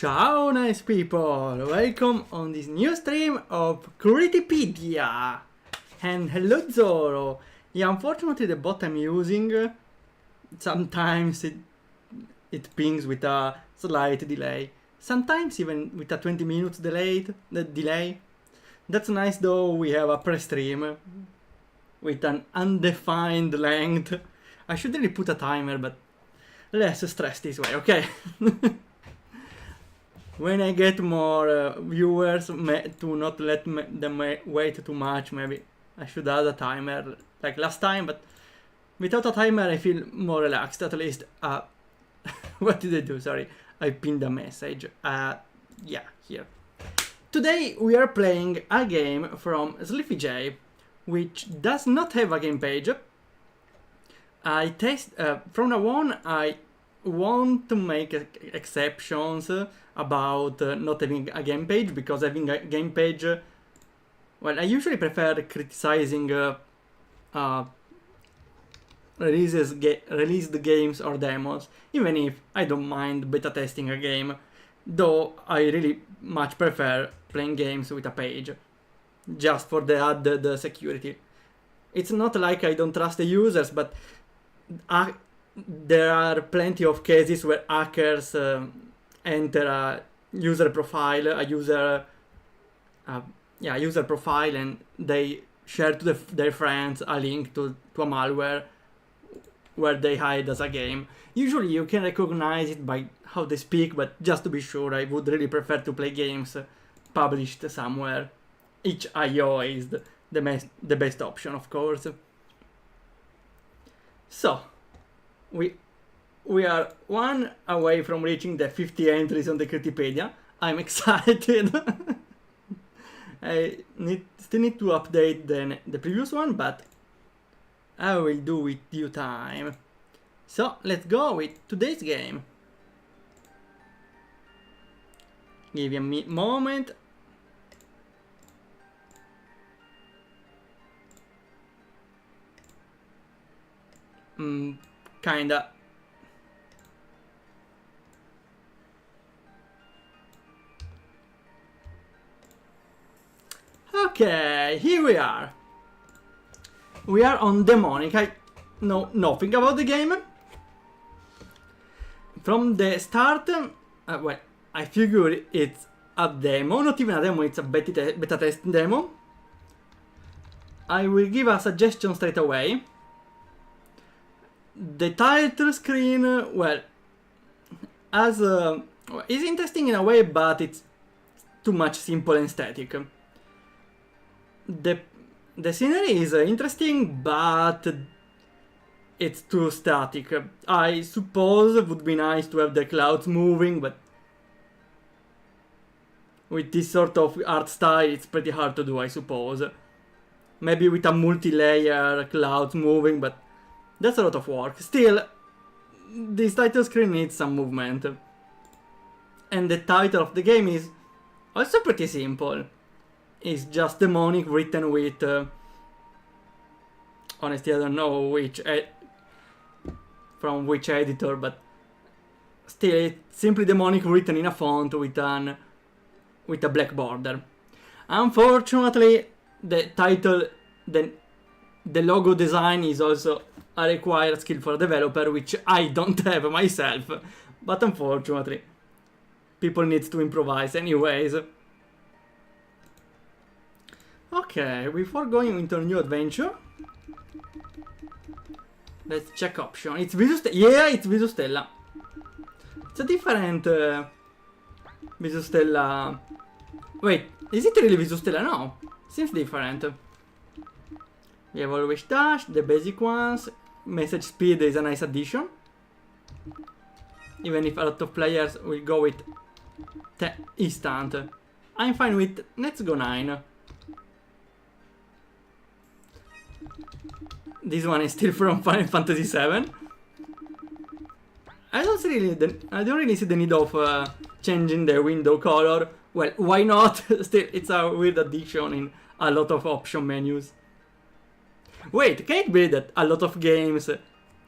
Ciao nice people, welcome on this new stream of Critipedia. And hello Zoro. Yeah, unfortunately the bot I'm using, sometimes it pings with a slight delay. Sometimes even with a 20 minutes delay. That's nice though, we have a pre-stream with an undefined length. I should really put a timer, but less stress this way, okay? When I get more viewers, to not let them wait too much, maybe I should add a timer like last time, but without a timer I feel more relaxed, at least. What did I do? Sorry, I pinned a message. Yeah, here. Today we are playing a game from Sleepy J, which does not have a game page. From now on, I want to make exceptions about not having a game page, because having a game page, well, I usually prefer criticizing released games or demos, even if I don't mind beta testing a game, though I really much prefer playing games with a page, just for the added security. It's not like I don't trust the users, but there are plenty of cases where hackers enter a user profile, user profile, and they share to their friends a link to a malware where they hide as a game. Usually you can recognize it by how they speak, but just to be sure, I would really prefer to play games published somewhere. itch.io is the best option, of course. So, we are one away from reaching the 50 entries on the Critipedia. I'm excited. I still need to update the previous one, but I will do with due time. So let's go with today's game. Give me a moment. Kinda. Okay, here we are. We are on Demonic. I know nothing about the game. From the start, well, I figure it's a demo, not even a demo, it's a beta test demo. I will give a suggestion straight away. The title screen, well, is interesting in a way, but it's too much simple and static. The scenery is interesting, but it's too static. I suppose it would be nice to have the clouds moving, but with this sort of art style, it's pretty hard to do, I suppose. Maybe with a multi-layer clouds moving, but that's a lot of work. Still, this title screen needs some movement. And the title of the game is also pretty simple. It's just Demonic written with... honestly, I don't know from which editor, but still, it's simply Demonic written in a font with a black border. Unfortunately, the title, the logo design is also a required skill for a developer, which I don't have myself, but unfortunately, people need to improvise anyways. Okay, before going into a new adventure, let's check option. It's Visustella. Yeah, it's Visustella. It's a different Visustella. Wait, is it really Visustella? No, seems different. We have always dash, the basic ones. Message speed is a nice addition. Even if a lot of players will go with instant. I'm fine with let's go 9. This one is still from Final Fantasy VII. I don't really see the need of changing the window color. Well, why not? Still, it's a weird addition in a lot of option menus. Wait, can it be that a lot of games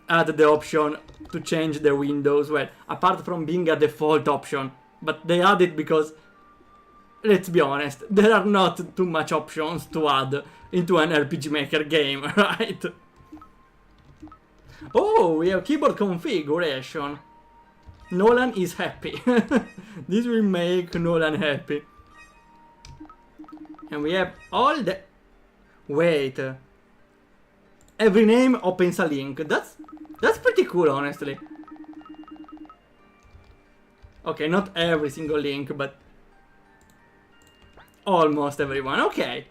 add the option to change the windows? Well, apart from being a default option, But they add it because, let's be honest, there are not too much options to add into an RPG Maker game, right? Oh, we have keyboard configuration. Nolan is happy. This will make Nolan happy. And we have all the... Wait. Every name opens a link. That's pretty cool, honestly. Okay, not every single link, but... almost everyone. Okay.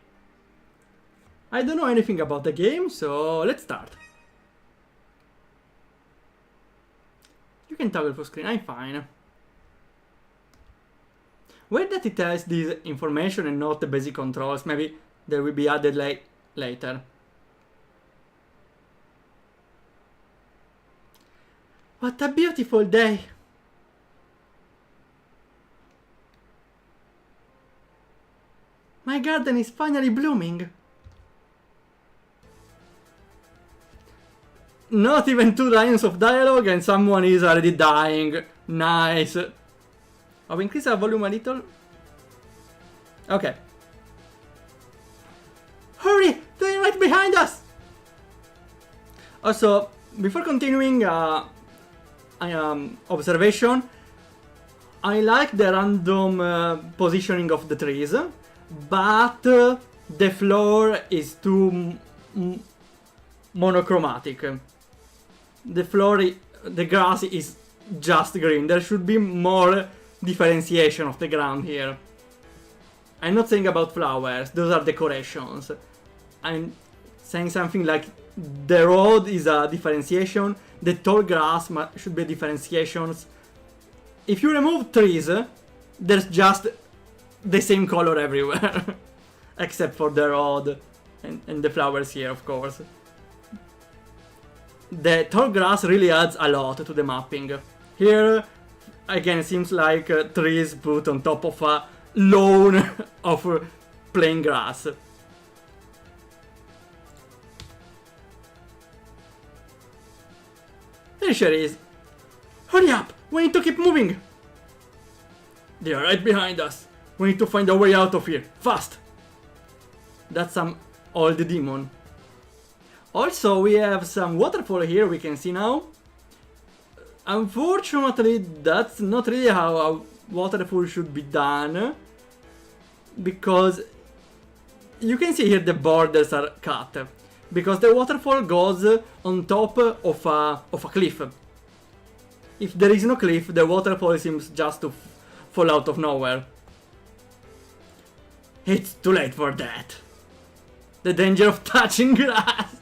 I don't know anything about the game, so let's start. You can toggle full screen, I'm fine. Weird that it has this information and not the basic controls. Maybe they will be added later. What a beautiful day! My garden is finally blooming. Not even 2 lines of dialogue and someone is already dying. Nice. I'll increase our volume a little. Okay. Hurry! They're right behind us! Also, before continuing observation, I like the random positioning of the trees, but the floor is too monochromatic. The grass is just green. There should be more differentiation of the ground here. I'm not saying about flowers, those are decorations. I'm saying something like the road is a differentiation, the tall grass should be differentiations. If you remove trees, there's just the same color everywhere. Except for the road and the flowers here, of course. The tall grass really adds a lot to the mapping. Here, again, it seems like trees put on top of a lawn of plain grass. There she is. Hurry up! We need to keep moving! They are right behind us. We need to find a way out of here. Fast! That's some old demon. Also, we have some waterfall here we can see now. Unfortunately, that's not really how a waterfall should be done. Because you can see here the borders are cut. Because the waterfall goes on top of a cliff. If there is no cliff, the waterfall seems just to fall out of nowhere. It's too late for that. The danger of touching grass.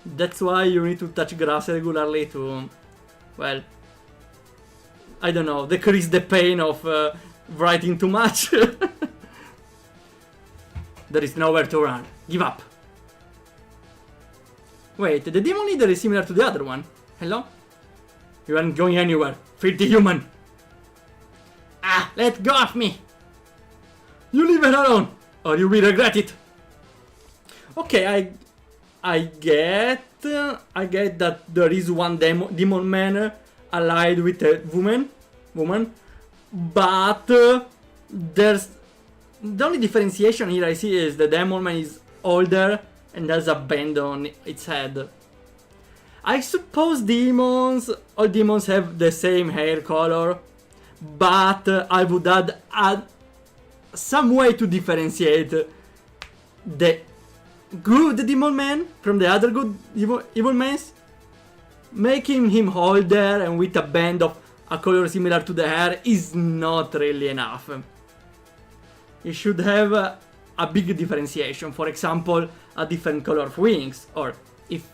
That's why you need to touch grass regularly to, well, I don't know, decrease the pain of writing too much. There is nowhere to run. Give up. Wait, the demon leader is similar to the other one. Hello? You aren't going anywhere. Filthy human. Ah, let go of me. You leave her alone, or you will regret it. Okay, I get that there is one demon man allied with a woman, but there's the only differentiation here I see is the demon man is older and has a band on its head. I suppose all demons have the same hair color, but I would add some way to differentiate the good demon man from the other good evil men. Making him older and with a band of a color similar to the hair is not really enough. You should have a big differentiation, for example, a different color of wings, or if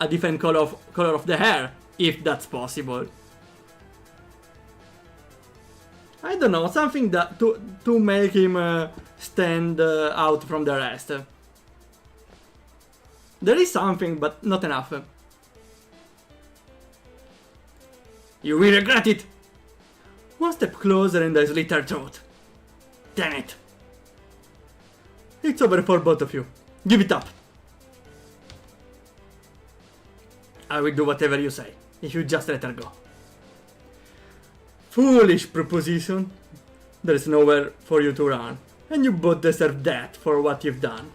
a different color of the hair, if that's possible. I don't know, something that to make him stand out from the rest. There is something, but not enough. You will regret it! One step closer and I slit her throat. Damn it! It's over for both of you. Give it up. I will do whatever you say, if you just let her go. Foolish proposition. There's nowhere for you to run, and you both deserve death for what you've done.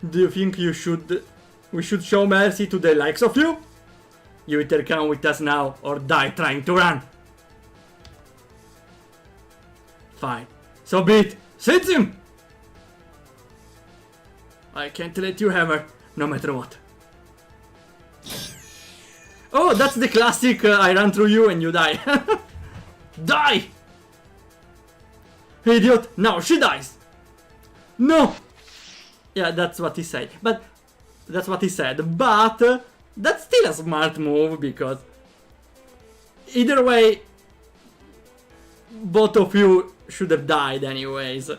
Do you think we should show mercy to the likes of you? You either come with us now or die trying to run. Fine. So be it. Seize him! I can't let you have her, no matter what. Oh, that's the classic I run through you and you die. Die! Idiot! Now she dies! No! Yeah, that's what he said. But that's what he said. But that's still a smart move because either way, both of you should have died anyways.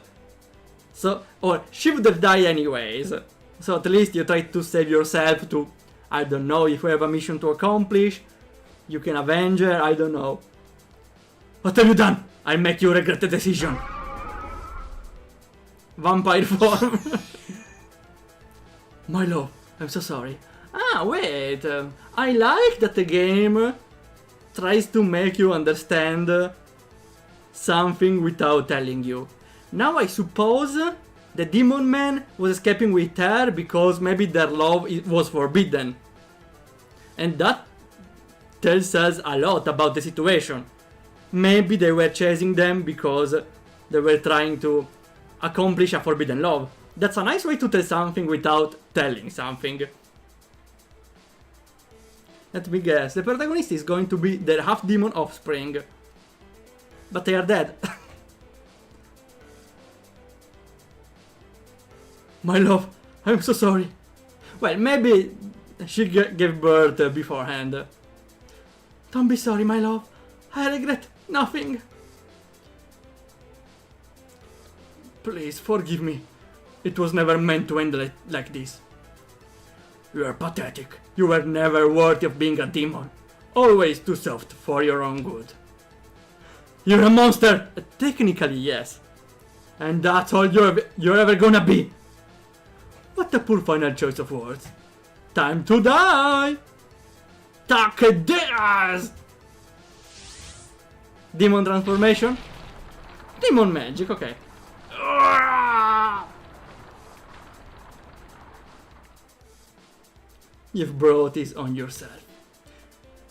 So, or she would have died anyways. So at least you try to save yourself to, I don't know, if you have a mission to accomplish, you can avenge her, I don't know. What have you done? I'll make you regret the decision. Vampire form. My love, I'm so sorry. Ah, wait. I like that the game tries to make you understand something without telling you. Now I suppose the demon man was escaping with her because maybe their love was forbidden. And that tells us a lot about the situation. Maybe they were chasing them because they were trying to accomplish a forbidden love. That's a nice way to tell something without telling something. Let me guess, the protagonist is going to be their half-demon offspring. But they are dead. My love, I'm so sorry. Well, maybe she gave birth beforehand. Don't be sorry, my love. I regret nothing. Please, forgive me. It was never meant to end like this. You are pathetic. You were never worthy of being a demon. Always too soft for your own good. You're a monster! Technically, yes. And that's all you're ever gonna be. What a poor final choice of words. Time to die! Takedeas! Demon transformation? Demon magic, okay. You've brought this on yourself.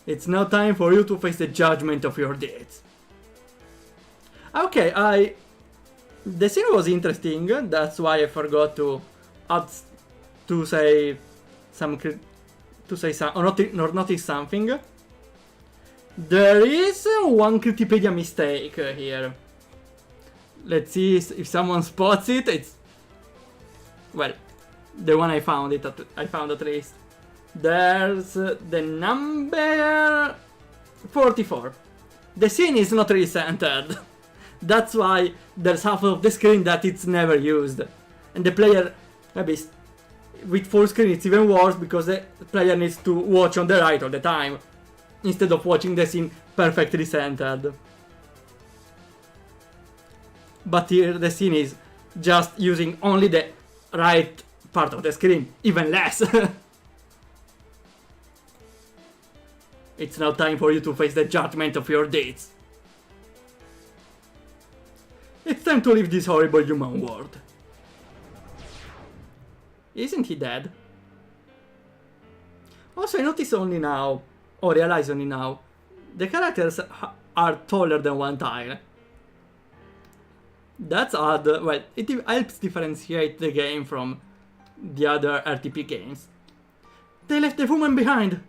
It's now time for you to face the judgment of your deeds. Okay, the scene was interesting, that's why I forgot to add, to say some, or notice something. There is one Critipedia mistake here. Let's see if someone spots it. It's, well, the one I found at least. There's the number 44. The scene is not really centered. That's why there's half of the screen that it's never used. And the player, maybe with full screen it's even worse because the player needs to watch on the right all the time instead of watching the scene perfectly centered. But here the scene is just using only the right part of the screen, even less. It's now time for you to face the judgment of your deeds. It's time to leave this horrible human world. Isn't he dead? Also, I notice only now, or realize only now, the characters are taller than one tile. That's odd. Well, it helps differentiate the game from the other RTP games. They left the woman behind.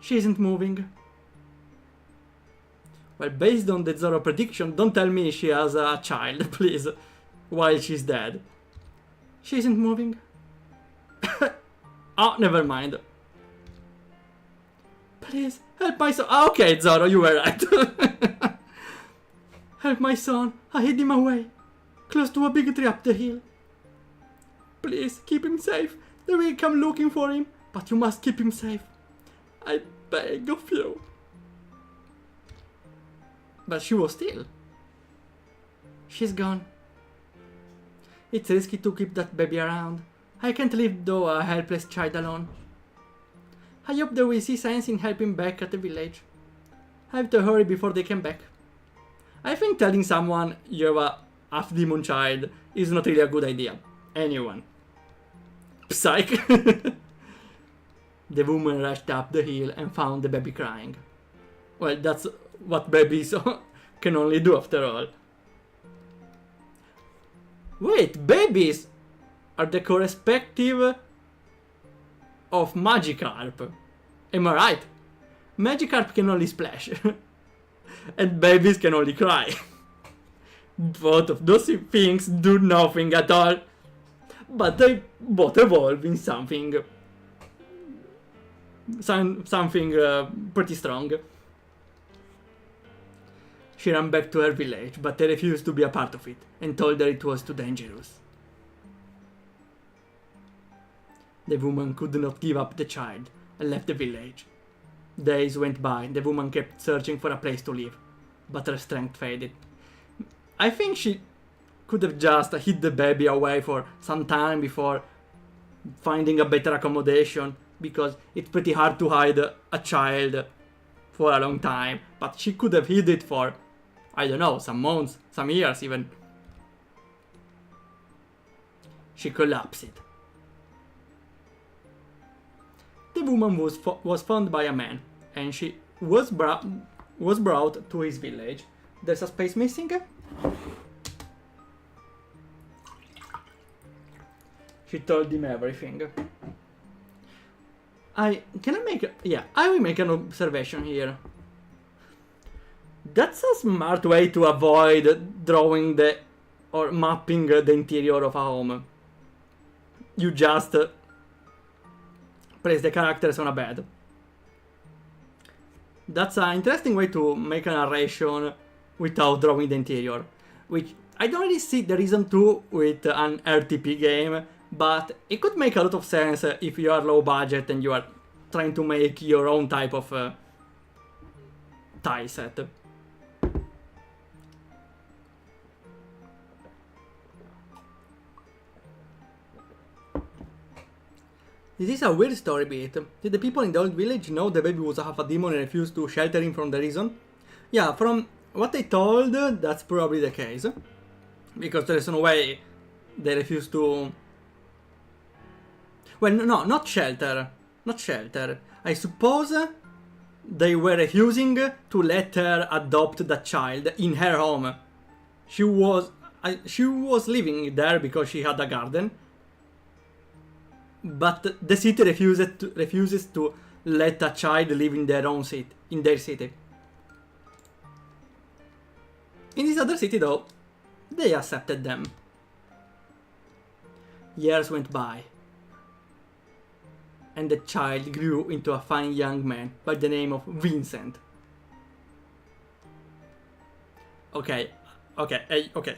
She isn't moving. Well, based on the Zoro prediction, don't tell me she has a child, please, while she's dead. She isn't moving. Oh, never mind. Please, help my son. Ah, okay, Zoro, you were right. Help my son. I hid him away, close to a big tree up the hill. Please, keep him safe. They will come looking for him, but you must keep him safe. I beg of you. But she was still. She's gone. It's risky to keep that baby around. I can't leave though a helpless child alone. I hope they will see sense in helping back at the village. I have to hurry before they come back. I think telling someone you have a half-demon child is not really a good idea. Anyone. Psych. The woman rushed up the hill and found the baby crying. Well, that's what babies can only do after all. Wait, babies are the correspective of Magikarp. Am I right? Magikarp can only splash. And babies can only cry. Both of those things do nothing at all. But they both evolve in something pretty strong. She ran back to her village, but they refused to be a part of it, and told her it was too dangerous. The woman could not give up the child, and left the village. Days went by, and the woman kept searching for a place to live, but her strength faded. I think she could have just hid the baby away for some time before finding a better accommodation, because it's pretty hard to hide a child for a long time, but she could have hid it for, I don't know, some months, some years even. She collapsed. The woman was found by a man, and she was brought to his village. There's a space missing? She told him everything. I will make an observation here. That's a smart way to avoid drawing or mapping the interior of a home. You just place the characters on a bed. That's an interesting way to make a narration without drawing the interior, which I don't really see the reason to with an RTP game, but it could make a lot of sense if you are low budget and you are trying to make your own type of tie set. This is a weird story beat. Did the people in the old village know the baby was half a demon and refused to shelter him from the reason? Yeah, from what they told, that's probably the case. Because there is no way they refused to... Well, no, not shelter. Not shelter. I suppose they were refusing to let her adopt the child in her home. She was living there because she had a garden. But the city refuses to let a child live in their own city, in their city. In this other city, though, they accepted them. Years went by, and the child grew into a fine young man by the name of Vincent. Okay,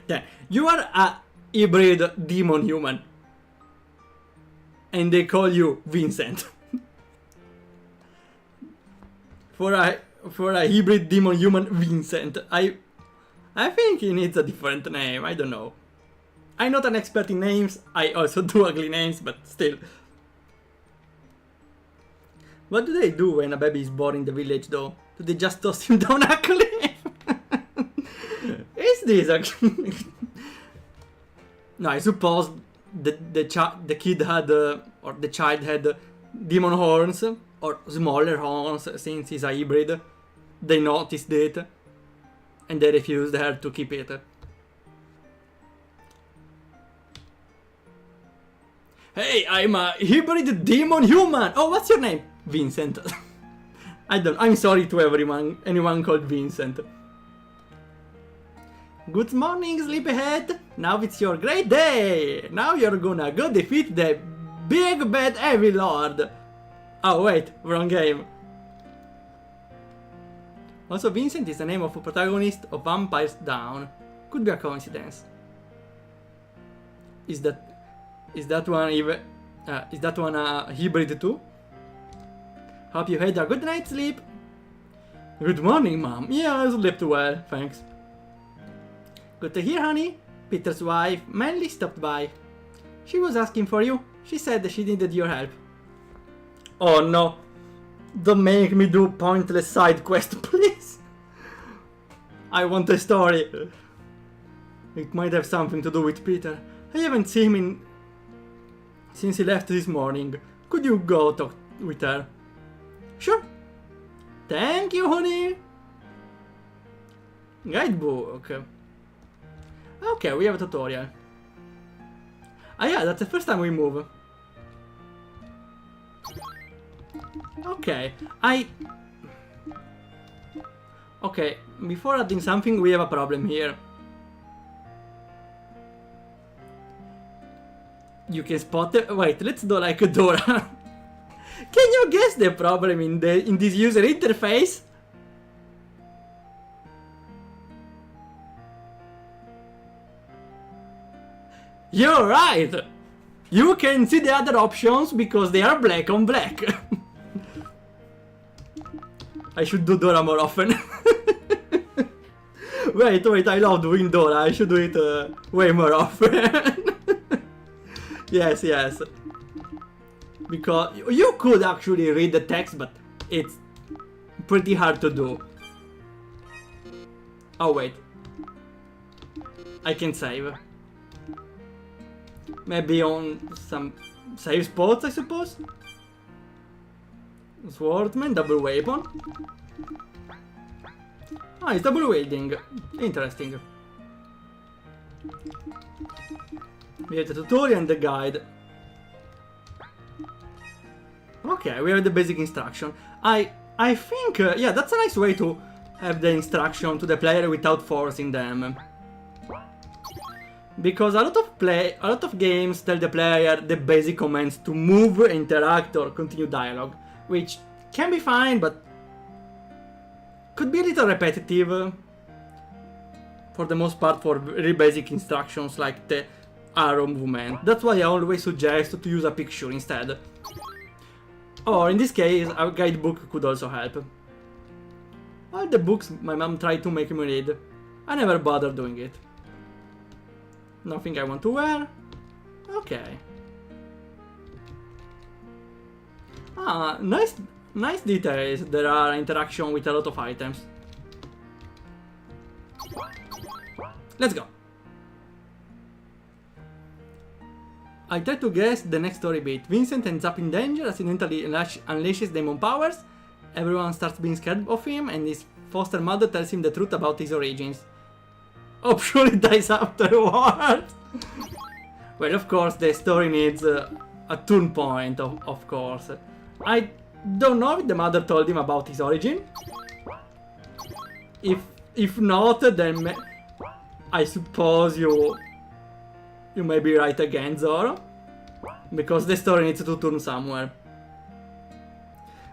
then you are a hybrid demon human. And they call you Vincent. for a hybrid demon human, Vincent. I think he needs a different name. I don't know. I'm not an expert in names. I also do ugly names, but still. What do they do when a baby is born in the village, though? Do they just toss him down a cliff? Is this actually? No, I suppose the kid had, or the child had demon horns, or smaller horns, since he's a hybrid. They noticed it, and they refused her to keep it. Hey, I'm a hybrid demon human! Oh, what's your name? Vincent. I'm sorry to anyone called Vincent. Good morning, sleepyhead. Now it's your great day. Now you're gonna go defeat the big bad heavy lord. Oh wait, wrong game. Also, Vincent is the name of a protagonist of Vampires Down. Could be a coincidence. Is that one a hybrid too? Hope you had a good night's sleep. Good morning, Mom. Yeah, I slept well, thanks. Good to hear, honey. Peter's wife, Manly, stopped by. She was asking for you. She said she needed your help. Oh no. Don't make me do pointless side quest, please. I want a story. It might have something to do with Peter. I haven't seen him since he left this morning. Could you go talk with her? Sure. Thank you, honey. Guidebook. Okay, we have a tutorial. Ah yeah, that's the first time we move. Okay, Okay, before adding something, we have a problem here. You can spot it. Wait, let's do like a Dora. Can you guess the problem in this user interface? You're right! You can see the other options because they are black on black. I should do Dora more often. Wait, I love doing Dora. I should do it way more often. Yes. Because you could actually read the text, but it's pretty hard to do. Oh wait. I can save. Maybe on some save spots, I suppose? Swordsman, double weapon. Ah, it's double wielding. Interesting. We have the tutorial and the guide. Okay, we have the basic instruction. I think, yeah, that's a nice way to have the instruction to the player without forcing them. Because a lot of games tell the player the basic commands to move, interact, or continue dialogue, which can be fine, but could be a little repetitive. For the most part, for very basic instructions like the arrow movement. That's why I always suggest to use a picture instead. Or in this case, a guidebook could also help. All the books my mom tried to make me read, I never bothered doing it. Nothing I want to wear. Okay. Ah, nice details. There are interaction with a lot of items. Let's go. I try to guess the next story beat. Vincent ends up in danger, accidentally unleashes demon powers. Everyone starts being scared of him, and his foster mother tells him the truth about his origins. Option he dies afterwards. Well, of course, the story needs a turn point, of course. I don't know if the mother told him about his origin. If not, then I suppose you may be right again, Zoro. Because the story needs to turn somewhere.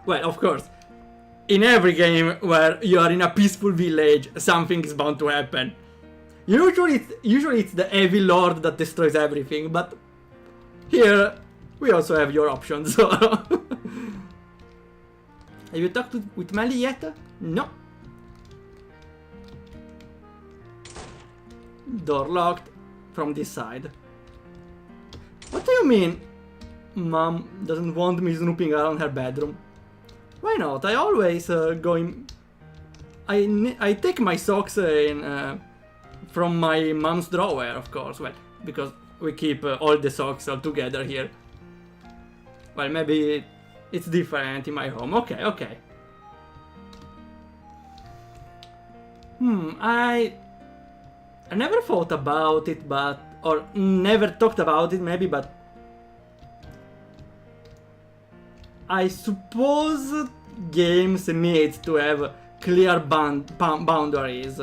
Well, of course, in every game where you are in a peaceful village, something is bound to happen. Usually it's the evil lord that destroys everything, but here we also have your options, Zoro. Have you talked with Melly yet? No. Door locked from this side. What do you mean? Mom doesn't want me snooping around her bedroom. Why not? I always go in... I take my socks in... from my mom's drawer, of course. Well, because we keep all the socks all together here. Well, maybe it's different in my home. Okay. I never thought about it, or never talked about it, maybe, but I suppose games need to have clear boundaries.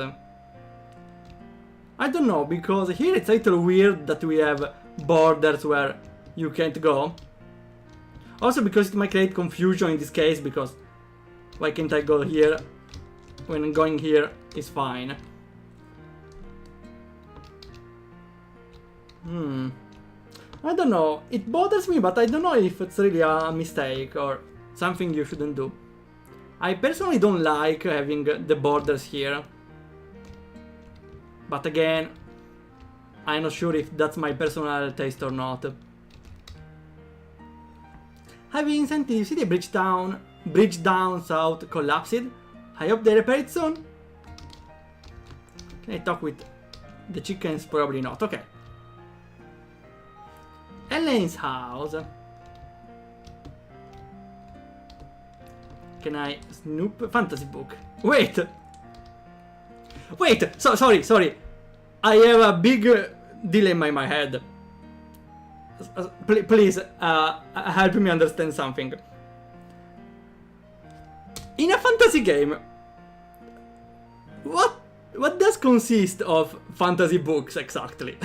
I don't know, because here it's a little weird that we have borders where you can't go. Also because it might create confusion in this case, because why can't I go here when going here is fine? I don't know, it bothers me, but I don't know if it's really a mistake or something you shouldn't do. I personally don't like having the borders here. But again, I'm not sure if that's my personal taste or not. Hi Vincent, did you see the bridge down bridge down south collapsed. I hope they repair it soon. Can I talk with the chickens? Probably not. Okay. Elaine's house. Can I snoop? Fantasy book. Wait! Wait! Sorry. I have a big dilemma in my head. Please, help me understand something. In a fantasy game, what does consist of fantasy books exactly?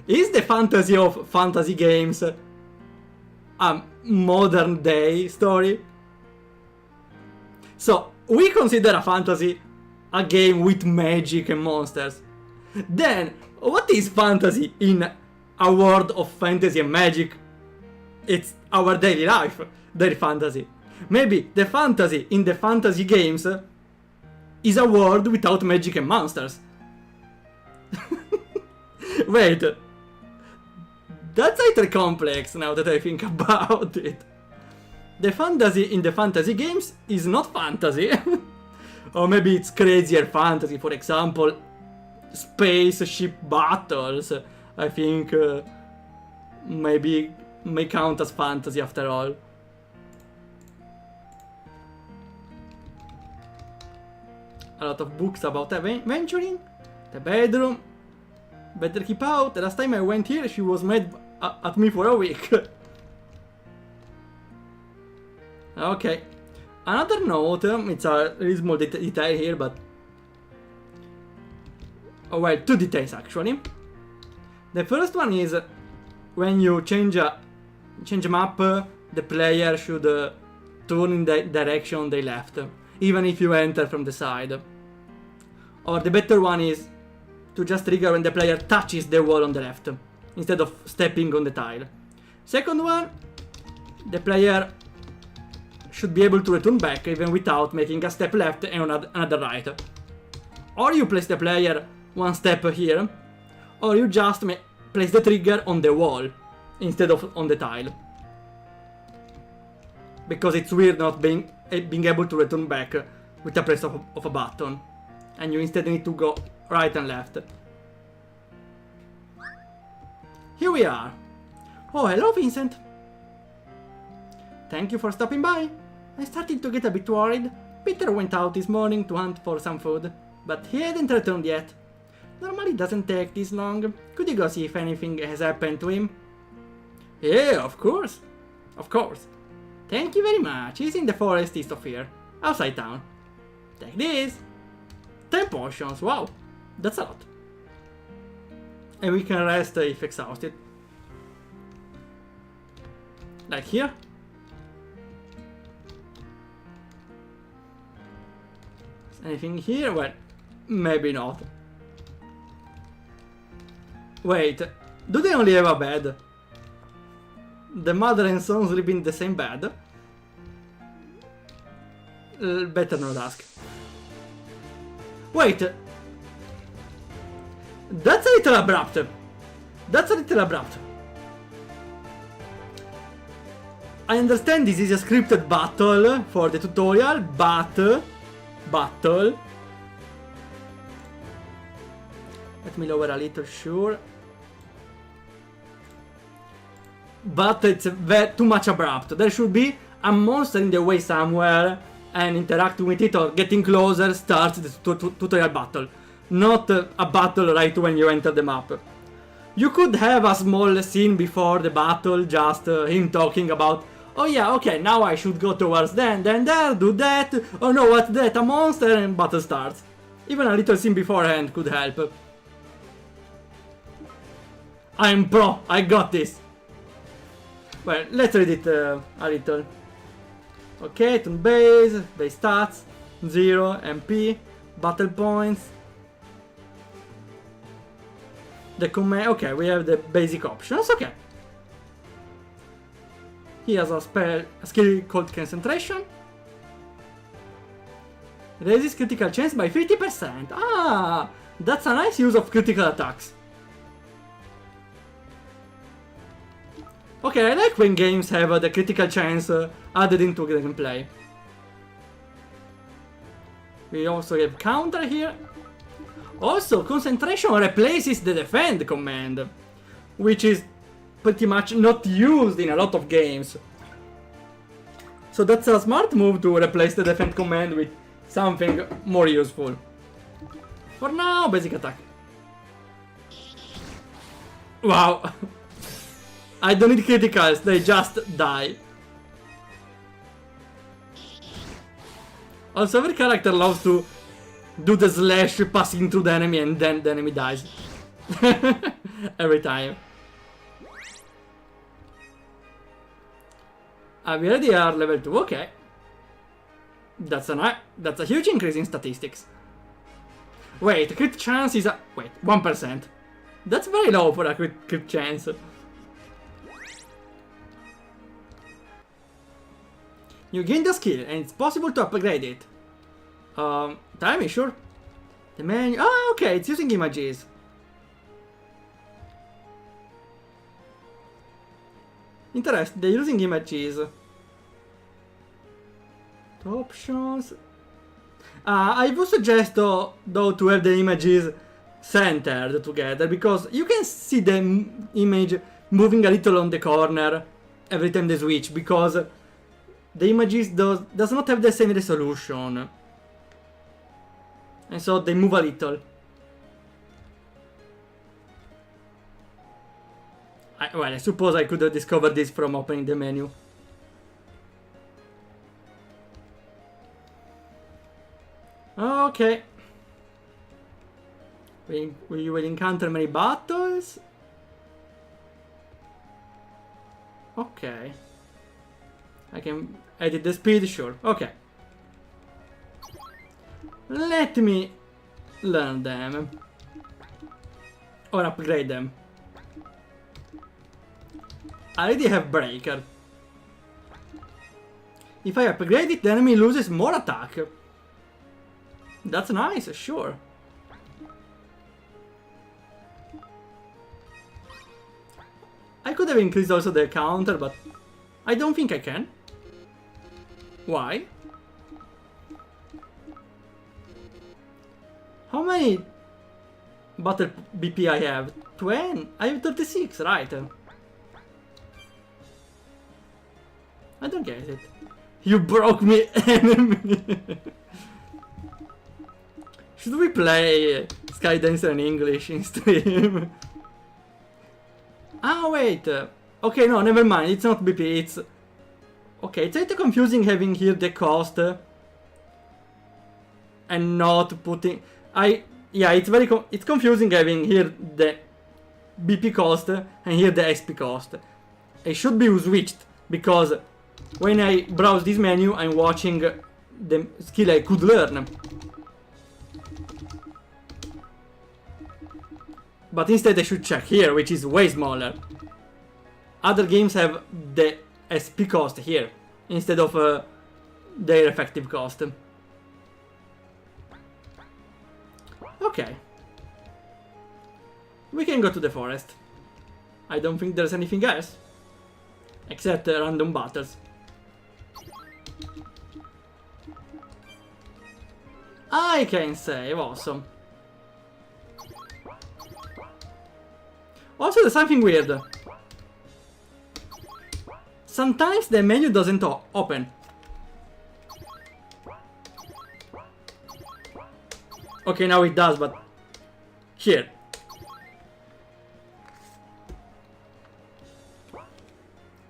Is the fantasy of fantasy games a modern day story? So, we consider a fantasy a game with magic and monsters. Then, what is fantasy in a world of fantasy and magic? It's our daily life, their fantasy. Maybe the fantasy in the fantasy games is a world without magic and monsters. Wait, that's a little complex now that I think about it. The fantasy in the fantasy games is not fantasy. Or maybe it's crazier fantasy, for example, spaceship battles. I think maybe may count as fantasy after all. A lot of books about adventuring. The bedroom. Better keep out. The last time I went here, she was mad at me for a week. Okay. Another note, it's a really small detail here, but... Oh well, two details actually. The first one is, when you change a map, the player should turn in the direction they left, even if you enter from the side. Or the better one is to just trigger when the player touches the wall on the left, instead of stepping on the tile. Second one, the player should be able to return back even without making a step left and another right. Or you place the player one step here, or you just place the trigger on the wall instead of on the tile. Because it's weird not being able to return back with the press of a button. And you instead need to go right and left. Here we are. Oh, hello Vincent. Thank you for stopping by. I started to get a bit worried. Peter went out this morning to hunt for some food, but he hadn't returned yet. Normally it doesn't take this long. Could you go see if anything has happened to him? Yeah, of course. Of course. Thank you very much. He's in the forest east of here, outside town. Take this. 10 potions, wow. That's a lot. And we can rest if exhausted. Like here. Anything here? Well, maybe not. Wait, do they only have a bed? The mother and son sleep in the same bed? Better not ask. Wait! That's a little abrupt. That's a little abrupt. I understand this is a scripted battle for the tutorial, but... Battle. Let me lower a little, sure. But it's too much abrupt. There should be a monster in the way somewhere, and interacting with it or getting closer starts the tutorial battle. Not a battle right when you enter the map. You could have a small scene before the battle, just him talking about, oh yeah, okay, now I should go towards there, do that, oh no, what's that, a monster, and battle starts. Even a little scene beforehand could help. I'm pro, I got this. Well, let's read it a little. Okay, turn base stats, 0, MP, battle points. The command, okay, we have the basic options, okay. He has a skill called concentration. Raises critical chance by 50%. Ah, that's a nice use of critical attacks. Okay, I like when games have the critical chance added into the gameplay. We also have counter here. Also, concentration replaces the defend command, which is pretty much not used in a lot of games. So that's a smart move to replace the defend command with something more useful. For now, basic attack. Wow. I don't need criticals, they just die. Also, every character loves to do the slash passing through the enemy and then the enemy dies. Every time. We already are level 2, okay. That's a huge increase in statistics. Wait, crit chance is wait, 1%. That's very low for a crit chance. You gain the skill and it's possible to upgrade it. Time is sure. The menu. Ah, okay, it's using images. Interesting, they're using images. Options. I would suggest though to have the images centered together, because you can see the image moving a little on the corner every time they switch, because the images does not have the same resolution, and so they move a little. Well, I suppose I could have discovered this from opening the menu. Okay. We will encounter many battles. Okay. I can edit the speed, sure. Okay. Let me learn them. Or upgrade them. I already have Breaker. If I upgrade it, the enemy loses more attack. That's nice, sure. I could have increased also the counter, but I don't think I can. Why? How many battle BP I have? 20? I have 36, right? I don't get it. You broke me, enemy. Should we play Skydancer in English in stream? Ah, wait. Okay, no, never mind. It's not BP, it's... Okay, it's a little confusing having here the cost and not putting... Yeah, it's confusing having here the BP cost and here the SP cost. It should be switched, because when I browse this menu, I'm watching the skill I could learn. But instead I should check here, which is way smaller. Other games have the SP cost here, instead of their effective cost. Okay. We can go to the forest. I don't think there's anything else. Except random battles. I can save, awesome. Also, there's something weird. Sometimes the menu doesn't open. Okay, now it does, but here.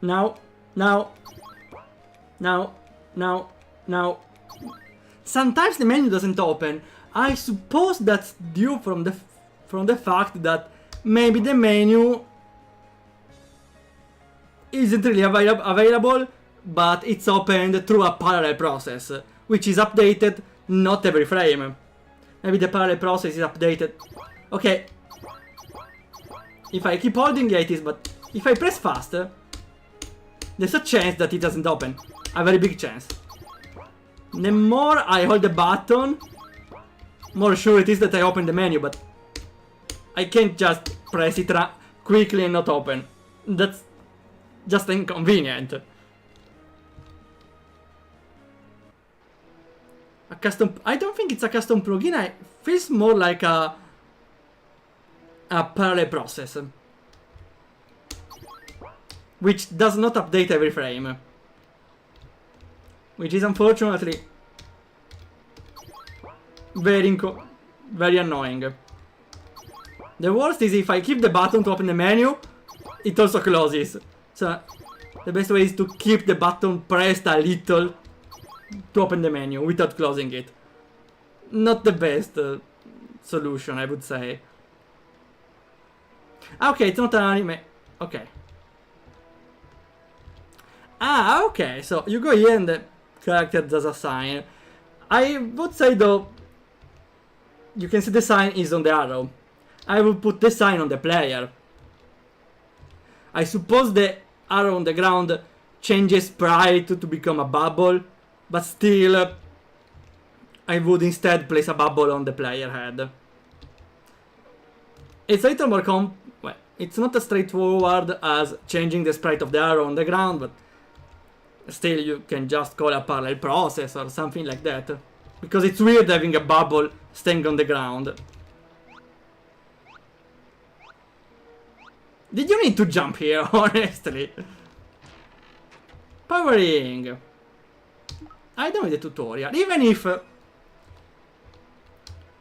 Now. Sometimes the menu doesn't open. I suppose that's due from the fact that maybe the menu isn't really available, but it's opened through a parallel process, which is updated not every frame. Maybe the parallel process is updated. Okay. If I keep holding, yeah, it is, but if I press fast, there's a chance that it doesn't open. A very big chance. The more I hold the button, more sure it is that I open the menu, but I can't just press it quickly and not open. That's just inconvenient. A custom... I don't think it's a custom plugin. It feels more like a parallel process, which does not update every frame, which is unfortunately very annoying. The worst is if I keep the button to open the menu, it also closes. So the best way is to keep the button pressed a little to open the menu without closing it. Not the best solution, I would say. Okay, it's not an anime. Okay. Ah, okay, so you go here and the character does a sign. I would say though, you can see the sign is on the arrow. I will put the sign on the player. I suppose the arrow on the ground changes sprite to become a bubble, but still, I would instead place a bubble on the player head. It's a little more well, it's not as straightforward as changing the sprite of the arrow on the ground, but still you can just call a parallel process or something like that. Because it's weird having a bubble staying on the ground. Did you need to jump here, honestly? Powering. I don't need a tutorial. Even if...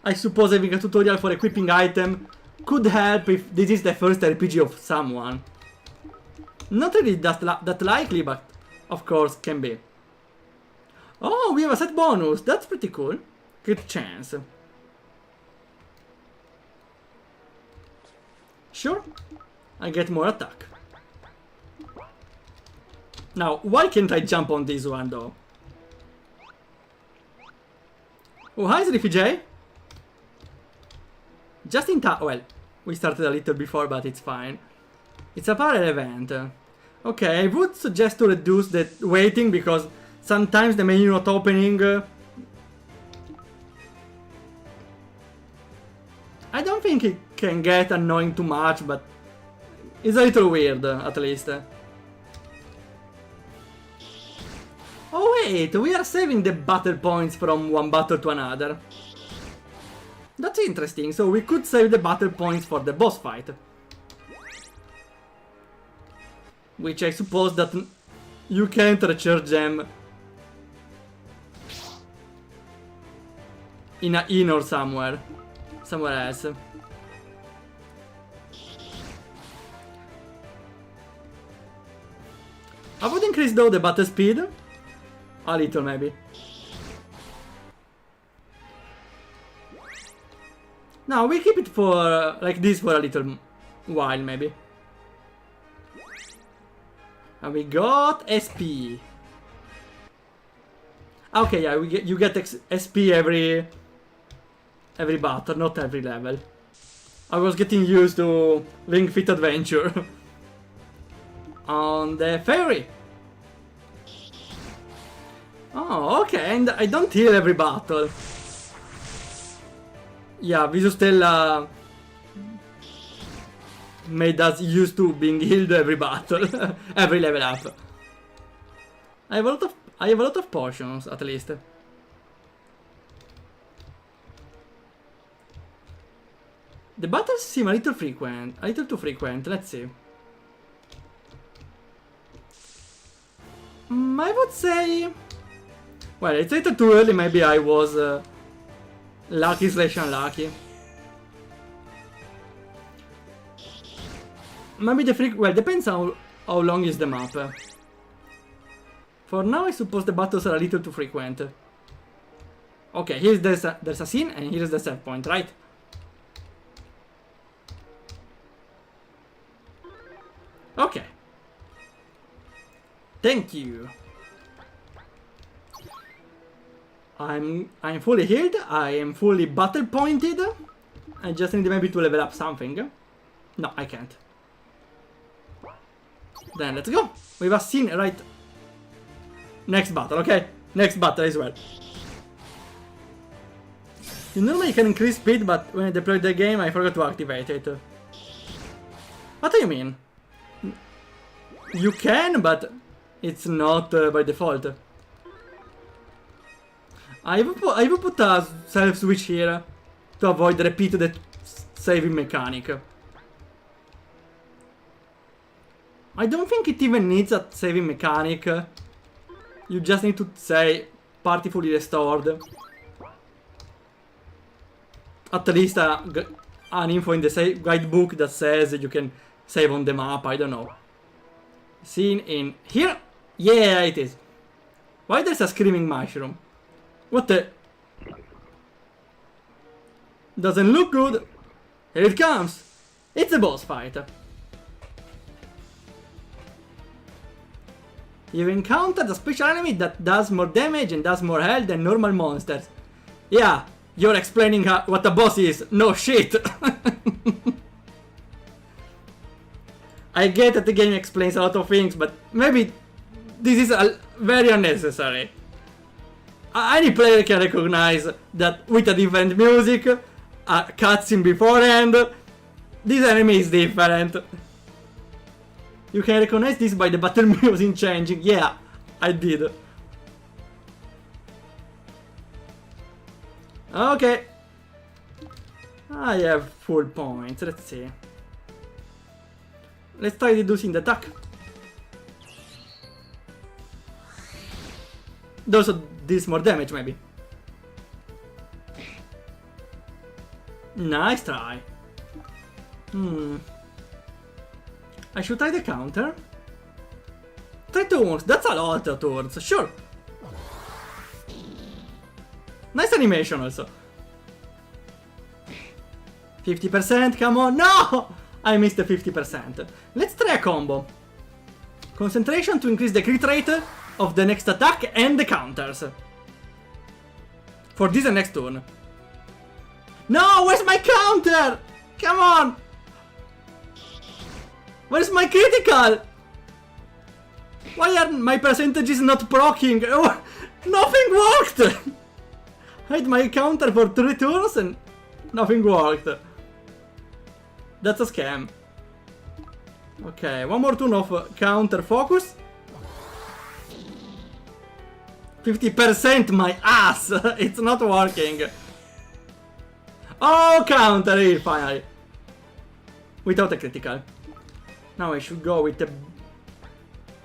I suppose having a tutorial for equipping item could help if this is the first RPG of someone. Not really that likely, but of course can be. Oh, we have a set bonus. That's pretty cool. Good chance. Sure. I get more attack. Now, why can't I jump on this one though? Oh, hi, Sleepy J. Just in time. Well, we started a little before, but it's fine. It's a parallel event. Okay, I would suggest to reduce the waiting because sometimes the menu not opening. I don't think it can get annoying too much, but it's a little weird, at least. Oh wait, we are saving the battle points from one battle to another. That's interesting, so we could save the battle points for the boss fight. Which I suppose that you can't recharge them in a inn or somewhere else. I would increase though the battle speed. A little maybe. No, we keep it for like this for a little while maybe. And we got SP. Okay, yeah, you get SP every battle, not every level. I was getting used to Ring Fit Adventure. On the ferry. Oh, okay, and I don't heal every battle. Yeah, Visustella made us used to being healed every battle, every level up. I have a lot of potions, at least. The battles seem a little too frequent. Let's see. I would say... Well, it's a little too early, maybe I was lucky / unlucky. Maybe the well, depends how long is the map. For now, I suppose the battles are a little too frequent. Okay, there's a scene, and here's the set point, right? Okay. Thank you. I'm fully healed. I am fully battle pointed. I just need maybe to level up something. No, I can't. Then let's go. We have a scene right. Next battle, okay? Next battle as well. You normally can increase speed, but when I deployed the game, I forgot to activate it. What do you mean? You can, but it's not by default. I will put a self switch here to avoid repeated saving mechanic. I don't think it even needs a saving mechanic. You just need to say party fully restored. At least an info in the guidebook that says you can save on the map, I don't know. Seen in here? Yeah, it is. Why there's a screaming mushroom? What the? Doesn't look good. Here it comes. It's a boss fight. You've encountered a special enemy that does more damage and does more health than normal monsters. Yeah, you're explaining what a boss is. No shit. I get that the game explains a lot of things, but maybe this is very unnecessary. Any player can recognize that with a different music, a cutscene beforehand, this enemy is different. You can recognize this by the battle music changing. Yeah, I did. Okay. I have full points. Let's see. Let's try reducing the attack. Does this more damage, maybe? Nice try. I should try the counter. 3 turns, that's a lot of turns, sure. Nice animation also. 50%, come on, no! I missed the 50%. Let's try a combo. Concentration to increase the crit rate of the next attack and the counters. For this and next turn. No, where's my counter? Come on! Where's my critical? Why are my percentages not proccing? Oh, nothing worked! I had my counter for 3 turns and nothing worked. That's a scam. Okay, one more turn of counter focus. 50% my ass! It's not working. Oh, counter here, finally. Without a critical. Now I should go with the...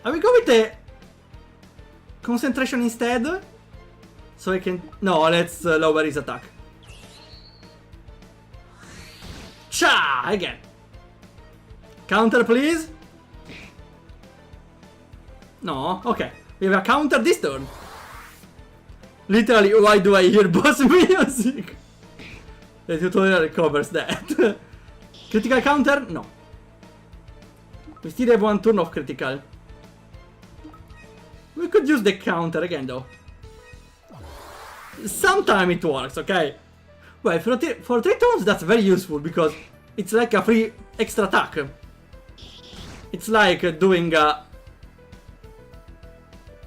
I will go with the... concentration instead. So I can... No, let's lower his attack. Cha! Again. Counter, please. No, okay. We have a counter this turn. Literally, why do I hear boss music? The tutorial covers that. Critical counter? No. We still have 1 turn of critical. We could use the counter again though. Sometimes it works, okay? Well, for 3 turns that's very useful because it's like a free extra attack. It's like doing a...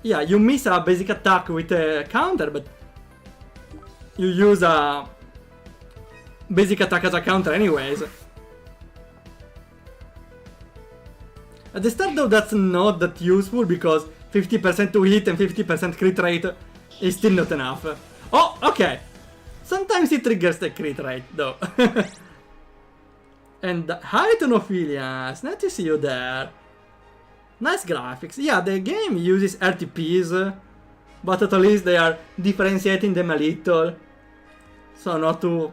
Yeah, you miss a basic attack with a counter, but you use a basic attack as a counter anyways. At the start though, that's not that useful because 50% to hit and 50% crit rate is still not enough. Oh, okay. Sometimes it triggers the crit rate though. And hi to Nophilias, nice to see you there. Nice graphics. Yeah, the game uses RTPs, but at least they are differentiating them a little. So not to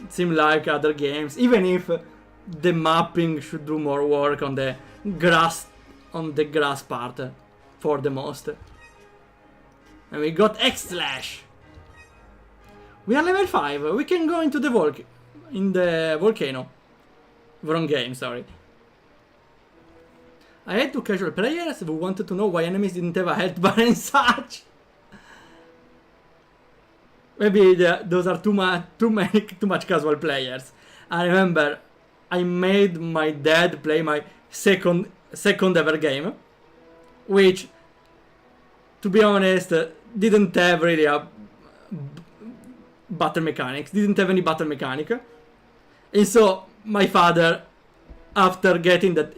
seem like other games, even if the mapping should do more work on the grass part for the most. And we got X-Slash. We are level 5. We can go into the volcano. Wrong game, sorry. I had 2 casual players who wanted to know why enemies didn't have a health bar and such. Maybe those are too much casual players. I remember I made my dad play my second ever game, which, to be honest, didn't have really a battle mechanics. Didn't have any battle mechanic, and so my father, after getting that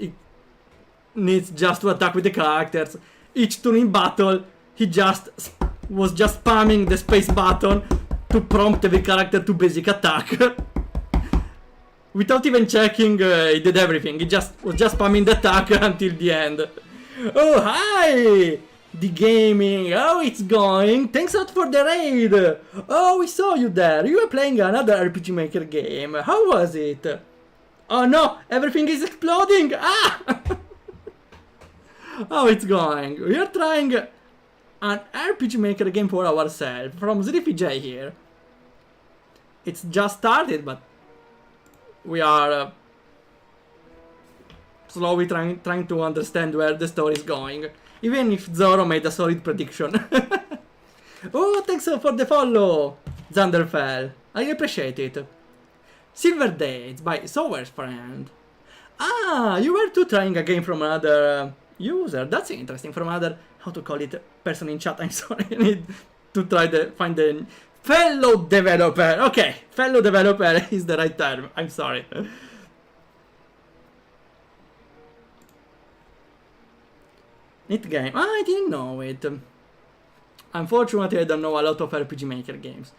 needs just to attack with the characters. Each turn in battle, he was just spamming the space button to prompt every character to basic attack. Without even checking, he did everything. He was just spamming the attack until the end. Oh, hi! The gaming, how it's going? Thanks a lot for the raid! Oh, we saw you there. You were playing another RPG Maker game. How was it? Oh no, everything is exploding! Ah! How it's going? We are trying an RPG Maker game for ourselves. From ZDPJ here. It's just started, but we are slowly trying to understand where the story is going. Even if Zoro made a solid prediction. Oh, thanks for the follow, Zanderfell. I appreciate it. Silver Dates by Sower's friend. Ah, you were too trying a game from another user. That's interesting. From another, how to call it, person in chat. I'm sorry. I need to try to find the fellow developer. Okay, fellow developer is the right term. I'm sorry. Neat game. Ah, I didn't know it. Unfortunately, I don't know a lot of RPG Maker games.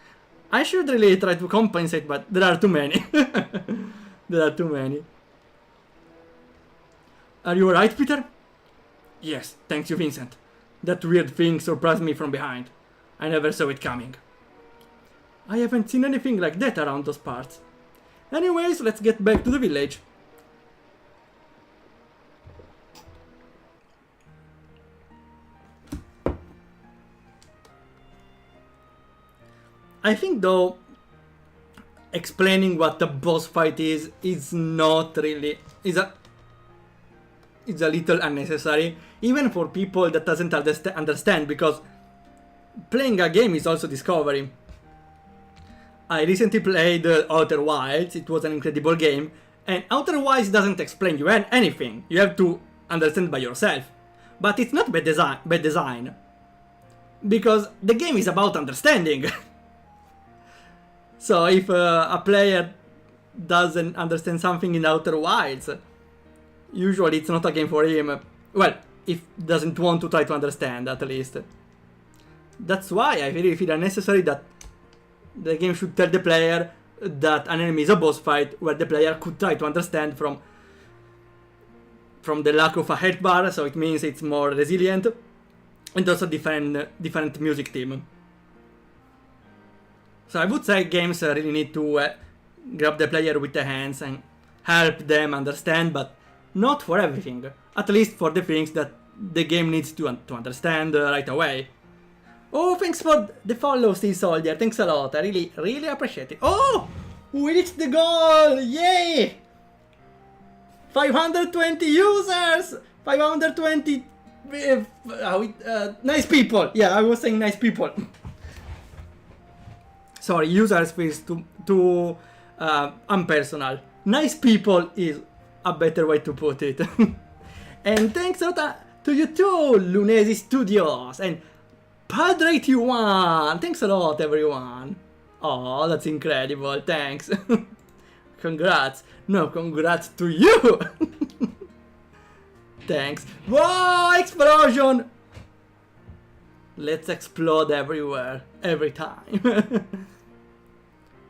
I should really try to compensate, but there are too many. There are too many. Are you alright, Peter? Yes, thanks you, Vincent. That weird thing surprised me from behind. I never saw it coming. I haven't seen anything like that around those parts. Anyways, let's get back to the village. I think though, explaining what the boss fight is not really, is a little unnecessary, even for people that doesn't understand, because playing a game is also discovery. I recently played Outer Wilds. It was an incredible game, and Outer Wilds doesn't explain you anything. You have to understand by yourself. But it's not bad design, because the game is about understanding. So if a player doesn't understand something in Outer Wilds, usually it's not a game for him. Well, if doesn't want to try to understand, at least. That's why I really feel unnecessary that the game should tell the player that an enemy is a boss fight, where the player could try to understand from the lack of a health bar, so it means it's more resilient, and also different music theme. So I would say games really need to grab the player with the hands and help them understand, but not for everything. At least for the things that the game needs to understand right away. Oh, thanks for the follow, Steel Soldier. Thanks a lot. I really appreciate it. Oh! We reached the goal! Yay! 520 users! 520... nice people! Yeah, I was saying nice people. Sorry, users feels too unpersonal. Nice people is a better way to put it. And thanks a lot to you too, Lunesi Studios and Padre T1. Thanks a lot, everyone. Oh, that's incredible. Thanks. Congrats. No, congrats to you. Thanks. Whoa, explosion. Let's explode everywhere, every time.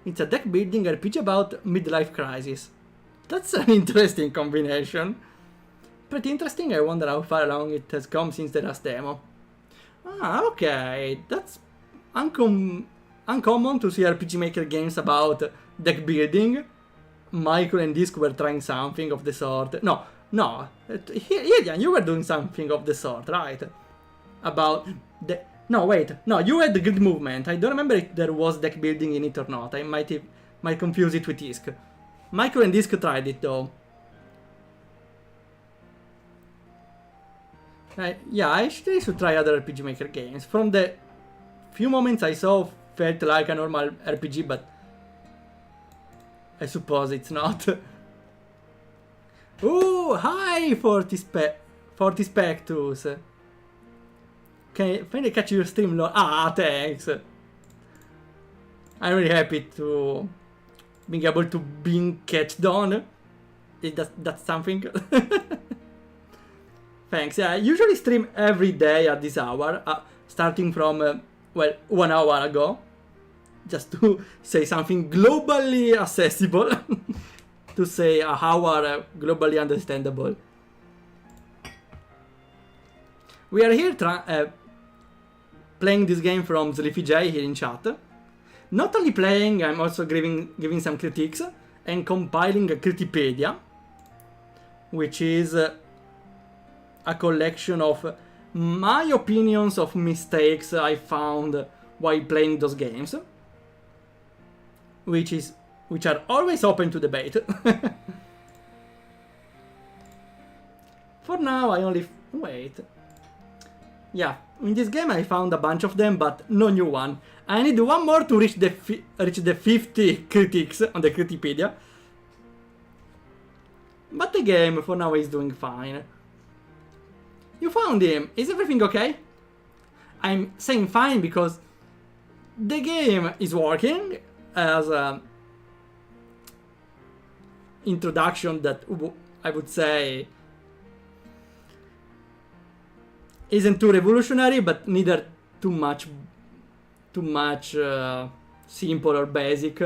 It's a deck building RPG about midlife crisis. That's an interesting combination. Pretty interesting. I wonder how far along it has come since the last demo. Ah, okay. That's uncommon to see RPG Maker games about deck building. Michael and Disc were trying something of the sort. No. Ilian, you were doing something of the sort, right? About the... No, wait. No, you had the grid movement. I don't remember if there was deck building in it or not. I might confuse it with Disc. Michael and Disc tried it though. Yeah, I should try other RPG Maker games. From the few moments I saw, felt like a normal RPG, but I suppose it's not. Ooh, hi, 40 Spectus. Can I finally catch your stream, Lord? Ah, thanks. I'm really happy to being able to catched on. That's something. Thanks. Yeah, I usually stream every day at this hour, starting from, well, 1 hour ago. Just to say something globally accessible. To say a hour globally understandable. We are here playing this game from ZliffyJ here in chat. Not only playing, I'm also giving some critiques and compiling a Critipedia, which is a collection of my opinions of mistakes I found while playing those games, which are always open to debate. For now, I only wait. Yeah, in this game I found a bunch of them, but no new one. I need one more to reach the 50 critiques on the Critipedia. But the game for now is doing fine. You found him. Is everything okay? I'm saying fine because the game is working as a introduction that I would say isn't too revolutionary, but neither too much simple or basic.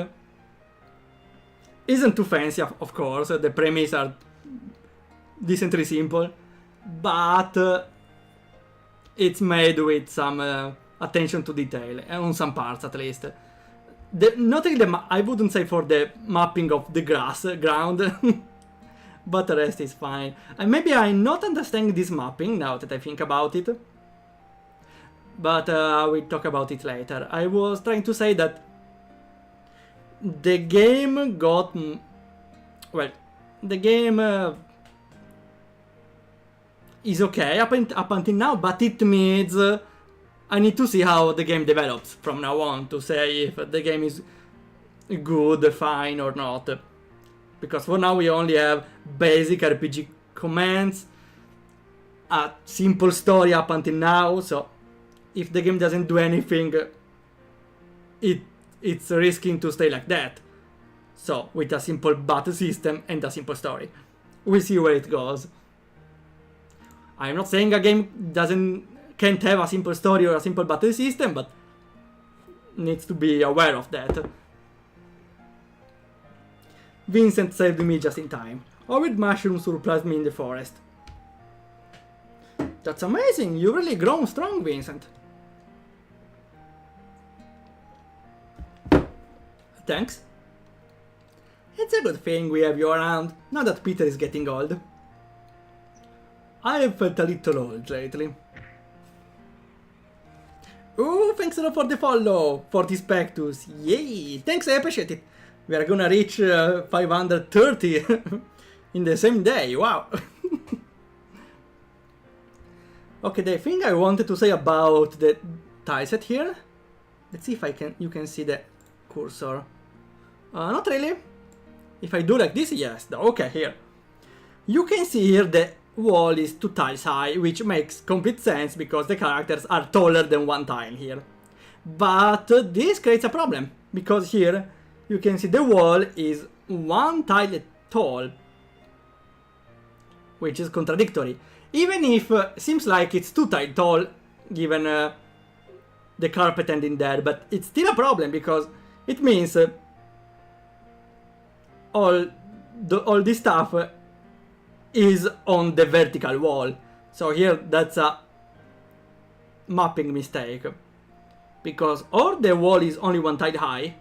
Isn't too fancy, of course. The premises are decently simple, but it's made with some attention to detail, on some parts at least. I wouldn't say for the mapping of the ground, but the rest is fine. And maybe I'm not understanding this mapping now that I think about it, but we'll talk about it later. I was trying to say that the game got... well, the game is okay up until now, but it needs... I need to see how the game develops from now on to say if the game is good, fine or not. Because for now we only have basic RPG commands, a simple story up until now, so if the game doesn't do anything, it's risking to stay like that. So, with a simple battle system and a simple story. We'll see where it goes. I'm not saying a game can't have a simple story or a simple battle system, but needs to be aware of that. Vincent saved me just in time. Horrid mushrooms surprised me in the forest. That's amazing, you've really grown strong, Vincent. Thanks. It's a good thing we have you around, now that Peter is getting old. I have felt a little old lately. Oh, thanks a lot for the follow, 40 Spectus. Yay! Thanks, I appreciate it. We are gonna reach 530 in the same day, wow. Okay, the thing I wanted to say about the tileset here. Let's see if you can see the cursor. Not really. If I do like this, yes. Okay, here. You can see here the wall is 2 tiles high, which makes complete sense because the characters are taller than 1 tile here. But this creates a problem, because here you can see the wall is 1 tile tall, which is contradictory. Even if seems like it's 2 tile tall, given the carpet ending there, but it's still a problem because it means all this stuff is on the vertical wall. So here that's a mapping mistake, because or the wall is only 1 tile high,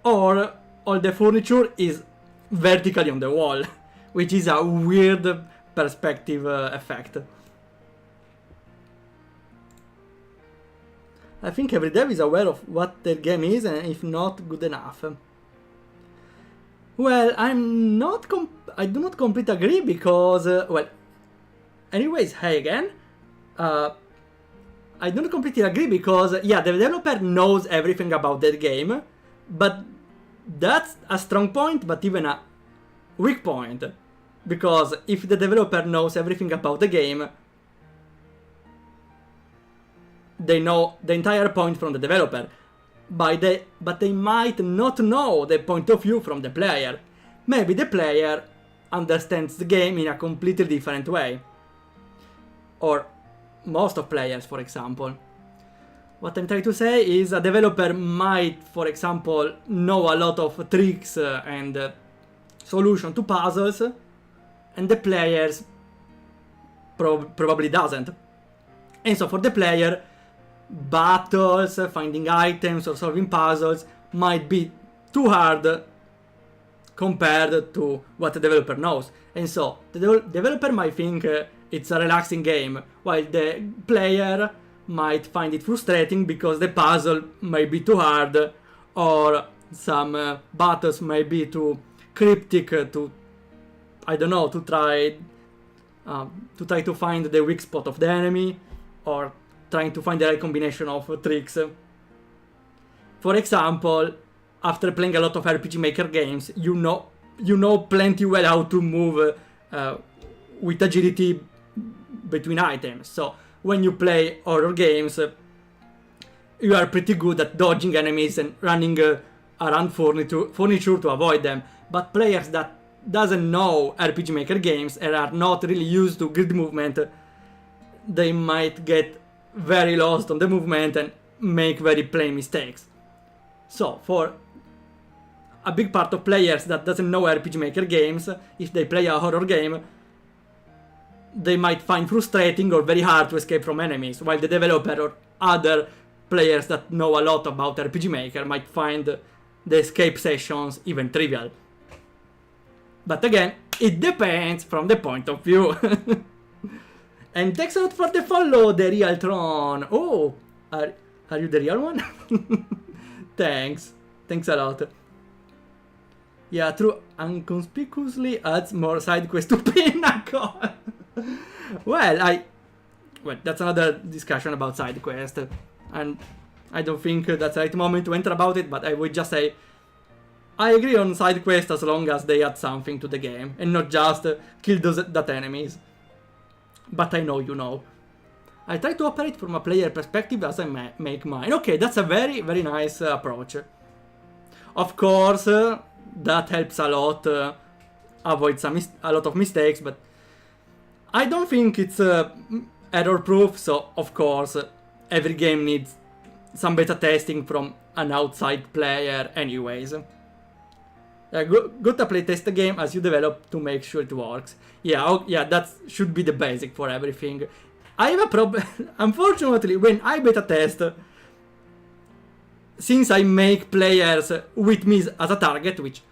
or all the furniture is vertically on the wall, which is a weird perspective effect. I think every dev is aware of what their game is, and if not good enough. Well, I do not completely agree because, well, anyways, hey again. I do not completely agree because, yeah, the developer knows everything about their game, but that's a strong point, but even a weak point. Because if the developer knows everything about the game, they know the entire point from the developer. But they might not know the point of view from the player. Maybe the player understands the game in a completely different way. or most of players, for example. What I'm trying to say is a developer might, for example, know a lot of tricks and solution to puzzles, and the players probably doesn't. And so for the player, battles, finding items or solving puzzles might be too hard compared to what the developer knows. And so the developer might think it's a relaxing game, while the player might find it frustrating because the puzzle might be too hard, or some battles might be too cryptic to, I don't know, to try to find the weak spot of the enemy, or trying to find the right combination of tricks. For example, after playing a lot of RPG Maker games, you know plenty well how to move with agility between items. So when you play horror games, you are pretty good at dodging enemies and running around furniture to avoid them. But players that doesn't know RPG Maker games and are not really used to grid movement, they might get very lost on the movement and make very plain mistakes. So for a big part of players that doesn't know RPG Maker games, if they play a horror game, they might find frustrating or very hard to escape from enemies, while the developer or other players that know a lot about RPG Maker might find the escape sessions even trivial. But again, it depends from the point of view. And thanks a lot for the follow, the real Tron. Oh, are you the real one? Thanks a lot. Yeah, true. Unconspicuously adds more side quest to Pinnacle. Well, that's another discussion about side quest, and I don't think that's the right moment to enter about it. But I would just say I agree on side quest as long as they add something to the game and not just kill that enemies. But I know you know. I try to operate from a player perspective as I make mine. Okay, that's a very, very nice approach. Of course, that helps a lot avoid a lot of mistakes, but I don't think it's error-proof, so of course every game needs some beta testing from an outside player anyways. Good to playtest the game as you develop to make sure it works. Yeah, that should be the basic for everything. I have a problem. Unfortunately, when I beta test, since I make players with me as a target, which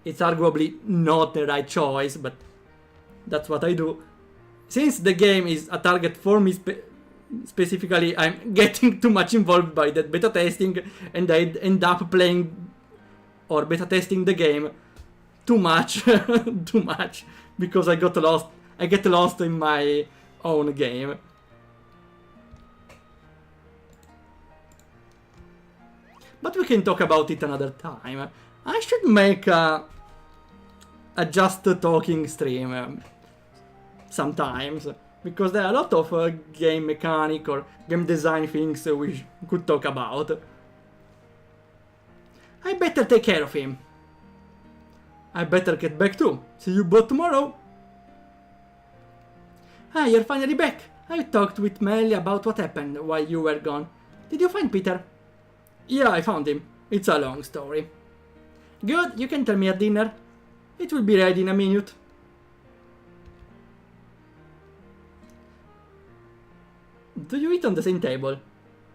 it's arguably not the right choice, but that's what I do. Since the game is a target for me specifically, I'm getting too much involved by that beta testing, and I end up playing or beta testing the game too much, because I get lost in my own game. But we can talk about it another time. I should make a just talking stream sometimes, because there are a lot of game mechanic or game design things we could talk about. I better take care of him. I better get back too. See you both tomorrow. Ah, you're finally back. I talked with Melly about what happened while you were gone. Did you find Peter? Yeah, I found him. It's a long story. Good, you can tell me at dinner. It will be ready in a minute. Do you eat on the same table?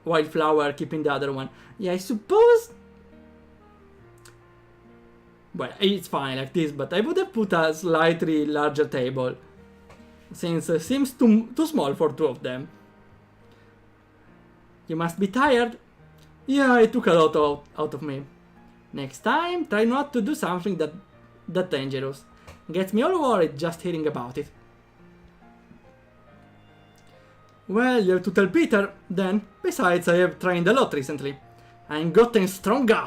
Wildflower keeping the other one. Yeah, I suppose. Well, it's fine like this, but I would have put a slightly larger table, since it seems too small for two of them. You must be tired. Yeah, it took a lot out of me. Next time, try not to do something that dangerous. Gets me all worried just hearing about it. Well, you have to tell Peter, then. Besides, I have trained a lot recently. I'm gotten stronger.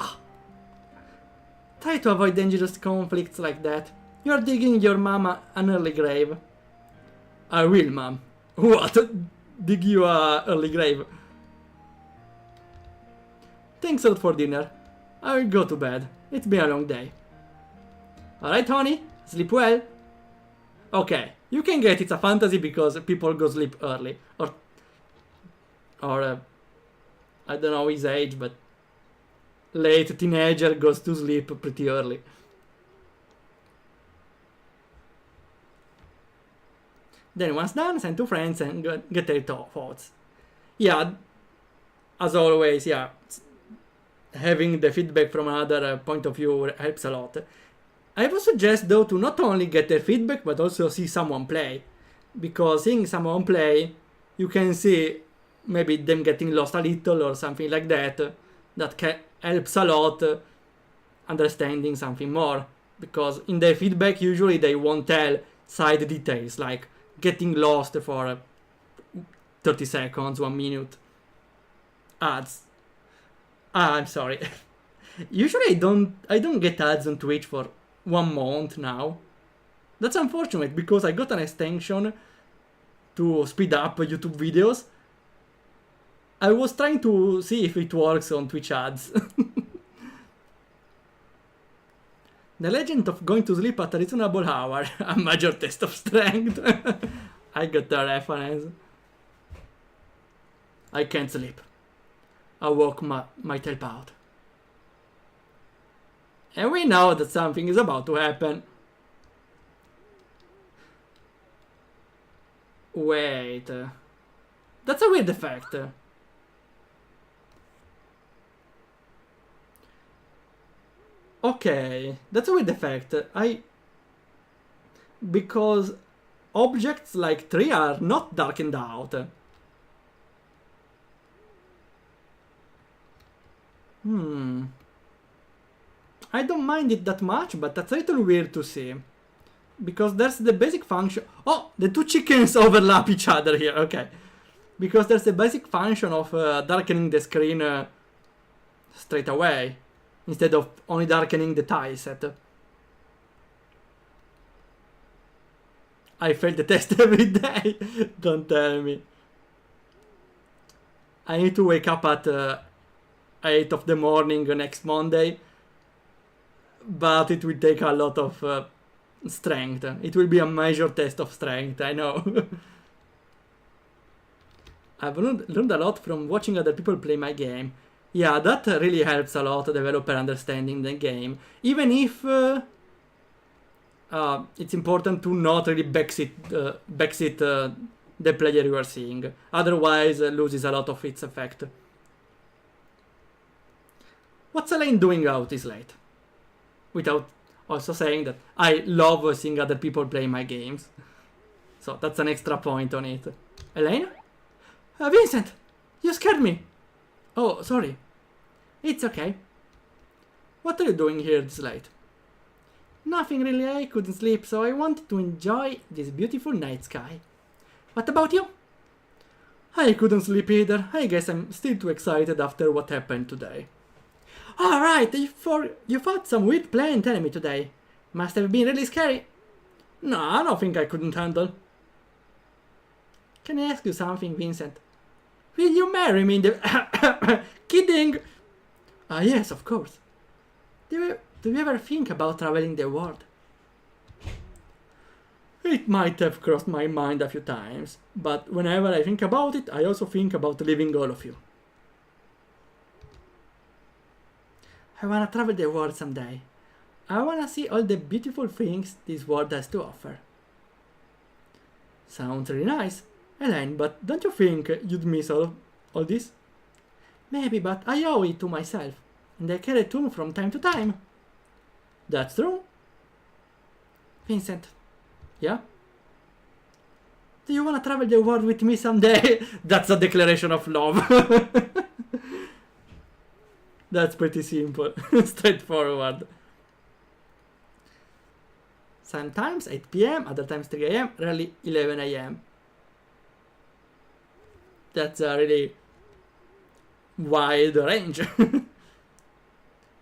Try to avoid dangerous conflicts like that. You're digging your mama an early grave. I will, Mom. What? Dig you a early grave? Thanks a lot for dinner. I will go to bed. It's been a long day. Alright, honey. Sleep well. Okay, you can get it's a fantasy because people go sleep early. Or I don't know his age, but late teenager goes to sleep pretty early. Then once done, send to friends and get their thoughts. Yeah, as always, yeah, having the feedback from another point of view helps a lot. I would suggest though to not only get their feedback but also see someone play, because seeing someone play, you can see maybe them getting lost a little or something like that. That helps a lot understanding something more, because in their feedback usually they won't tell side details like getting lost for 30 seconds, 1 minute. Ads. I'm sorry. Usually I don't get ads on Twitch for 1 month now. That's unfortunate because I got an extension to speed up YouTube videos. I was trying to see if it works on Twitch ads. The legend of going to sleep at a reasonable hour. A major test of strength. I got the reference. I can't sleep. A walk might help out. And we know that something is about to happen. Wait. That's a weird effect. Okay, that's a weird effect. Because objects like tree are not darkened out. I don't mind it that much, but that's a little weird to see. Because there's the basic function... Oh, the two chickens overlap each other here, okay. Because there's the basic function of darkening the screen straight away, instead of only darkening the tile set. I fail the test every day. Don't tell me. I need to wake up at 8 of the morning next Monday. But it will take a lot of strength. It will be a major test of strength, I know. I've learned a lot from watching other people play my game. Yeah, that really helps a lot, developer understanding the game. Even if it's important to not really backseat the player you are seeing. Otherwise, loses a lot of its effect. What's Elaine doing out this late? Without also saying that I love seeing other people play my games. So that's an extra point on it. Elaine? Vincent! You scared me! Oh, sorry. It's okay. What are you doing here this late? Nothing really, I couldn't sleep, so I wanted to enjoy this beautiful night sky. What about you? I couldn't sleep either. I guess I'm still too excited after what happened today. Alright, you fought some weird plant enemy today. Must have been really scary. No, I don't think I couldn't handle. Can I ask you something, Vincent? Will you marry me in the... Kidding! Yes, of course. Do you ever think about traveling the world? It might have crossed my mind a few times, but whenever I think about it, I also think about leaving all of you. I wanna travel the world someday. I wanna see all the beautiful things this world has to offer. Sounds really nice, Elaine, but don't you think you'd miss all this? Maybe, but I owe it to myself, and I can return from time to time. That's true. Vincent. Yeah? Do you wanna travel the world with me someday? That's a declaration of love. That's pretty simple. Straightforward. Sometimes 8 PM, other times 3 AM, rarely 11 AM. That's a really wide range.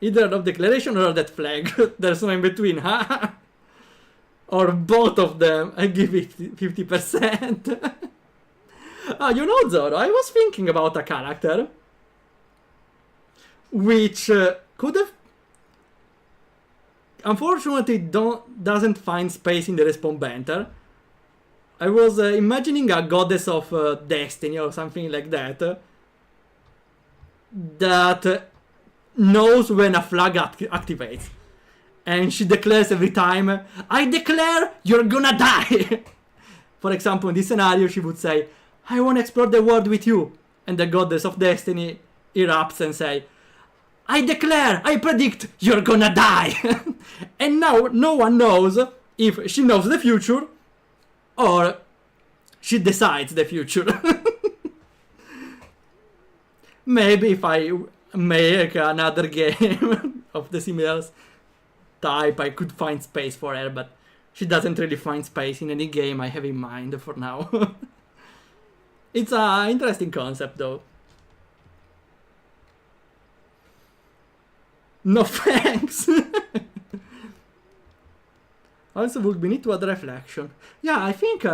Either of declaration or that flag. There's no in between, huh? Or both of them. I give it 50%. You know, Zoro, I was thinking about a character which could have... Unfortunately, doesn't find space in the respawn banner, I was imagining a goddess of destiny or something like that. That knows when a flag activates. And she declares every time, I declare you're gonna die! For example, in this scenario, she would say, I want to explore the world with you. And the goddess of destiny erupts and say, I declare, I predict, you're gonna die! And now no one knows if she knows the future or she decides the future. Maybe if I make another game of the similar type, I could find space for her, but she doesn't really find space in any game I have in mind for now. It's an interesting concept though. No thanks! Also would we need to add reflection. Yeah, I think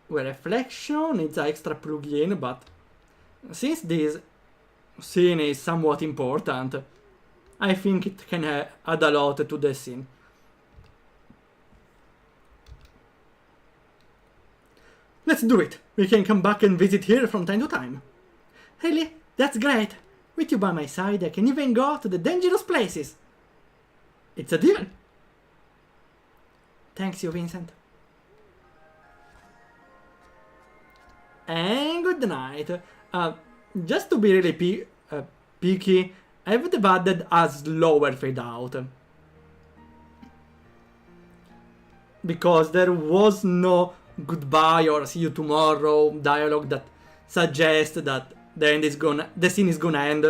reflection is an extra plugin, but since this scene is somewhat important, I think it can add a lot to the scene. Let's do it! We can come back and visit here from time to time. Really? That's great! With you by my side, I can even go to the dangerous places. It's a deal. Thanks you, Vincent. And good night. Just to be really picky, I would have added a slower fade out. Because there was no goodbye or see you tomorrow dialogue that suggests that the scene is gonna end.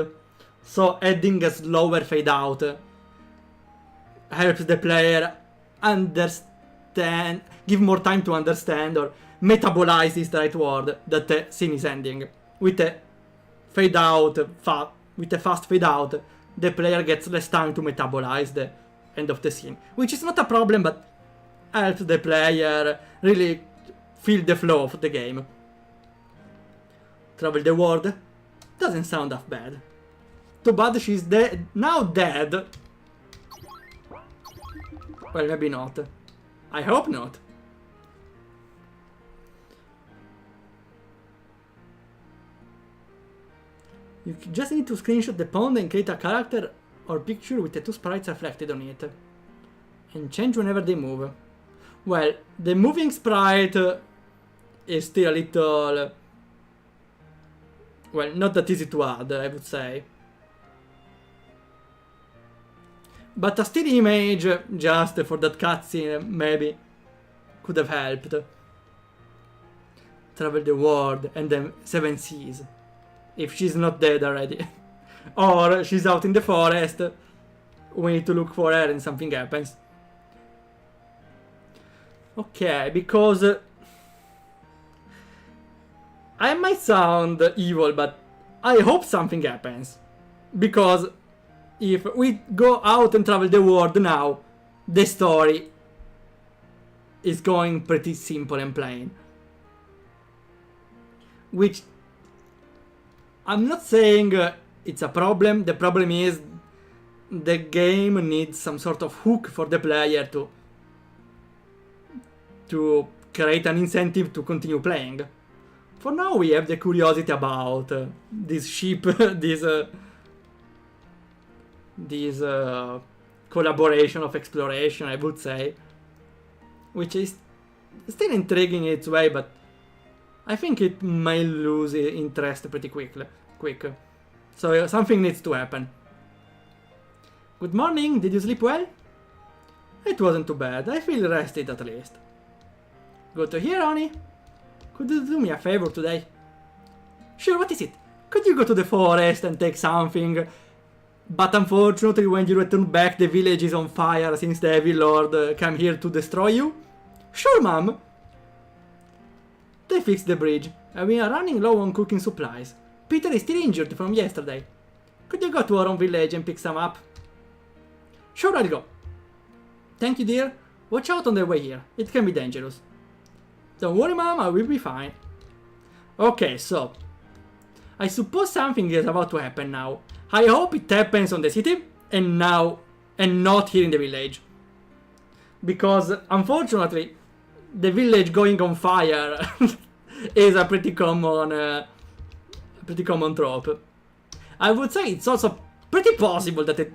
So adding a slower fade out helps the player understand, give more time to understand or metabolize is the right word, that the scene is ending. With a fade out, with a fast fade out, the player gets less time to metabolize the end of the scene, which is not a problem, but helps the player really feel the flow of the game. Travel the world doesn't sound that bad. Too bad she's dead. Now dead. Well, maybe not. I hope not. You just need to screenshot the pond and create a character or picture with the two sprites reflected on it. And change whenever they move. Well, the moving sprite is still a little... well, not that easy to add, I would say. But a still image, just for that cutscene, maybe could have helped. Travel the world and then 7 seas. If she's not dead already. Or she's out in the forest. We need to look for her and something happens. Okay, because... I might sound evil, but I hope something happens. Because if we go out and travel the world now, the story is going pretty simple and plain. Which I'm not saying it's a problem. The problem is the game needs some sort of hook for the player to create an incentive to continue playing. For now we have the curiosity about this ship, this collaboration of exploration, I would say, which is still intriguing in its way, but I think it might lose interest pretty quick. So something needs to happen. Good morning, did you sleep well? It wasn't too bad, I feel rested at least. Good to hear, honey. Could you do me a favor today? Sure, what is it? Could you go to the forest and take something? But unfortunately, when you return back, the village is on fire since the Evil Lord came here to destroy you? Sure, Mom. They fixed the bridge, and we are running low on cooking supplies. Peter is still injured from yesterday. Could you go to our own village and pick some up? Sure, I'll go. Thank you, dear. Watch out on the way here. It can be dangerous. Don't worry, Mom, I will be fine. Okay, so... I suppose something is about to happen now. I hope it happens on the city, and not here in the village. Because, unfortunately, the village going on fire is a pretty common trope. I would say it's also pretty possible that the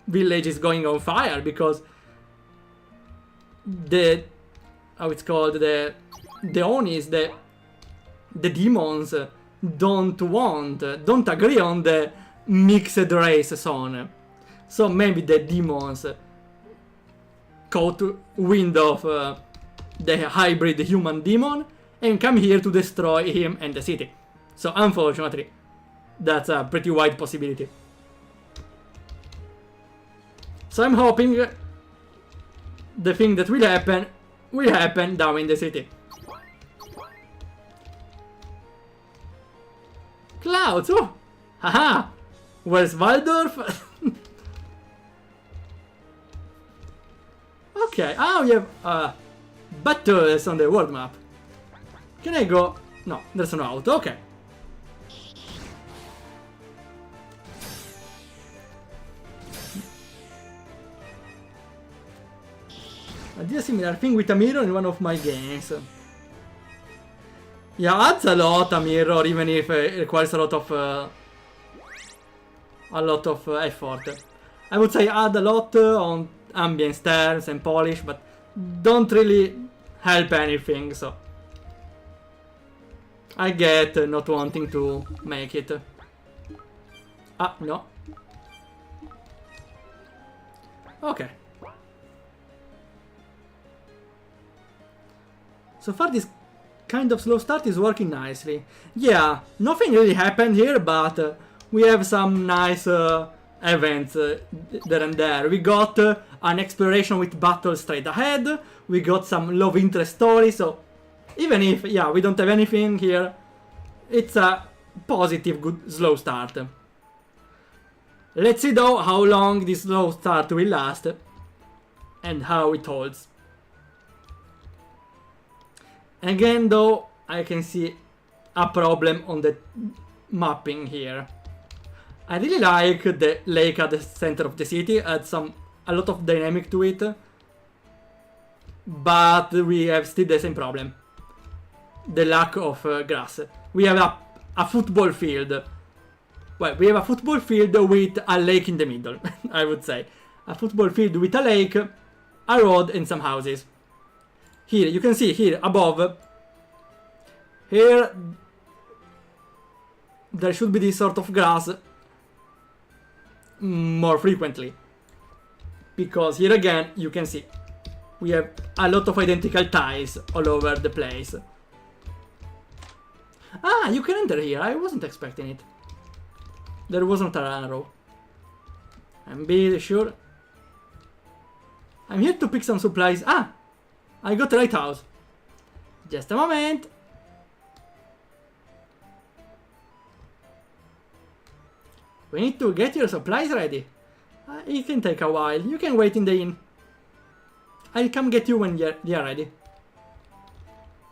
village is going on fire because the how it's called the Onis, the demons don't agree on the mixed race zone. So maybe the demons caught wind of the hybrid human demon and come here to destroy him and the city. So unfortunately, that's a pretty wide possibility. So I'm hoping the thing that will happen down in the city. Clouds! Oh! Haha! Where's Waldorf? Okay, we have battles on the world map. Can I go? No, there's no auto, okay. I did a similar thing with a mirror in one of my games. Yeah, adds a lot a mirror, even if it requires a lot of effort. I would say add a lot on ambient stairs and polish, but don't really help anything, so I get not wanting to make it. No. Okay. So far this kind of slow start is working nicely. Yeah, nothing really happened here, but we have some nice events there and there. We got an exploration with battles straight ahead. We got some love interest story, so even if, yeah, we don't have anything here, it's a positive, good, slow start. Let's see though how long this slow start will last and how it holds. Again though, I can see a problem on the mapping here. I really like the lake at the center of the city, adds a lot of dynamic to it, but we have still the same problem. The lack of grass. We have a football field. Well, we have a football field with a lake in the middle, I would say. A football field with a lake, a road and some houses. Here, you can see here above, here there should be this sort of grass more frequently. Because here again, you can see, we have a lot of identical tiles all over the place. You can enter here, I wasn't expecting it. There wasn't an arrow. I'm be sure. I'm here to pick some supplies. I got the right house. Just a moment. We need to get your supplies ready. It can take a while. You can wait in the inn. I'll come get you when you're ready.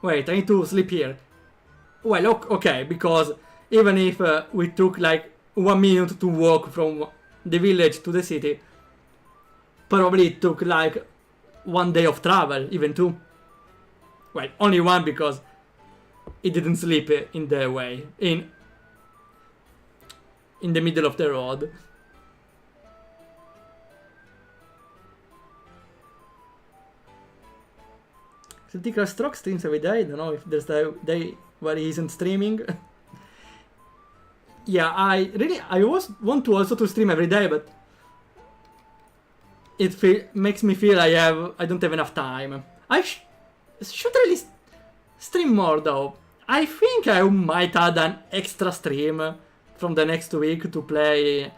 Wait, I need to sleep here. Well, okay, because even if we took like 1 minute to walk from the village to the city, probably it took like 1 day of travel, even 2. Well, only 1 because it didn't sleep in the way, in the middle of the road. Critical Stroke streams every day. I don't know if there's a day where he isn't streaming. Yeah, I want to also to stream every day, but it makes me feel I don't have enough time. I should really stream more though. I think I might add an extra stream from the next week to play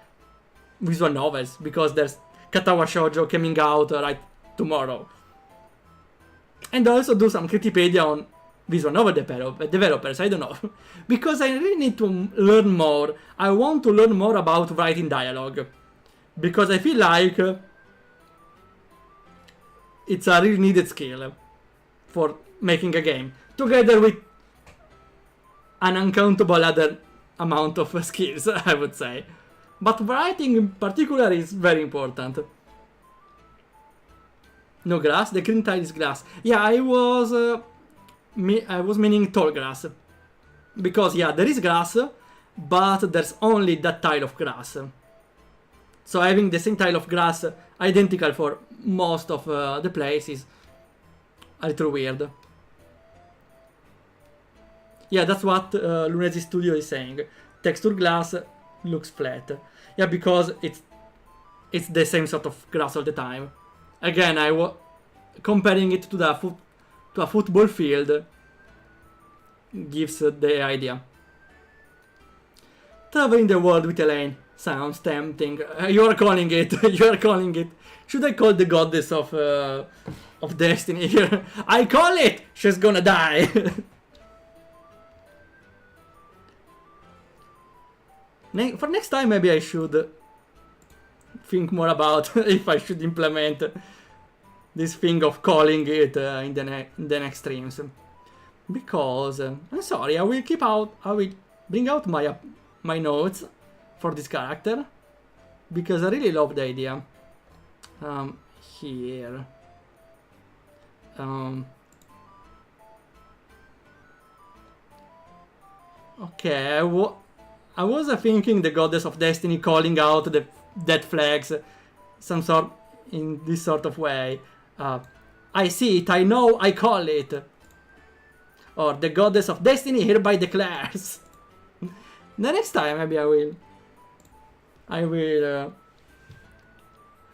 visual novels, because there's Katawa Shoujo coming out right tomorrow. And also do some Critipedia on visual novel developers, I don't know. Because I really need to learn more. I want to learn more about writing dialogue. Because I feel like it's a really needed skill for making a game. Together with an uncountable other amount of skills, I would say. But writing in particular is very important. No grass? The green tile is grass. Yeah, I was meaning tall grass. Because, yeah, there is grass, but there's only that tile of grass. So having the same tile of grass identical for most of the place is a little weird. Yeah, that's what Lunesi Studio is saying. Texture glass looks flat. Yeah, because it's the same sort of grass all the time. Again, comparing it to a football field gives the idea. Traveling the world with Elaine sounds tempting. You are calling it. You are calling it. Should I call the goddess of destiny here? I call it. She's gonna die. For next time, maybe I should think more about if I should implement this thing of calling it in the next streams. Because I'm sorry, I will bring out my notes for this character because I really love the idea. Here. Okay, I was thinking the goddess of destiny calling out the dead flags, some sort in this sort of way. I see it, I know, I call it. Or the goddess of destiny hereby declares. The next time maybe I will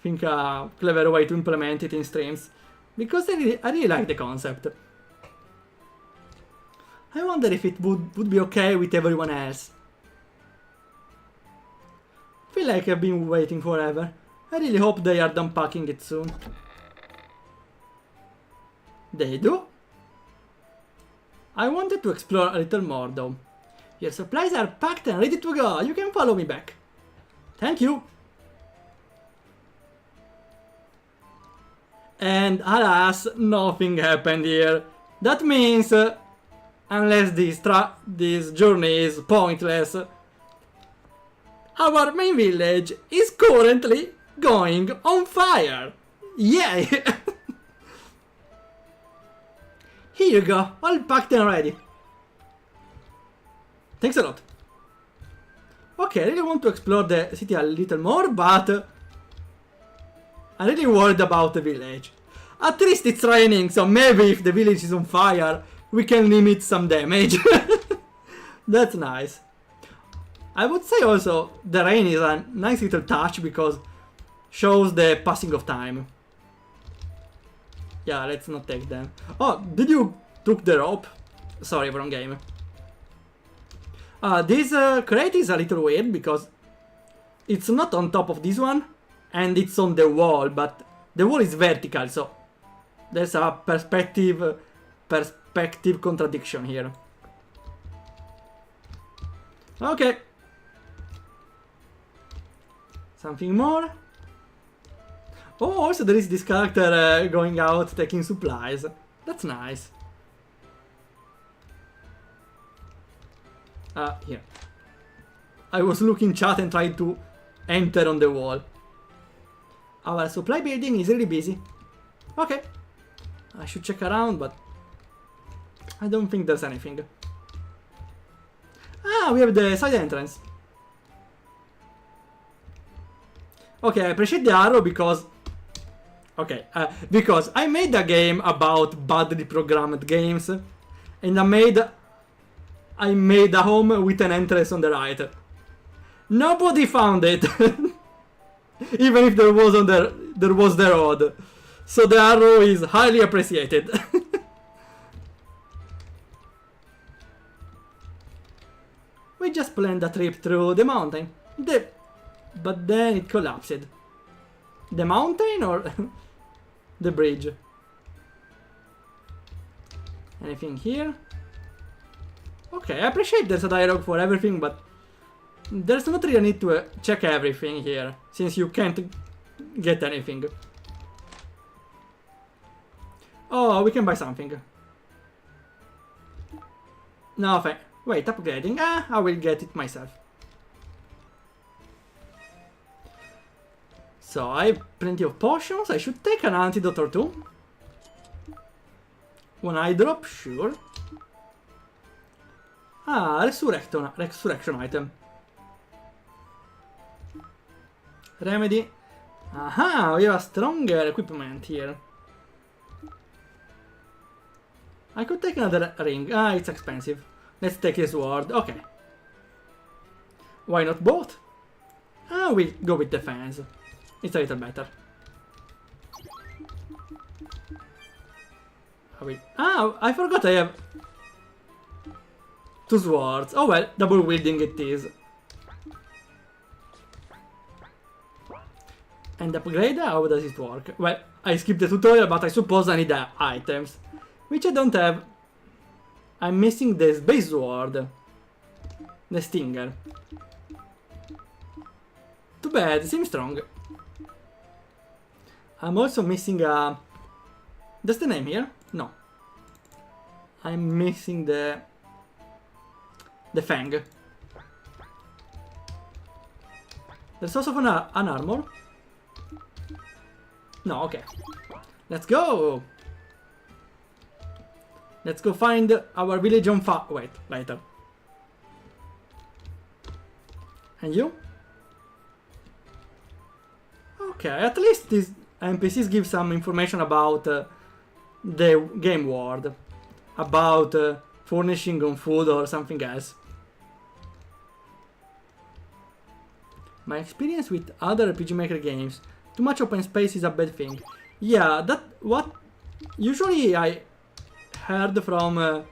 think a clever way to implement it in streams. Because I really like the concept. I wonder if it would be okay with everyone else. Feel like I've been waiting forever. I really hope they are done packing it soon. They do? I wanted to explore a little more though. Your supplies are packed and ready to go. You can follow me back. Thank you. And alas, nothing happened here. That means, unless this journey is pointless, our main village is currently going on fire. Yay! Here you go, all packed and ready. Thanks a lot. Okay, I really want to explore the city a little more, but I'm really worried about the village. At least it's raining, so maybe if the village is on fire, we can limit some damage. That's nice. I would say also the rain is a nice little touch because shows the passing of time. Yeah, let's not take them. Oh, did you took the rope? Sorry, wrong game. This crate is a little weird because it's not on top of this one and it's on the wall, but the wall is vertical, so there's a perspective contradiction here. Okay. Something more? Oh, also there is this character going out taking supplies. That's nice. Here. I was looking chat and tried to enter on the wall. Our supply building is really busy. Okay. I should check around, but I don't think there's anything. Ah, we have the side entrance. Okay, I appreciate the arrow because... Okay, because I made a game about badly programmed games, and I made a home with an entrance on the right. Nobody found it, even if there was the road. So the arrow is highly appreciated. We just planned a trip through the mountain. But then it collapsed. The mountain or the bridge? Anything here? Okay, I appreciate there's a dialogue for everything, but there's not really a need to check everything here, since you can't get anything. Oh, we can buy something. No, wait, upgrading. Ah, I will get it myself. So I have plenty of potions. I should take an antidote or two. One eye drop, sure. Ah, resurrection item. Remedy. Aha, we have a stronger equipment here. I could take another ring. Ah, it's expensive. Let's take a sword. Okay. Why not both? Ah, we go with defense. It's a little better. Ah, I forgot I have two swords. Oh well, double wielding it is. And upgrade? How does it work? Well, I skipped the tutorial, but I suppose I need the items. Which I don't have. I'm missing the base sword. The stinger. Too bad, seems strong. I'm also missing a... That's the name here? No. I'm missing the fang. There's also an armor. No, okay. Let's go! Let's go find our village on fire. Wait, later. And you? Okay, at least these NPCs give some information about the game world. About furnishing on food or something else. My experience with other RPG Maker games. Too much open space is a bad thing. Yeah, that what usually I heard from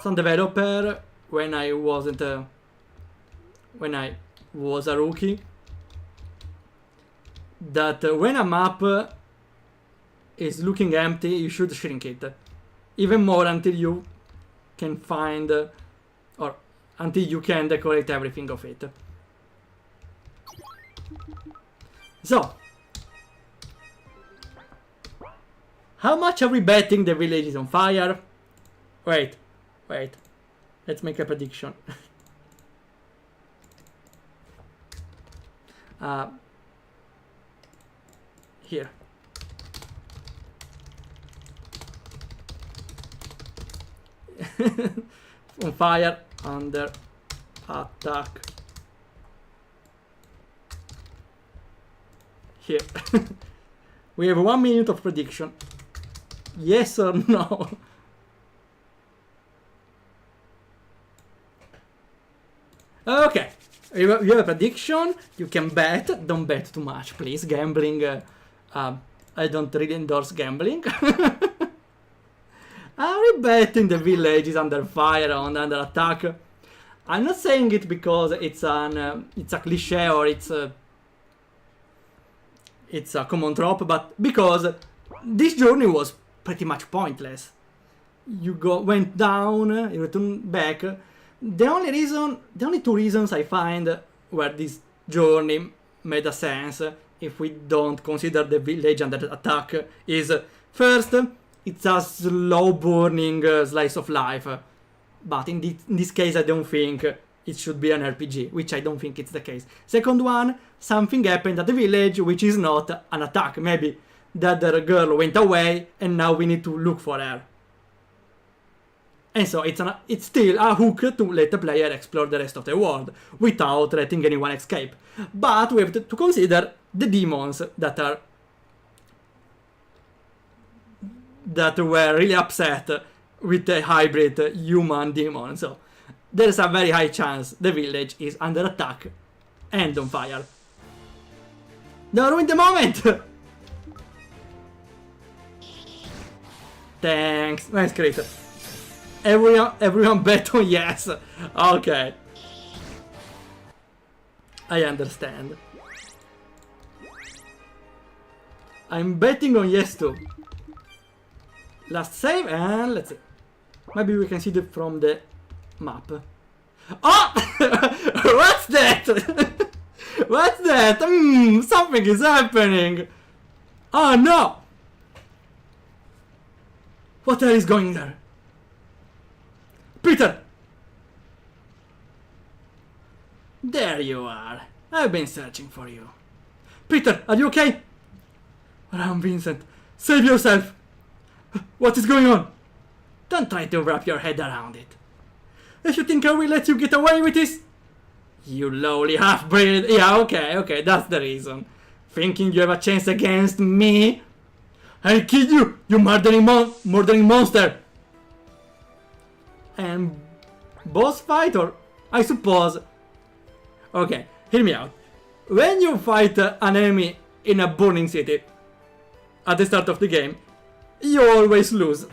some developer when I wasn't when I was a rookie, that when a map is looking empty, you should shrink it even more until you can find or until you can decorate everything of it. So, how much are we betting the village is on fire? Wait. Let's make a prediction. Here. On fire, under attack. Here. We have 1 minute of prediction. Yes or no? Okay. You have a prediction. You can bet. Don't bet too much, please. Gambling. I don't really endorse gambling. Are we betting the village is under fire or under attack? I'm not saying it because it's a cliche or it's a common trope, but because this journey was pretty much pointless. You went down, you return back. The only two reasons I find where this journey made a sense, if we don't consider the village under attack, is first, it's a slow burning slice of life. But in this case, I don't think it should be an RPG, which I don't think it's the case. Second one, something happened at the village which is not an attack. Maybe the other girl went away and now we need to look for her. And so it's still a hook to let the player explore the rest of the world without letting anyone escape. But we have to consider the demons that were really upset with the hybrid human demon. So there's a very high chance the village is under attack and on fire. Don't ruin the moment! Thanks. Nice crit. Everyone bet on yes. Okay. I understand. I'm betting on yes too. Last save and let's see. Maybe we can see it from the map. Oh! What's that? What's that? Something is happening. Oh no! What the hell is going there? Peter! There you are. I've been searching for you. Peter, are you okay? Run, Vincent. Save yourself. What is going on? Don't try to wrap your head around it. If you think I will let you get away with this, you lowly half-breed. Yeah, okay, that's the reason. Thinking you have a chance against me? I'll kill you, you murdering monster. And boss fight, or I suppose. Okay, hear me out. When you fight an enemy in a burning city at the start of the game, you always lose.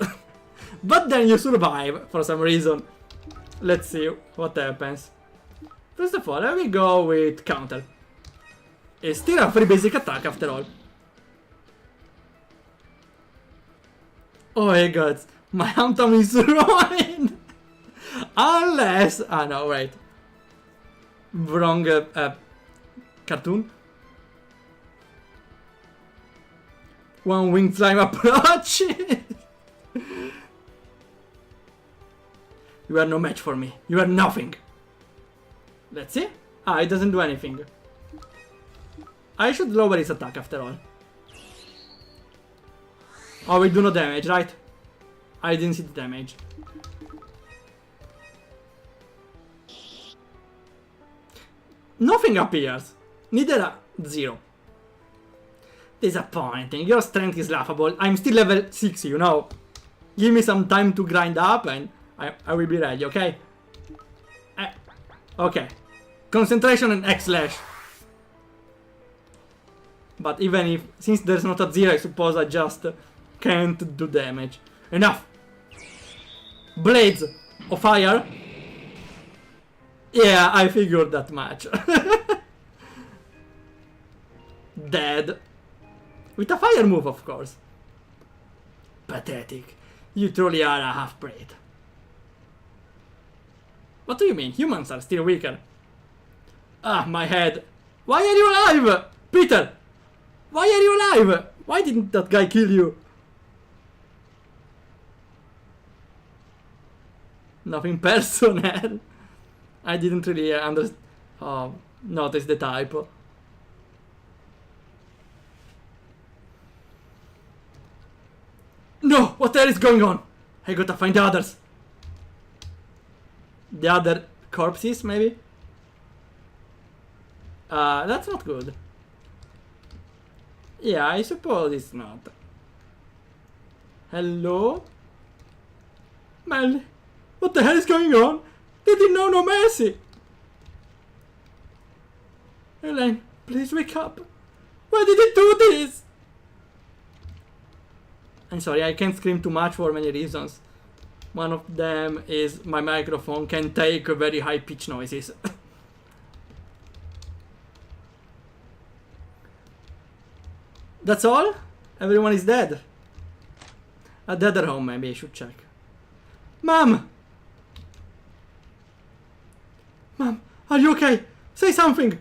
But then you survive for some reason. Let's see what happens. First of all, I will go with counter. It's still a pretty basic attack after all. Oh my god, my Anthem is ruined! Unless... ah no, wait. Wrong cartoon. One winged slime approach! You are no match for me. You are nothing. Let's see. Ah, it doesn't do anything. I should lower his attack after all. Oh, we do no damage, right? I didn't see the damage. Nothing appears. Neither a 0. Disappointing. Your strength is laughable. I'm still level 6, you know. Give me some time to grind up and I will be ready, okay? Okay. Concentration and X slash. But even if, since there's not a 0, I suppose I just can't do damage. Enough! Blades of fire. Yeah, I figured that much. Dead. With a fire move, of course. Pathetic. You truly are a half-breed. What do you mean? Humans are still weaker. Ah, my head. Why are you alive? Peter! Why are you alive? Why didn't that guy kill you? Nothing personal. I didn't really notice the typo. No! What the hell is going on? I gotta find the others. The other corpses, maybe? That's not good. Yeah, I suppose it's not. Hello? Melly? What the hell is going on? They didn't know no mercy! Elaine, please wake up. Why did they do this? I'm sorry, I can't scream too much for many reasons. One of them is my microphone can take very high pitch noises. That's all? Everyone is dead. At the other home, maybe I should check. Mom! Mom, are you okay? Say something!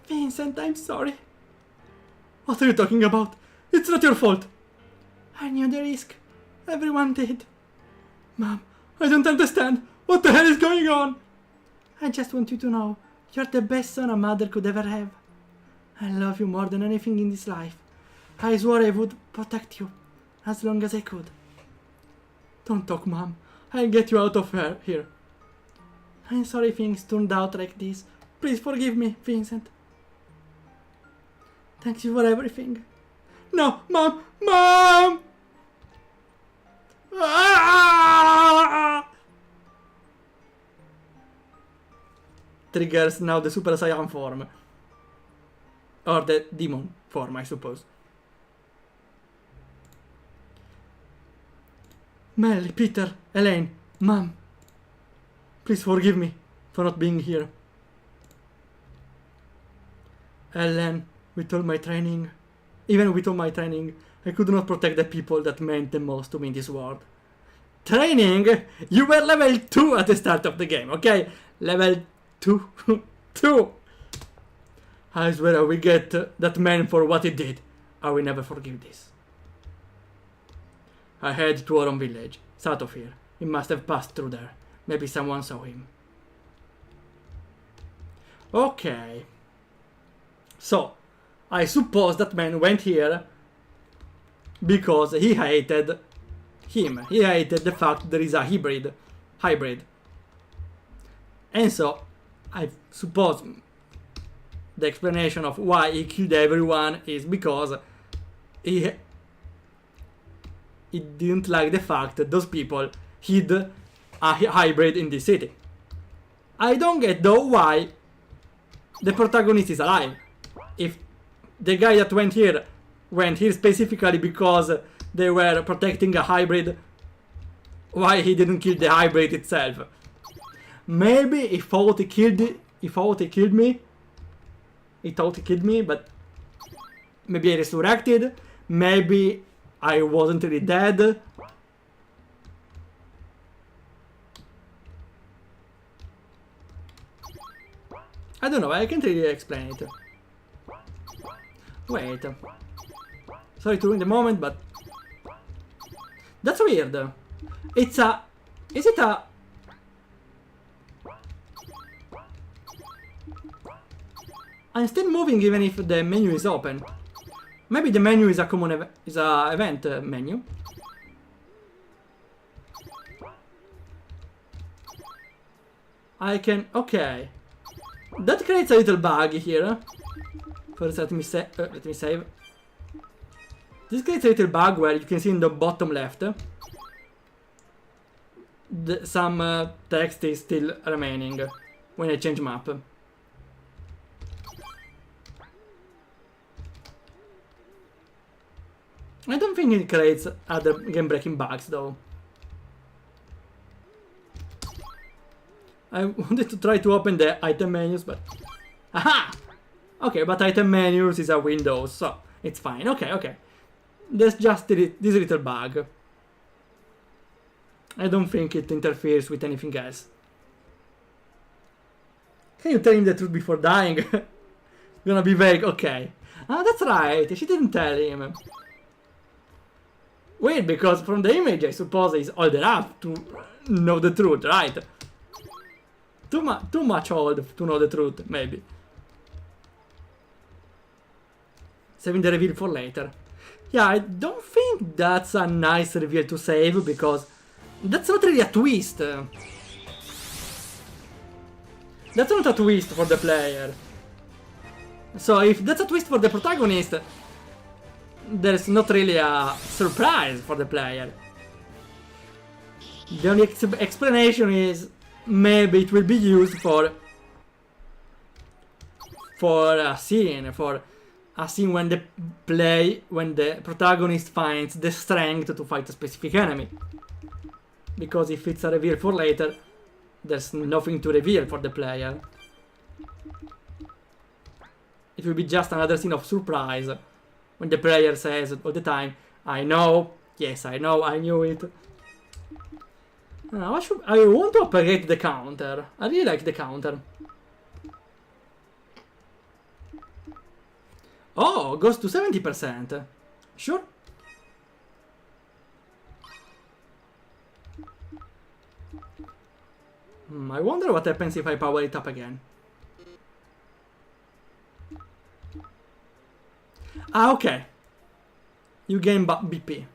Vincent, I'm sorry. What are you talking about? It's not your fault. I knew the risk. Everyone did. Mom, I don't understand. What the hell is going on? I just want you to know you're the best son a mother could ever have. I love you more than anything in this life. I swore I would protect you as long as I could. Don't talk, Mom. I'll get you out of here. I'm sorry things turned out like this. Please forgive me, Vincent. Thank you for everything. No, Mom! Mom! Ah! Triggers now the Super Saiyan form. Or the demon form, I suppose. Melly, Peter, Elaine, Mom. Please forgive me for not being here. Ellen, with all my training, even with all my training, I could not protect the people that meant the most to me in this world. Training? You were level 2 at the start of the game, okay? Level 2. 2. I swear I will get that man for what he did. I will never forgive this. I head to our own village, south of here. He must have passed through there. Maybe someone saw him. Okay. So, I suppose that man went here because he hated him. He hated the fact there is a hybrid. And so, I suppose the explanation of why he killed everyone is because he didn't like the fact that those people hid a hybrid in this city. I don't get though why the protagonist is alive. If the guy that went here specifically because they were protecting a hybrid, why he didn't kill the hybrid itself? Maybe he thought he killed me, but maybe I resurrected, maybe I wasn't really dead. I don't know, I can't really explain it. Wait. Sorry to ruin the moment, but that's weird. Is it a... I'm still moving even if the menu is open. Maybe the menu is a common event menu. I can... Okay. That creates a little bug here. First, let me save. This creates a little bug where you can see in the bottom left some text is still remaining when I change map. I don't think it creates other game-breaking bugs though. I wanted to try to open the item menus, but... Aha! Okay, but item menus is a Windows, so it's fine. Okay. There's just this little bug. I don't think it interferes with anything else. Can you tell him the truth before dying? Gonna be vague, okay. Ah, that's right, she didn't tell him. Wait, because from the image I suppose he's old enough to know the truth, right? Too much old to know the truth, maybe. Saving the reveal for later. Yeah, I don't think that's a nice reveal to save, because that's not really a twist. That's not a twist for the player. So if that's a twist for the protagonist, there's not really a surprise for the player. The only explanation is maybe it will be used for a scene, when the protagonist finds the strength to fight a specific enemy. Because if it's a reveal for later, there's nothing to reveal for the player. It will be just another scene of surprise, when the player says all the time, I know, yes I know, I knew it. I want to upgrade the counter. I really like the counter. Oh, goes to 70%. Sure. I wonder what happens if I power it up again. Ah, okay. You gain BP.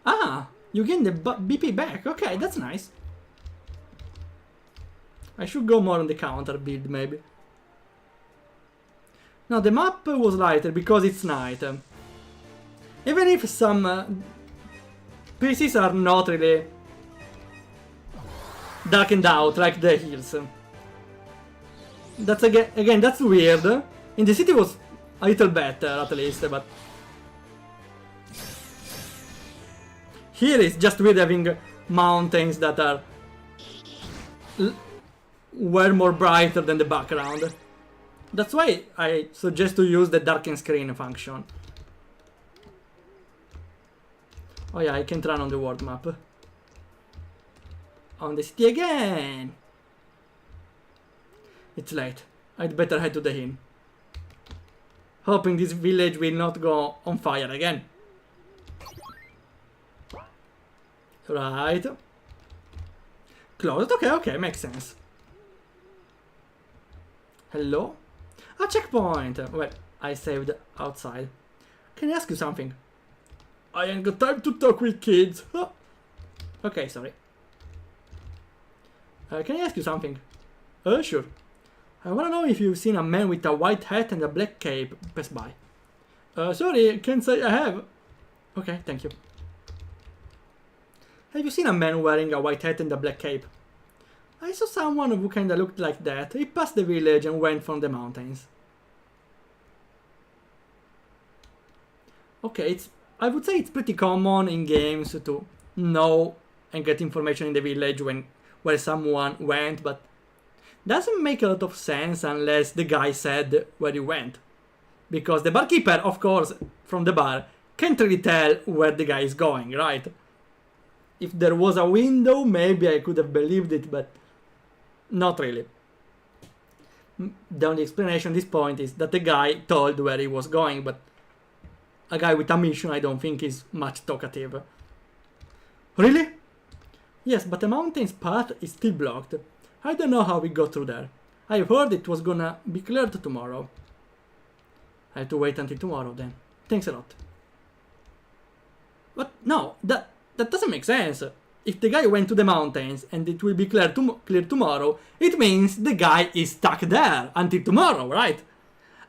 Ah, you gain the BP back. Okay, that's nice. I should go more on the counter build, maybe. No, the map was lighter because it's night. Even if some pieces are not really darkened out, like the hills. That's again, that's weird. In the city was a little better, at least, but here it's just weird having mountains that are way more brighter than the background. That's why I suggest to use the darken screen function. Oh yeah, I can't run on the world map. On the city again. It's late. I'd better head to the inn. Hoping this village will not go on fire again. Right. Closed. Okay, makes sense. Hello? A checkpoint. Well, I saved outside. Can I ask you something? I ain't got time to talk with kids. Okay, sorry. Can I ask you something? Sure. I wanna know if you've seen a man with a white hat and a black cape pass by. Sorry, can't say I have. Okay, thank you. Have you seen a man wearing a white hat and a black cape? I saw someone who kinda looked like that. He passed the village and went from the mountains. Okay, I would say it's pretty common in games to know and get information in the village where someone went, but doesn't make a lot of sense unless the guy said where he went. Because the barkeeper, of course, from the bar, can't really tell where the guy is going, right? If there was a window, maybe I could have believed it, but not really. The only explanation at this point is that the guy told where he was going, but a guy with a mission I don't think is much talkative. Really? Yes, but the mountain's path is still blocked. I don't know how we got through there. I heard it was gonna be cleared tomorrow. I have to wait until tomorrow then. Thanks a lot. But no, that doesn't make sense. If the guy went to the mountains and it will be clear tomorrow, it means the guy is stuck there until tomorrow, right?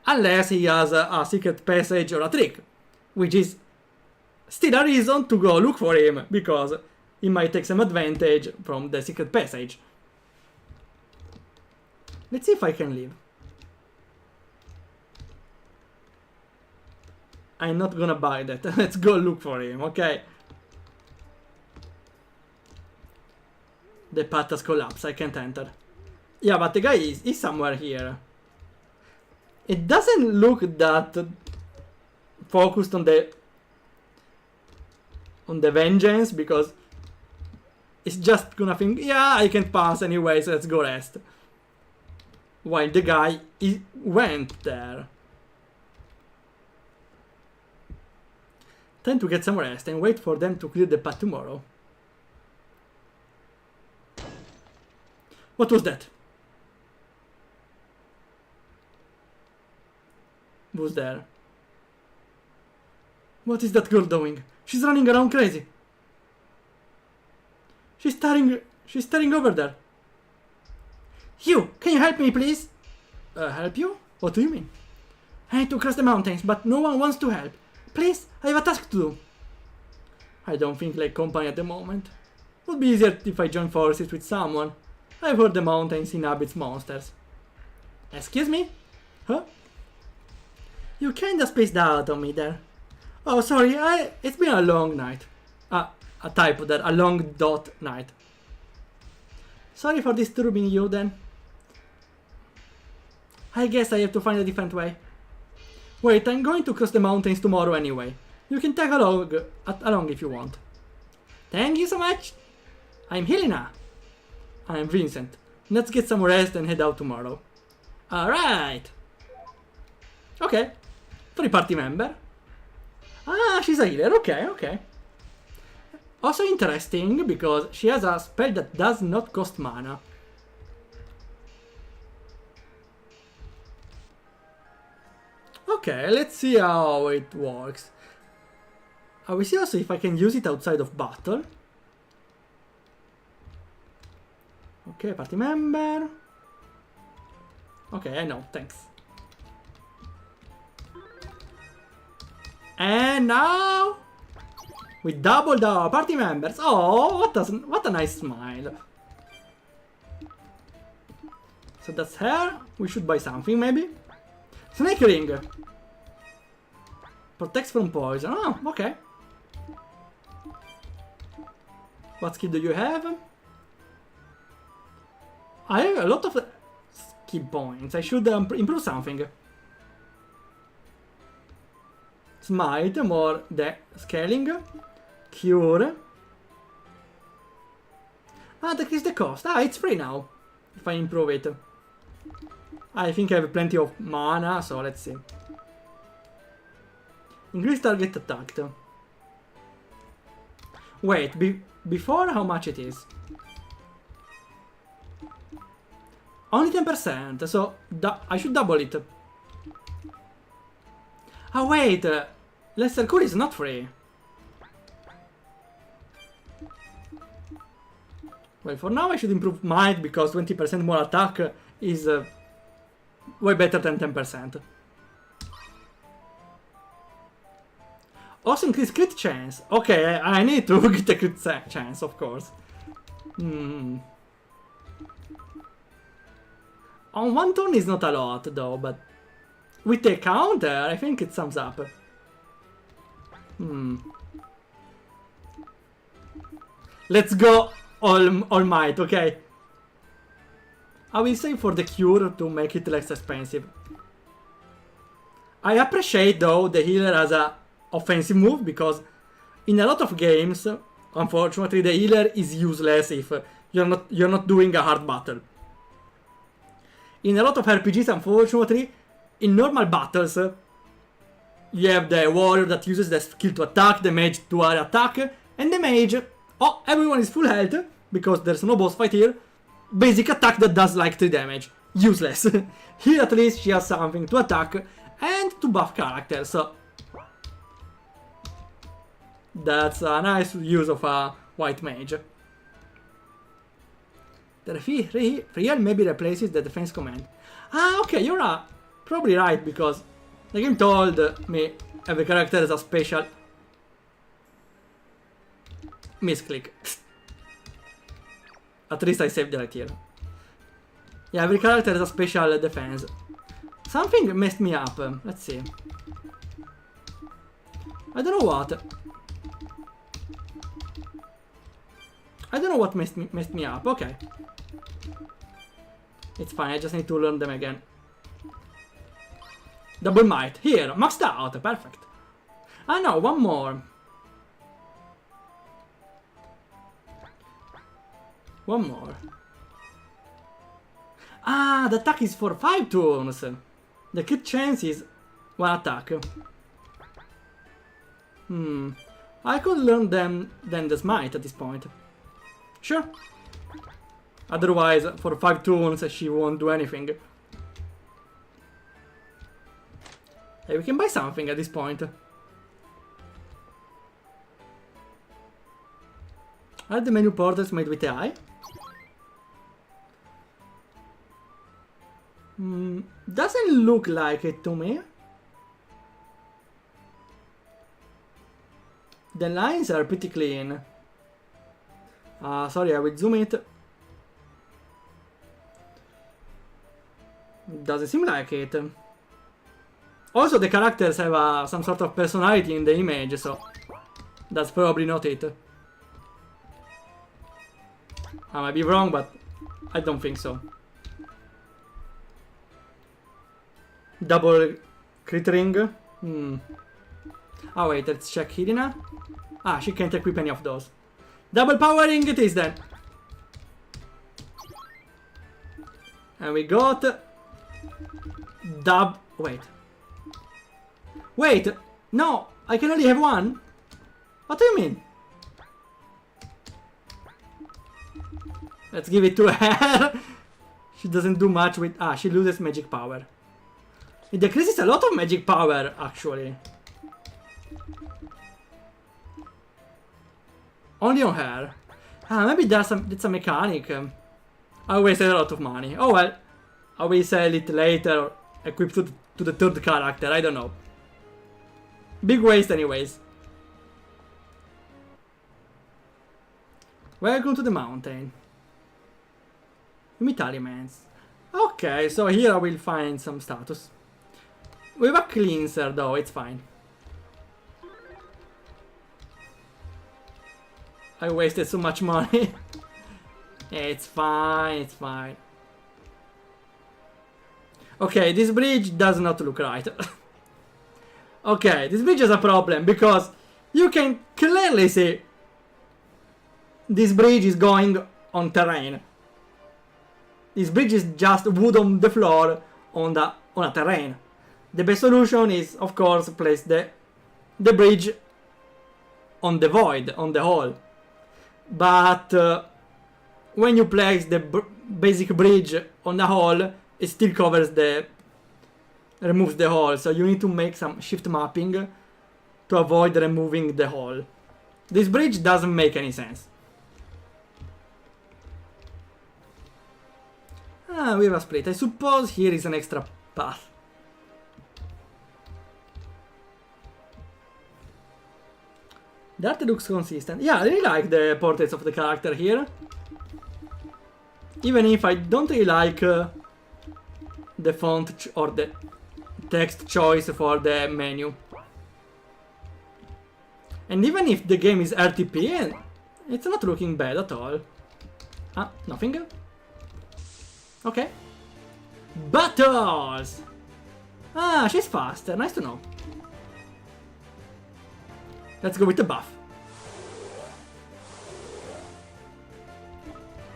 Unless he has a secret passage or a trick, which is still a reason to go look for him, because he might take some advantage from the secret passage. Let's see if I can leave. I'm not gonna buy that. Let's go look for him, okay? The path has collapsed. I can't enter. Yeah, but the guy is somewhere here. It doesn't look that focused on the vengeance, because it's just gonna think, yeah, I can't pass anyway, so let's go rest. While the guy went there. Time to get some rest and wait for them to clear the path tomorrow. What was that? Who's there? What is that girl doing? She's running around crazy. She's staring over there. You, can you help me, please? Help you? What do you mean? I need to cross the mountains, but no one wants to help. Please, I have a task to do. I don't think like company at the moment. Would be easier if I join forces with someone. I've heard the mountains inhabits monsters. Excuse me? Huh? You kinda spaced out on me there. Oh, sorry, it's been a long night. A typo there, a long dot night. Sorry for disturbing you then. I guess I have to find a different way. Wait, I'm going to cross the mountains tomorrow anyway. You can tag along if you want. Thank you so much. I'm Helena. I'm Vincent. Let's get some rest and head out tomorrow. Alright. Okay. 3 party member. Ah, she's a healer. Okay. Also interesting because she has a spell that does not cost mana. Okay, let's see how it works. I will see also if I can use it outside of battle. Okay, party member. Okay, I know, thanks. And now we doubled our party members. Oh, what a nice smile. So that's her. We should buy something maybe. Snake ring. Protects from poison. Oh, okay. What skill do you have? I have a lot of skill points. I should improve something. Smite, more scaling. Cure. Ah, decrease the cost. Ah, it's free now. If I improve it. I think I have plenty of mana, so let's see. Increase target attack. Wait, before how much it is? Only 10%, so I should double it. Oh wait, Lesser Cool is not free. Well, for now I should improve Might because 20% more attack is way better than 10%. Also increase crit chance. Okay, I need to get a crit chance, of course. On one turn is not a lot though, but with a counter, I think it sums up. Let's go all might, okay? I will save for the cure to make it less expensive. I appreciate though the healer as a offensive move because in a lot of games, unfortunately, the healer is useless if you're not doing a hard battle. In a lot of RPGs, unfortunately, in normal battles, you have the warrior that uses the skill to attack, the mage to attack, and the mage, oh, everyone is full health, because there's no boss fight here, basic attack that does like 3 damage. Useless. Here at least she has something to attack and to buff characters, so that's a nice use of a white mage. The real maybe replaces the defense command. Ah, okay, you're probably right, because the game told me every character has a special... Misclick. At least I saved right here. Yeah, every character has a special defense. Something messed me up. Let's see. I don't know what. I don't know what messed me up. Okay. It's fine, I just need to learn them again. Double might. Here, maxed out. Perfect. Ah no, one more. One more. Ah, the attack is for 5 turns. The crit chance is 1 attack. I could learn them then the smite at this point. Sure. Otherwise, for 5 turns, she won't do anything. Hey, we can buy something at this point. Are the menu portals made with AI? Doesn't look like it to me. The lines are pretty clean. Sorry, I will zoom it. Doesn't seem like it. Also, the characters have some sort of personality in the image, so that's probably not it. I might be wrong, but I don't think so. Double crit ring. Oh wait, let's check Hirina. Ah, she can't equip any of those. Double powering it is then. And we got... Wait. Wait! No! I can only have one? What do you mean? Let's give it to her. She doesn't do much with... Ah, she loses magic power. It decreases a lot of magic power, actually. Only on her. Ah, maybe that's a mechanic. I wasted a lot of money. Oh well. I will sell it later or equip to the third character. I don't know. Big waste anyways. Welcome to the mountain. Meet elements. Okay, so here I will find some status. We have a cleanser though, it's fine. I wasted so much money. It's fine, it's fine. Okay, this bridge does not look right. Okay, this bridge has a problem because you can clearly see this bridge is going on terrain. This bridge is just wood on the floor on a terrain. The best solution is, of course, place the bridge on the void, on the hole. But when you place the basic bridge on the hole, it still covers the removes the hole, so you need to make some shift mapping to avoid removing the hole. This bridge doesn't make any sense. Ah, we have a split. I suppose here is an extra path. The art looks consistent. Yeah, I really like the portraits of the character here. Even if I don't really like the font or the text choice for the menu. And even if the game is RTP, it's not looking bad at all. Ah, nothing? Okay. Battles! Ah, she's faster. Nice to know. Let's go with the buff.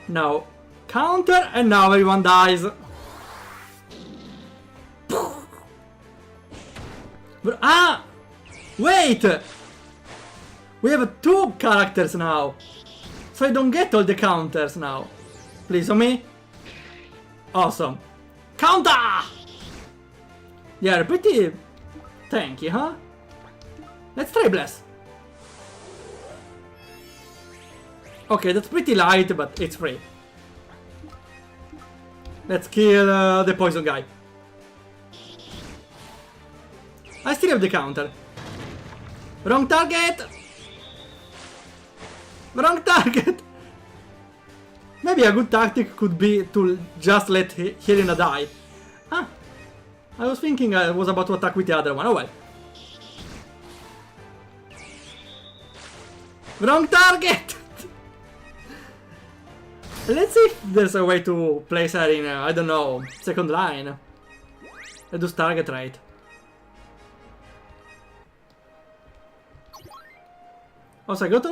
Now, counter, and now everyone dies. But, ah! Wait! We have 2 characters now. So I don't get all the counters now. Please, on me. Awesome. Counter! Yeah, pretty tanky, huh? Let's try Bless. Okay, that's pretty light, but it's free. Let's kill the poison guy. I still have the counter. Wrong target! Wrong target! Maybe a good tactic could be to just let Helena die. Ah, I was thinking I was about to attack with the other one. Oh well. Wrong target! Let's see if there's a way to place her in, I don't know, second line. Reduce target rate. Also, I got a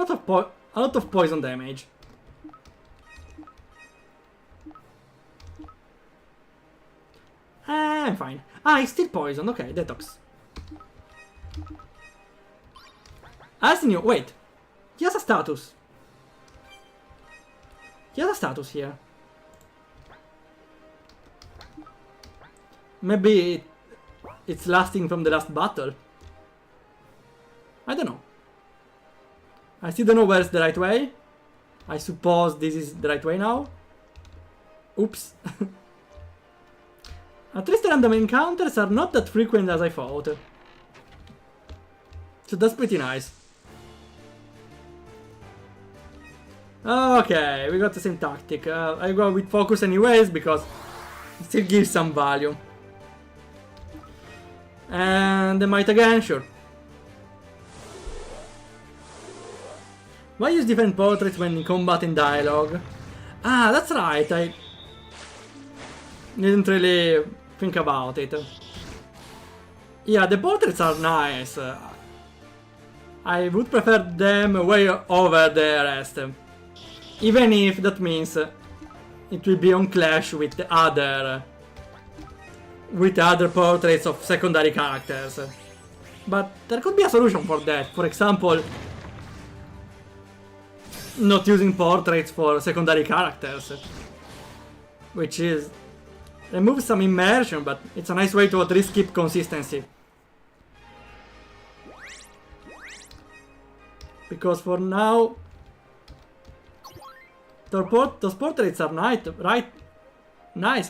lot of poison damage. I'm fine. Ah, he's still poisoned. Okay, detox. As new. Wait. He has a status. He has a status here. Maybe it's lasting from the last battle. I don't know. I still don't know where's the right way. I suppose this is the right way now. Oops. At least the random encounters are not that frequent as I thought. So that's pretty nice. Okay, we got the same tactic. I go with focus anyways because it still gives some value. And the might again, sure. Why use different portraits when in combat and dialogue? Ah, that's right, I didn't really think about it. Yeah, the portraits are nice. I would prefer them way over the rest. Even if that means it will be on clash with the other portraits of secondary characters. But there could be a solution for that. For example, not using portraits for secondary characters, which is removes some immersion, but it's a nice way to at least keep consistency. Because for now, those portraits are nice,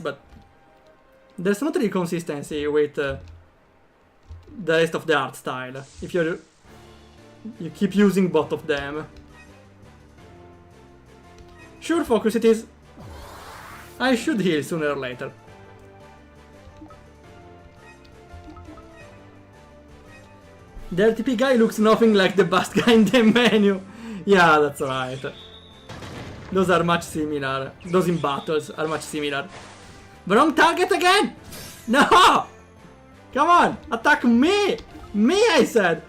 but there's not really consistency with the rest of the art style. If you keep using both of them. Sure, focus it is. I should heal sooner or later. The RTP guy looks nothing like the bust guy in the menu. Yeah, that's right. Those are much similar. Those in battles are much similar. Wrong target again! No! Come on! Attack me! Me, I said!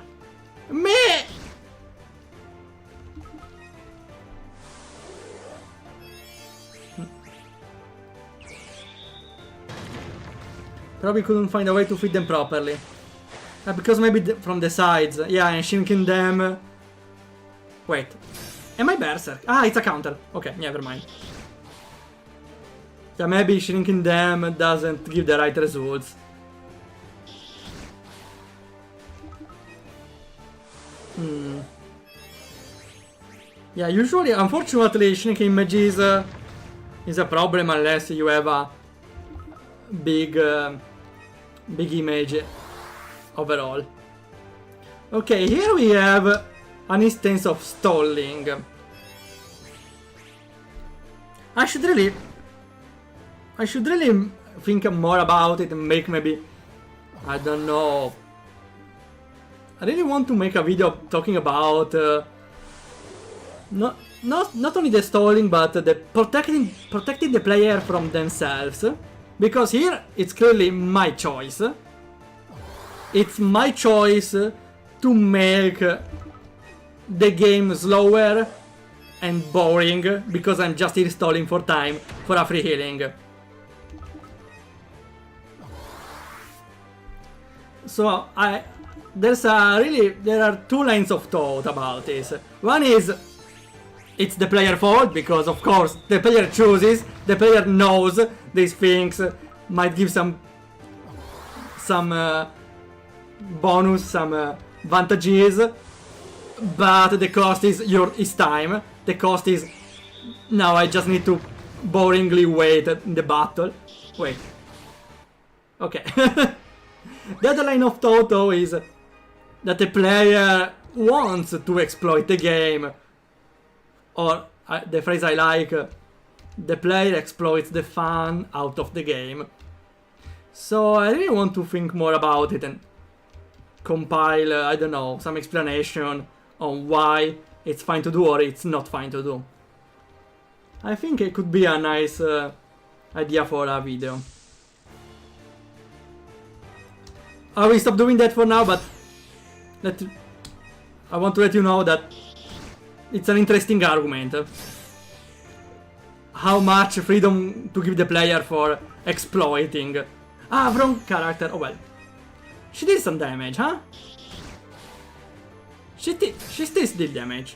Me! Probably couldn't find a way to feed them properly. Because maybe from the sides. Yeah, and shrinking them. Wait. Am I berserk? Ah, it's a counter. Okay, never mind. Yeah, maybe shrinking them doesn't give the right results. Yeah, usually, unfortunately, Shrink Image is a problem unless you have a big image overall. Okay, here we have an instance of stalling. I should really think more about it and make maybe, I don't know. I really want to make a video talking about not only the stalling but the protecting the player from themselves, because here it's clearly my choice. It's my choice to make the game slower and boring because I'm just here stalling for time for a free healing. So there are two lines of thought about this. One is it's the player fault because of course the player chooses, the player knows these things might give some bonus, some advantages, but the cost is time. The cost is now I just need to boringly wait in the battle. Wait. Okay. The other line of thought though is that the player wants to exploit the game, or the phrase I like, the player exploits the fun out of the game. So I really want to think more about it and compile, I don't know, some explanation on why it's fine to do or it's not fine to do. I think it could be a nice idea for a video. I will stop doing that for now, but I want to let you know that it's an interesting argument. How much freedom to give the player for exploiting. Ah, wrong character. Oh well. She did some damage, huh? She still did damage.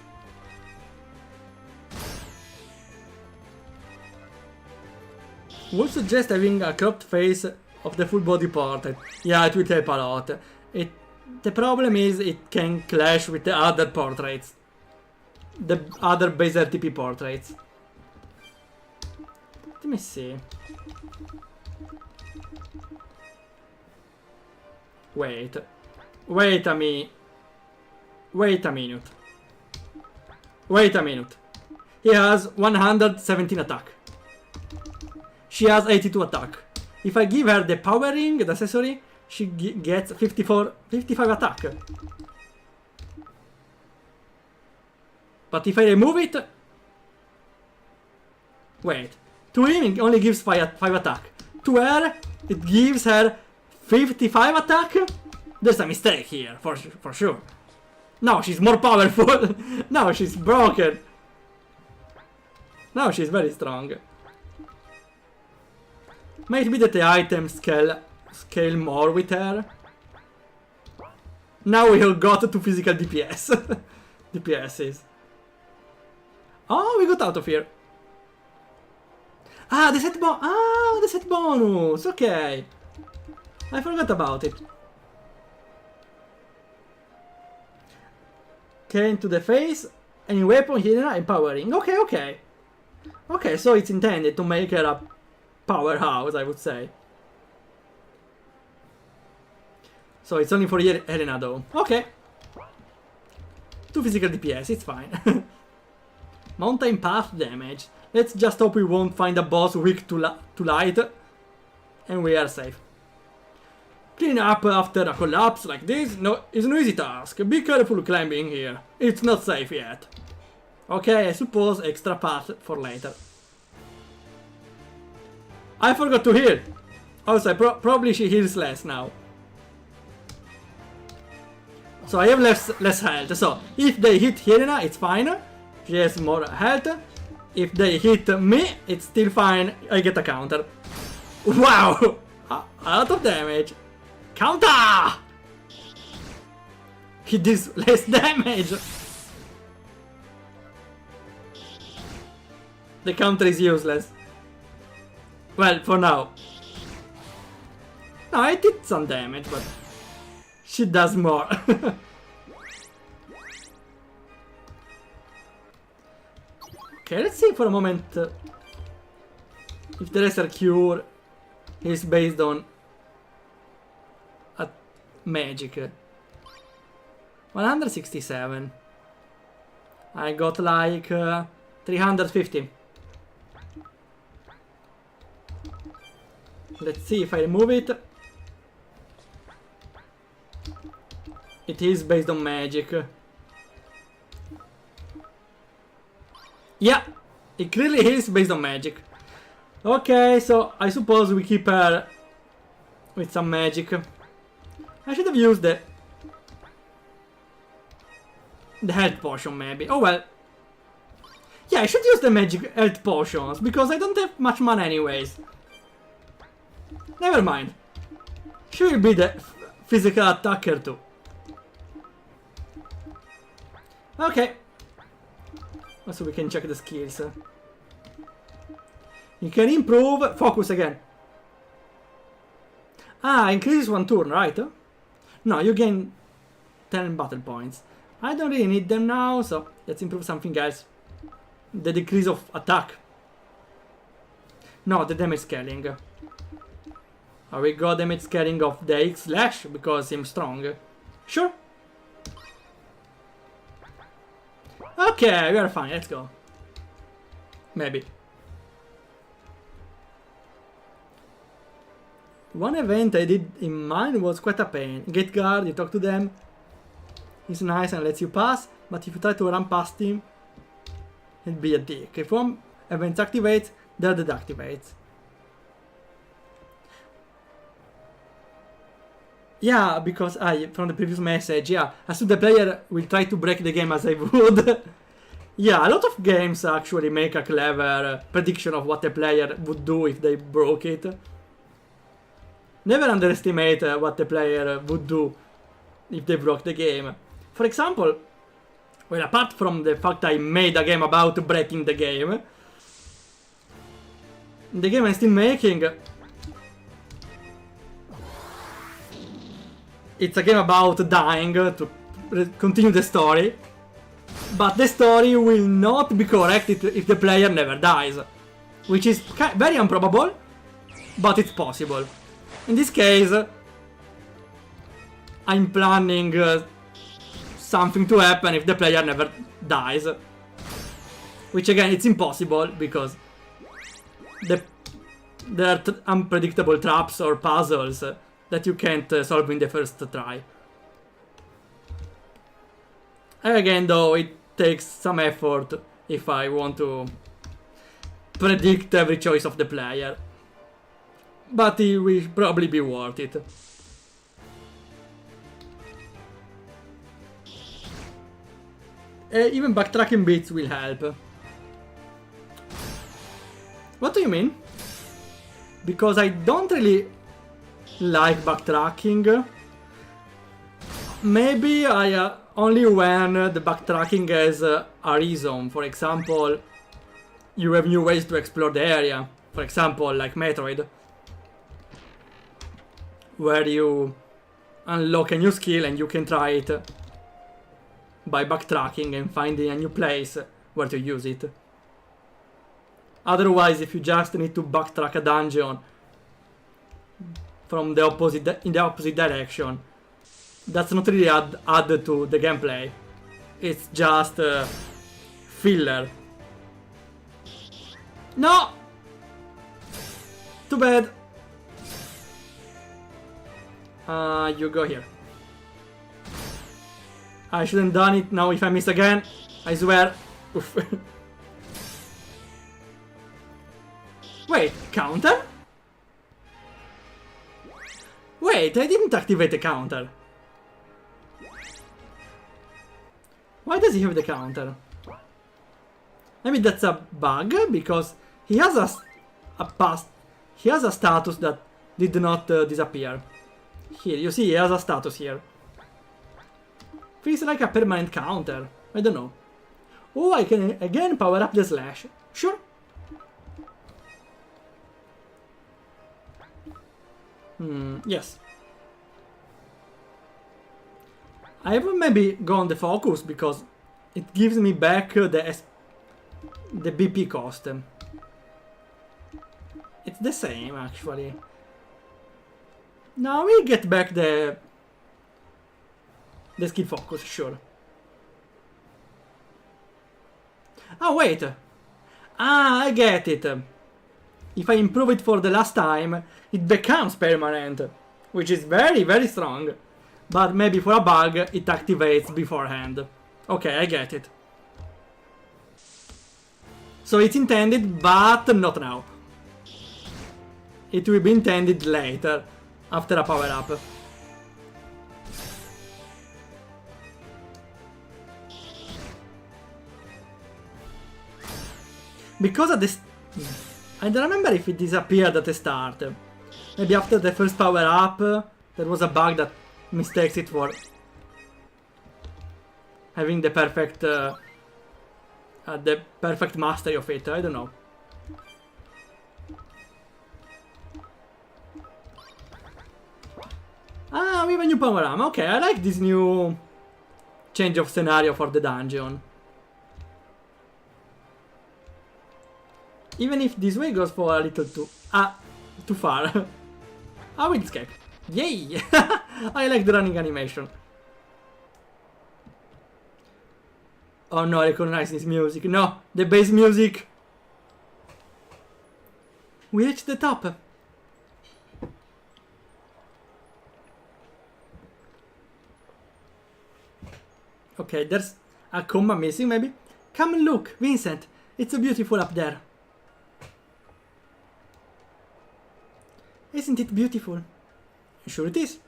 Would suggest having a cropped face of the full body portrait. Yeah, it will help a lot. The problem is it can clash with the other portraits. The other base RTP portraits. Let me see. Wait a minute. He has 117 attack. She has 82 attack. If I give her the power ring, the accessory, she gets 55 attack. But if I remove it... Wait. To him it only gives 5 attack. To her, it gives her 55 attack? There's a mistake here, for sure. No, she's more powerful. No, she's broken. No, she's very strong. Might be that the items scale more with her. Now we all got to physical DPS. DPSs. Oh, we got out of here. Ah, the set bonus. Okay. I forgot about it. Okay, into the face. Any weapon, healer, empowering. Okay. Okay, so it's intended to make her a powerhouse, I would say. So it's only for Helena though. Okay. 2 physical DPS, it's fine. Mountain path damage. Let's just hope we won't find a boss weak to light. And we are safe. Clean up after a collapse like this is no easy task. Be careful climbing here. It's not safe yet. Okay, I suppose extra path for later. I forgot to heal. Also, probably she heals less now. So I have less health. So if they hit Helena, it's fine. She has more health. If they hit me, it's still fine. I get a counter. Wow! A lot of damage. Counter! He does less damage. The counter is useless. Well, for now. No, I did some damage, but she does more. Okay, let's see for a moment if the lesser cure is based on a magic. 167. I got like 350. Let's see if I remove it. It is based on magic. Yeah, it clearly is based on magic. Okay, so I suppose we keep her with some magic. I should have used the health potion maybe. Oh well. Yeah, I should use the magic health potions because I don't have much mana anyways. Never mind. She will be the physical attacker too. Okay. Also we can check the skills. You can improve focus again. Ah, increases 1 turn, right? No, you gain 10 battle points. I don't really need them now, so let's improve something else. The decrease of attack. No, the damage scaling. We got damage scaling of the X slash because I'm strong. Sure. Okay, we are fine, let's go. Maybe. One event I did in mine was quite a pain. Gate guard, you talk to them. He's nice and lets you pass, but if you try to run past him, it'd be a dick. If one event activates, the other deactivates. Yeah, because from the previous message, yeah, as soon the player will try to break the game as I would. Yeah, a lot of games actually make a clever prediction of what the player would do if they broke it. Never underestimate what the player would do if they broke the game. For example, well, apart from the fact I made a game about breaking the game I'm still making, it's a game about dying to continue the story, but the story will not be correct if the player never dies, which is very improbable, but it's possible. In this case, I'm planning something to happen if the player never dies, which again it's impossible because there are unpredictable traps or puzzles that you can't solve in the first try. Again though, it takes some effort if I want to predict every choice of the player, but it will probably be worth it. Even backtracking bits will help. What do you mean? Because I don't really like backtracking. Maybe I only when the backtracking has a reason. For example, you have new ways to explore the area. For example, like Metroid, where you unlock a new skill and you can try it by backtracking and finding a new place where to use it. Otherwise, if you just need to backtrack a dungeon from the in the opposite direction, that's not really added to the gameplay. It's just filler. No! Too bad. You go here. I shouldn't done it. Now if I miss again, I swear. Oof. Wait, counter? Wait, I didn't activate the counter. Why does he have the counter? Maybe that's a bug, because he has a status that did not disappear. Here, you see, he has a status here. Feels like a permanent counter. I don't know. Oh, I can again power up the slash. Sure. Yes. I have maybe gone the focus because it gives me back the BP cost. It's the same, actually. Now we get back the skill focus, sure. Oh, wait. Ah, I get it. If I improve it for the last time, it becomes permanent, which is very, very strong. But maybe for a bug, it activates beforehand. Okay, I get it. So it's intended, but not now. It will be intended later, after a power-up. Because at the... I don't remember if it disappeared at the start. Maybe after the first power-up, there was a bug that mistakes it for having the perfect mastery of it. I don't know. Ah, we have a new power-up. Okay, I like this new change of scenario for the dungeon. Even if this way goes for a little too far. I will escape. Yay! I like the running animation. Oh no, I recognize this music. No, the bass music. We reached the top. Okay, there's a comma missing maybe. Come and look, Vincent. It's so beautiful up there. Isn't it beautiful? Sure it is.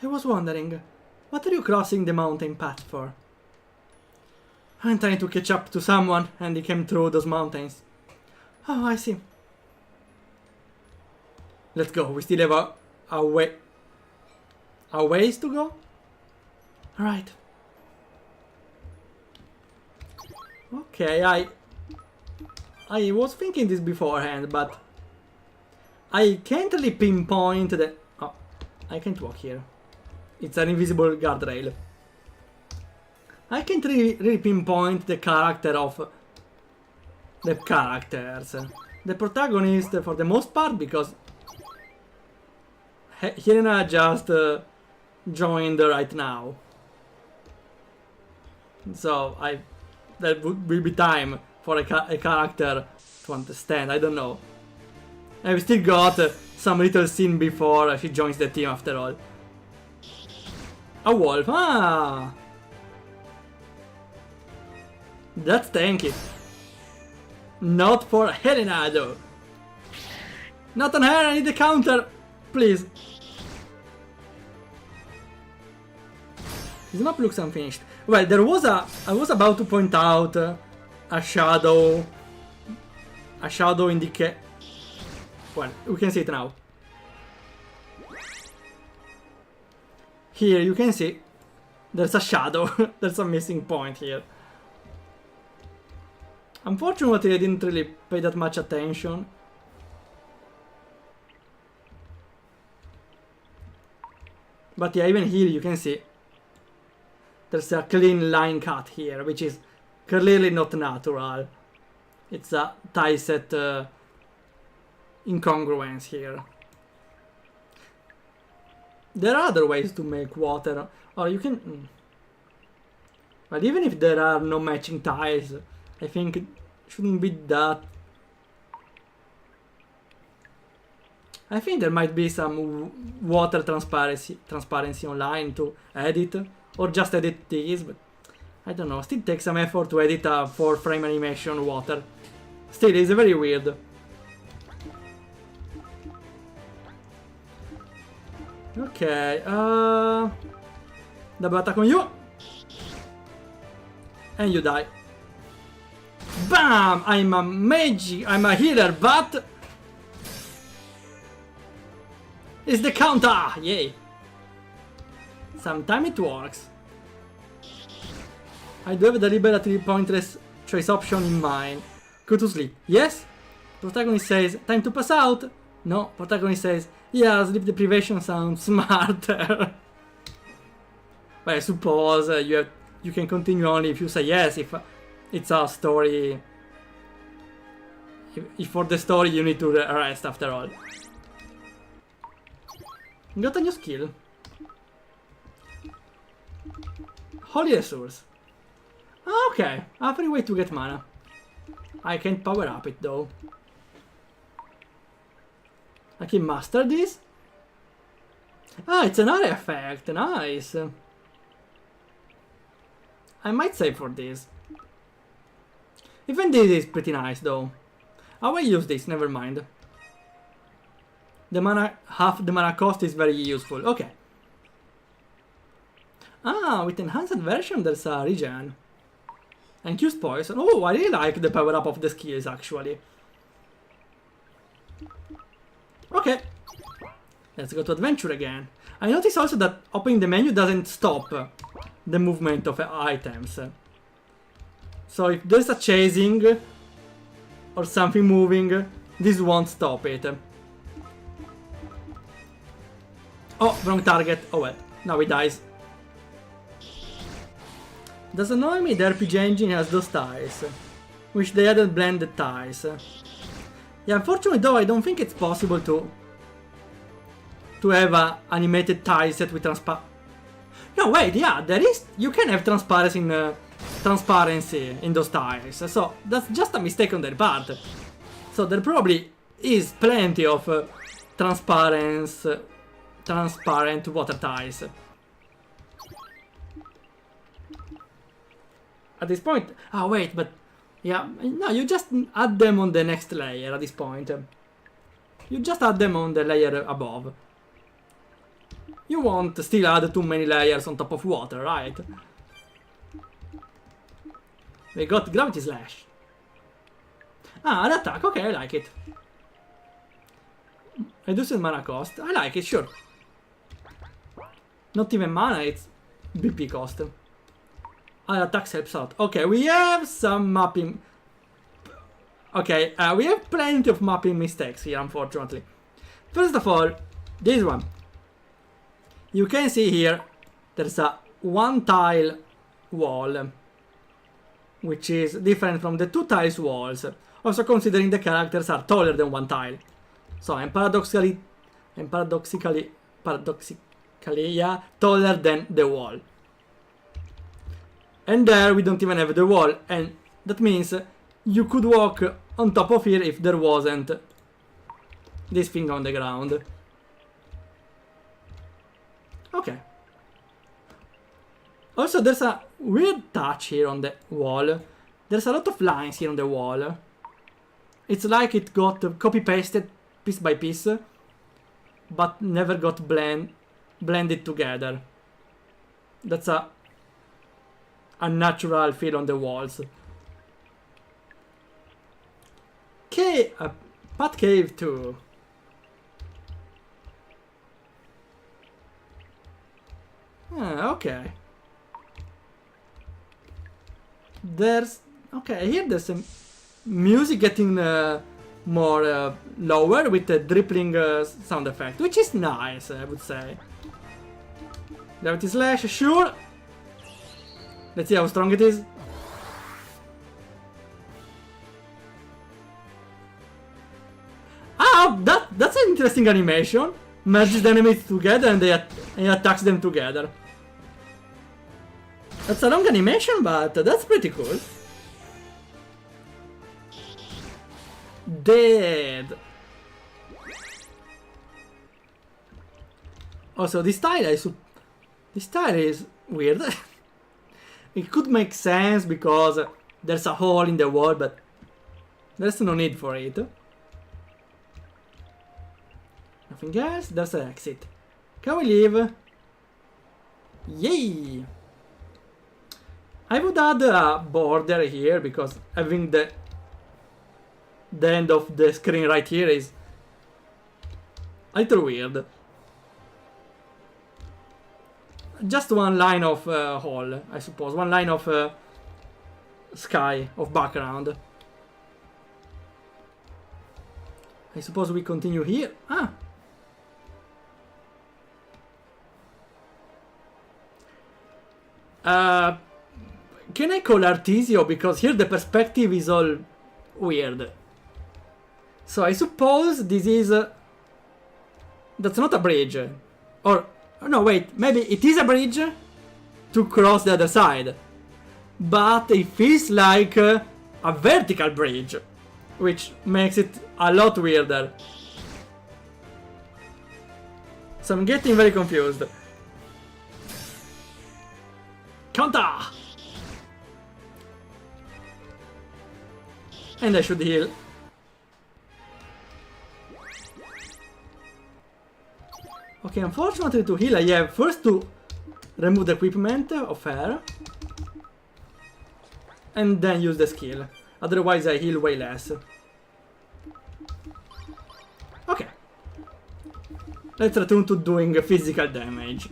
I was wondering, what are you crossing the mountain path for? I'm trying to catch up to someone and he came through those mountains. Oh, I see. Let's go, we still have a ways to go? Alright. Okay, I was thinking this beforehand, but I can't really pinpoint the... Oh, I can't walk here. It's an invisible guardrail. I can't really pinpoint the character of... the characters. The protagonist for the most part, because... Helena just joined right now. So that will be time for a character to understand, I don't know. I've still got some little scene before she joins the team after all. A wolf, ah! That's tanky. Not for Helena though. Not on her, I need the counter, please. This map looks unfinished. Well, there was I was about to point out a shadow indicate. Well, we can see it now. Here you can see there's a shadow. There's a missing point here. Unfortunately, I didn't really pay that much attention. But yeah, even here you can see there's a clean line cut here, which is clearly not natural. It's a typeset incongruence here. There are other ways to make water, or you can... But even if there are no matching tiles, I think it shouldn't be that... I think there might be some water transparency online to edit, or just edit these, but I don't know, still takes some effort to edit a 4-frame animation water. Still, it's very weird. Ok, double attack on you. And you die. Bam! I'm a mage, I'm a healer, but... It's the counter! Yay! Sometimes it works. I do have a deliberately pointless choice option in mind. Go to sleep. Yes? Protagonist says, time to pass out. No, protagonist says, yeah, sleep deprivation sounds smarter. Well, I suppose you can continue only if you say yes. it's a story. If for the story you need to rest after all. Got a new skill. Holy Resource. Okay, a free way to get mana. I can't power up it though. I can master this? Ah, it's an area effect, nice. I might save for this. Even this is pretty nice though. I will use this, never mind. The mana, half the mana cost is very useful, okay. Ah, with enhanced version there's a regen. And use poison. Oh, I really like the power up of the skills actually. Okay. Let's go to adventure again. I notice also that opening the menu doesn't stop the movement of items. So if there's a chasing or something moving, this won't stop it. Oh, wrong target. Oh well, now he dies. Does annoy me the RPG engine has those ties, which they hadn't blended ties. Yeah, unfortunately though, I don't think it's possible to have a animated tie set with No, wait, yeah, there is. You can have transparency in those tiles. So that's just a mistake on their part. So there probably is plenty of transparent water tiles. At this point, ah wait, but yeah, no, you just add them on the next layer at this point. You just add them on the layer above. You won't still add too many layers on top of water, right? We got Gravity Slash. Ah, an attack, okay, I like it. Reduces mana cost, I like it, sure. Not even mana, it's BP cost. Other attacks helps out. Okay, we have some mapping. Okay, we have plenty of mapping mistakes here, unfortunately. First of all, this one. You can see here, there's a one tile wall, which is different from the two tiles walls. Also considering the characters are taller than one tile. So I'm paradoxically, yeah, taller than the wall. And there we don't even have the wall, and that means you could walk on top of here if there wasn't this thing on the ground. Okay. Also, there's a weird touch here on the wall. There's a lot of lines here on the wall. It's like it got copy-pasted piece by piece, but never got blended together. That's a unnatural feel on the walls. Okay, Pat Cave 2. Okay. Here there's some music getting more lower with the dripping sound effect, which is nice, I would say. Gravity Slash, sure. Let's see how strong it is. Ah, that's an interesting animation. Merges the enemies together and he attacks them together. That's a long animation, but that's pretty cool. Dead. Also, this tile is weird. It could make sense because there's a hole in the wall, but there's no need for it. Nothing else? There's an exit. Can we leave? Yay! I would add a border here because having the end of the screen right here is a little weird. Just one line of hall, I suppose. One line of sky, of background. I suppose we continue here. Ah! Can I call Artesio? Because here the perspective is all weird. So I suppose this is... that's not a bridge. Or... no, wait. Maybe it is a bridge to cross the other side. But it feels like a vertical bridge. Which makes it a lot weirder. So I'm getting very confused. Counter! And I should heal. Okay, unfortunately to heal I have first to remove the equipment of her. And then use the skill. Otherwise I heal way less. Okay. Let's return to doing physical damage.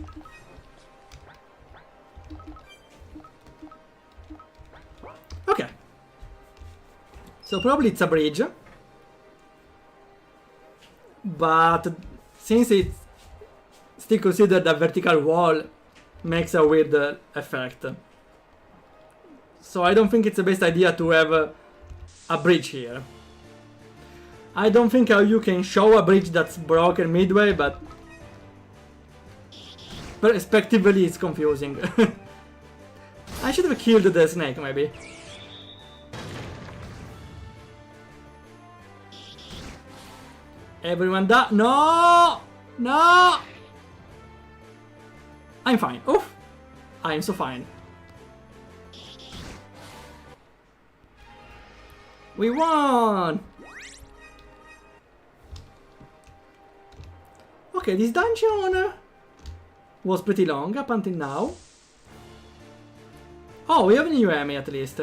Okay. So probably it's a bridge. But since it's still considered a vertical wall, makes a weird effect. So I don't think it's the best idea to have a bridge here. I don't think how you can show a bridge that's broken midway, but perspectively it's confusing. I should have killed the snake, maybe. Everyone die. No! No! I'm fine. Oof! I'm so fine. We won! Okay, this dungeon was pretty long up until now. Oh, we have a new enemy at least.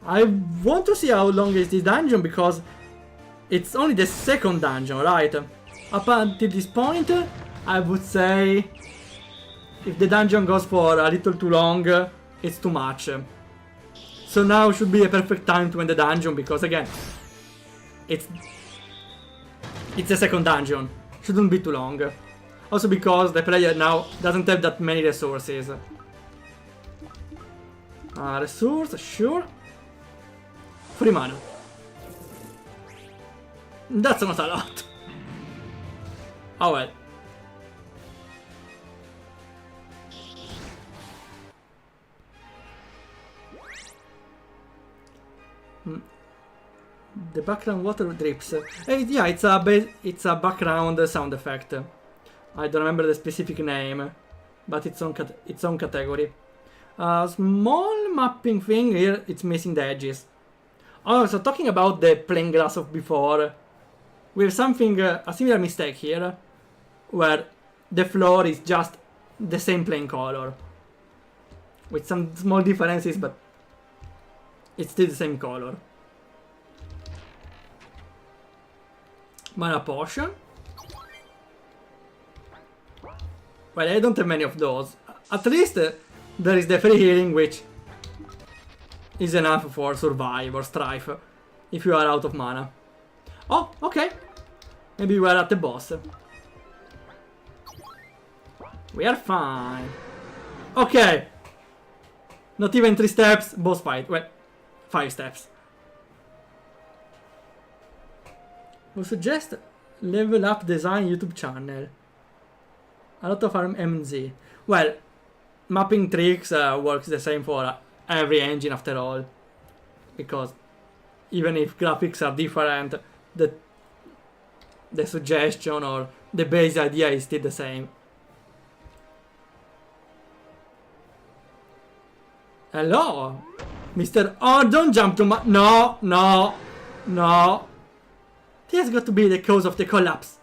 I want to see how long is this dungeon because it's only the second dungeon, right? Up until this point, I would say if the dungeon goes for a little too long, it's too much. So now should be a perfect time to end the dungeon because again, it's the second dungeon. Shouldn't be too long. Also because the player now doesn't have that many resources. Resource, sure. Free mana. That's not a lot. Oh well. The background water drips. Yeah, it's a background sound effect. I don't remember the specific name, but it's own category. Small mapping thing here. It's missing the edges. Oh, so talking about the plain glass of before, we have something a similar mistake here, where the floor is just the same plain color, with some small differences, but it's still the same color. Mana potion. Well, I don't have many of those. At least there is the free healing, which is enough for survive or strife if you are out of mana. Oh, okay. Maybe we are at the boss. We are fine. Okay. Not even 3 steps, boss fight. Well, 5 steps. We suggest level up design YouTube channel. A lot of MZ. Well, mapping tricks works the same for every engine after all. Because even if graphics are different, the suggestion or the base idea is still the same. Hello, Mr. Oh, don't jump to my... No, no, no. It has got to be the cause of the collapse.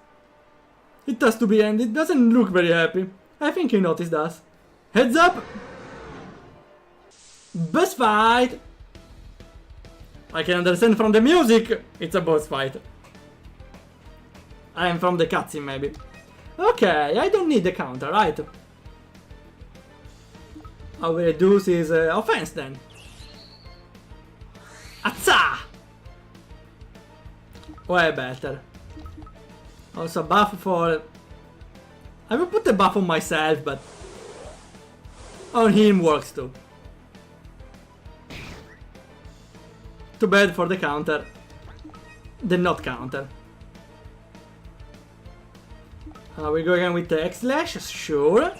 It has to be, and it doesn't look very happy. I think he noticed us. Heads up! Boss fight! I can understand from the music, it's a boss fight. I am from the cutscene, maybe. Okay, I don't need the counter, right? I will reduce his offense then. Atza! Way better. Also buff for... I will put the buff on myself, but on him works too. Too bad for the counter. The not counter. We go again with the X-Slash, sure.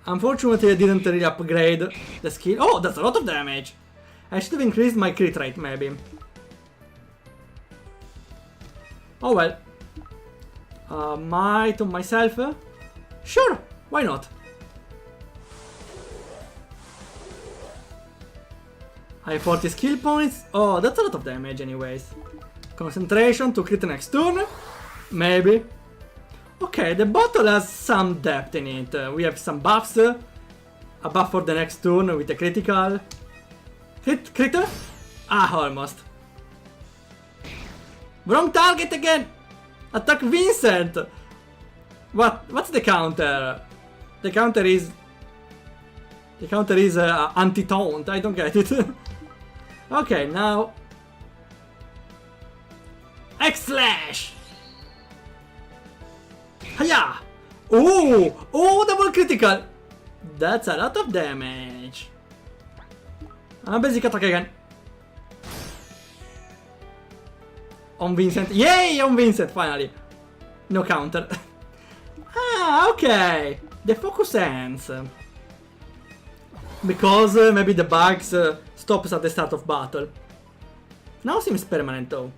Unfortunately, I didn't really upgrade the skill. Oh, that's a lot of damage. I should have increased my crit rate, maybe. Oh well. Might on myself? Sure, why not? I have 40 skill points. Oh, that's a lot of damage anyways. Concentration to crit next turn. Maybe. Okay, the bottle has some depth in it. We have some buffs. A buff for the next turn with a critical. Critter? Ah, almost. Wrong target again! Attack Vincent! What's the counter? The counter is... The counter is anti-taunt, I don't get it. Okay, now... X-Slash! Hiya! Oh! Oh, double critical! That's a lot of damage. Basic attack again. On Vincent. Yay! On Vincent, finally. No counter. Ah, okay. The focus ends. Because maybe the bugs stops at the start of battle. Now seems permanent though.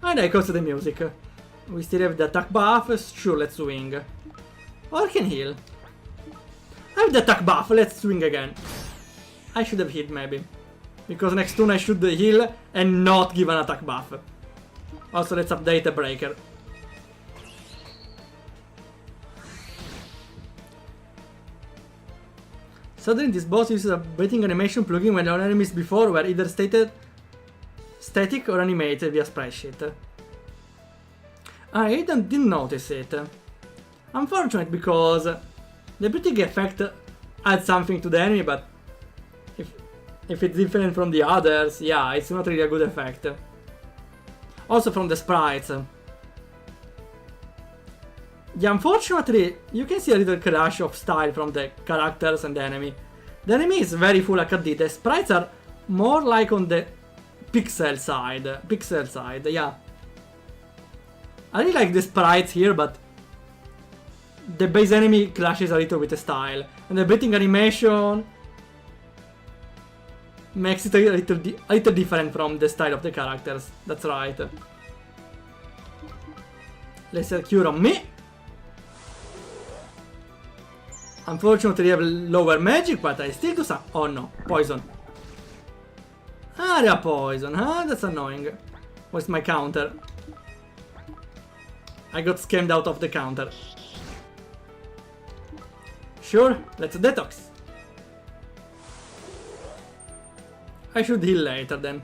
And I goes to the music. We still have the attack buff. Sure, let's swing. Or can heal. I have the attack buff, let's swing again. I should have hit maybe. Because next turn I should heal and not give an attack buff. Also, let's update the breaker. Suddenly this boss uses a breathing animation plugin when all enemies before were either static or animated via sprite sheet. I didn't notice it. Unfortunate because the breathing effect adds something to the enemy, but if it's different from the others, yeah, it's not really a good effect. Also from the sprites. Yeah, unfortunately, you can see a little crash of style from the characters and the enemy. The enemy is very full HD, the sprites are more like on the pixel side, yeah. I really like the sprites here, but the base enemy clashes a little with the style. And the breathing animation makes it a little different from the style of the characters. That's right. Lesser cure on me. Unfortunately, I have lower magic, but I still do some. Oh no, poison. Area poison, huh? That's annoying. What's my counter? I got scammed out of the counter. Sure, let's detox. I should heal later then.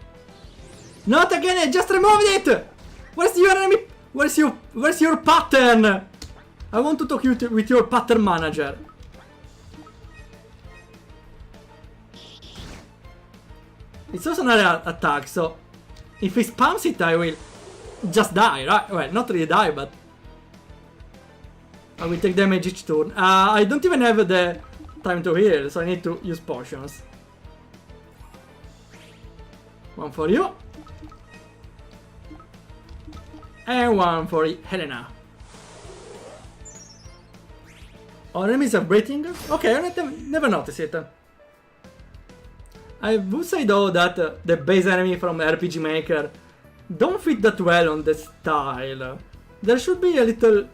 Not again, I just removed it! Where's your enemy? Where's your pattern? I want to talk with your pattern manager. It's also an area attack, so if he spams it, I will just die, right? Well, not really die, but I will take damage each turn. I don't even have the time to heal, so I need to use potions. One for you. And one for Helena. Our enemies are breathing? Okay, I never noticed it. I would say though that the base enemy from RPG Maker don't fit that well on the style. There should be a little...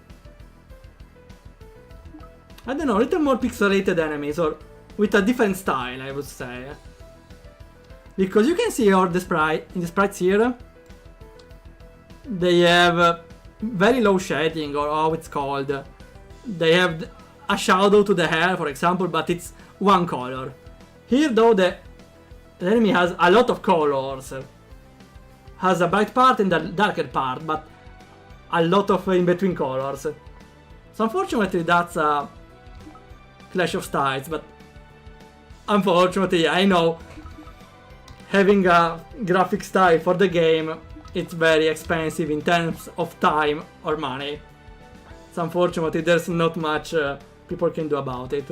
I don't know, a little more pixelated enemies or with a different style, I would say. Because you can see all the sprites here. They have very low shading, or how it's called. They have a shadow to the hair, for example, but it's one color. Here though the enemy has a lot of colors. Has a bright part and a darker part, but a lot of in-between colors. So unfortunately that's a clash of styles, but unfortunately I know having a graphic style for the game, it's very expensive in terms of time or money. So unfortunately there's not much people can do about it.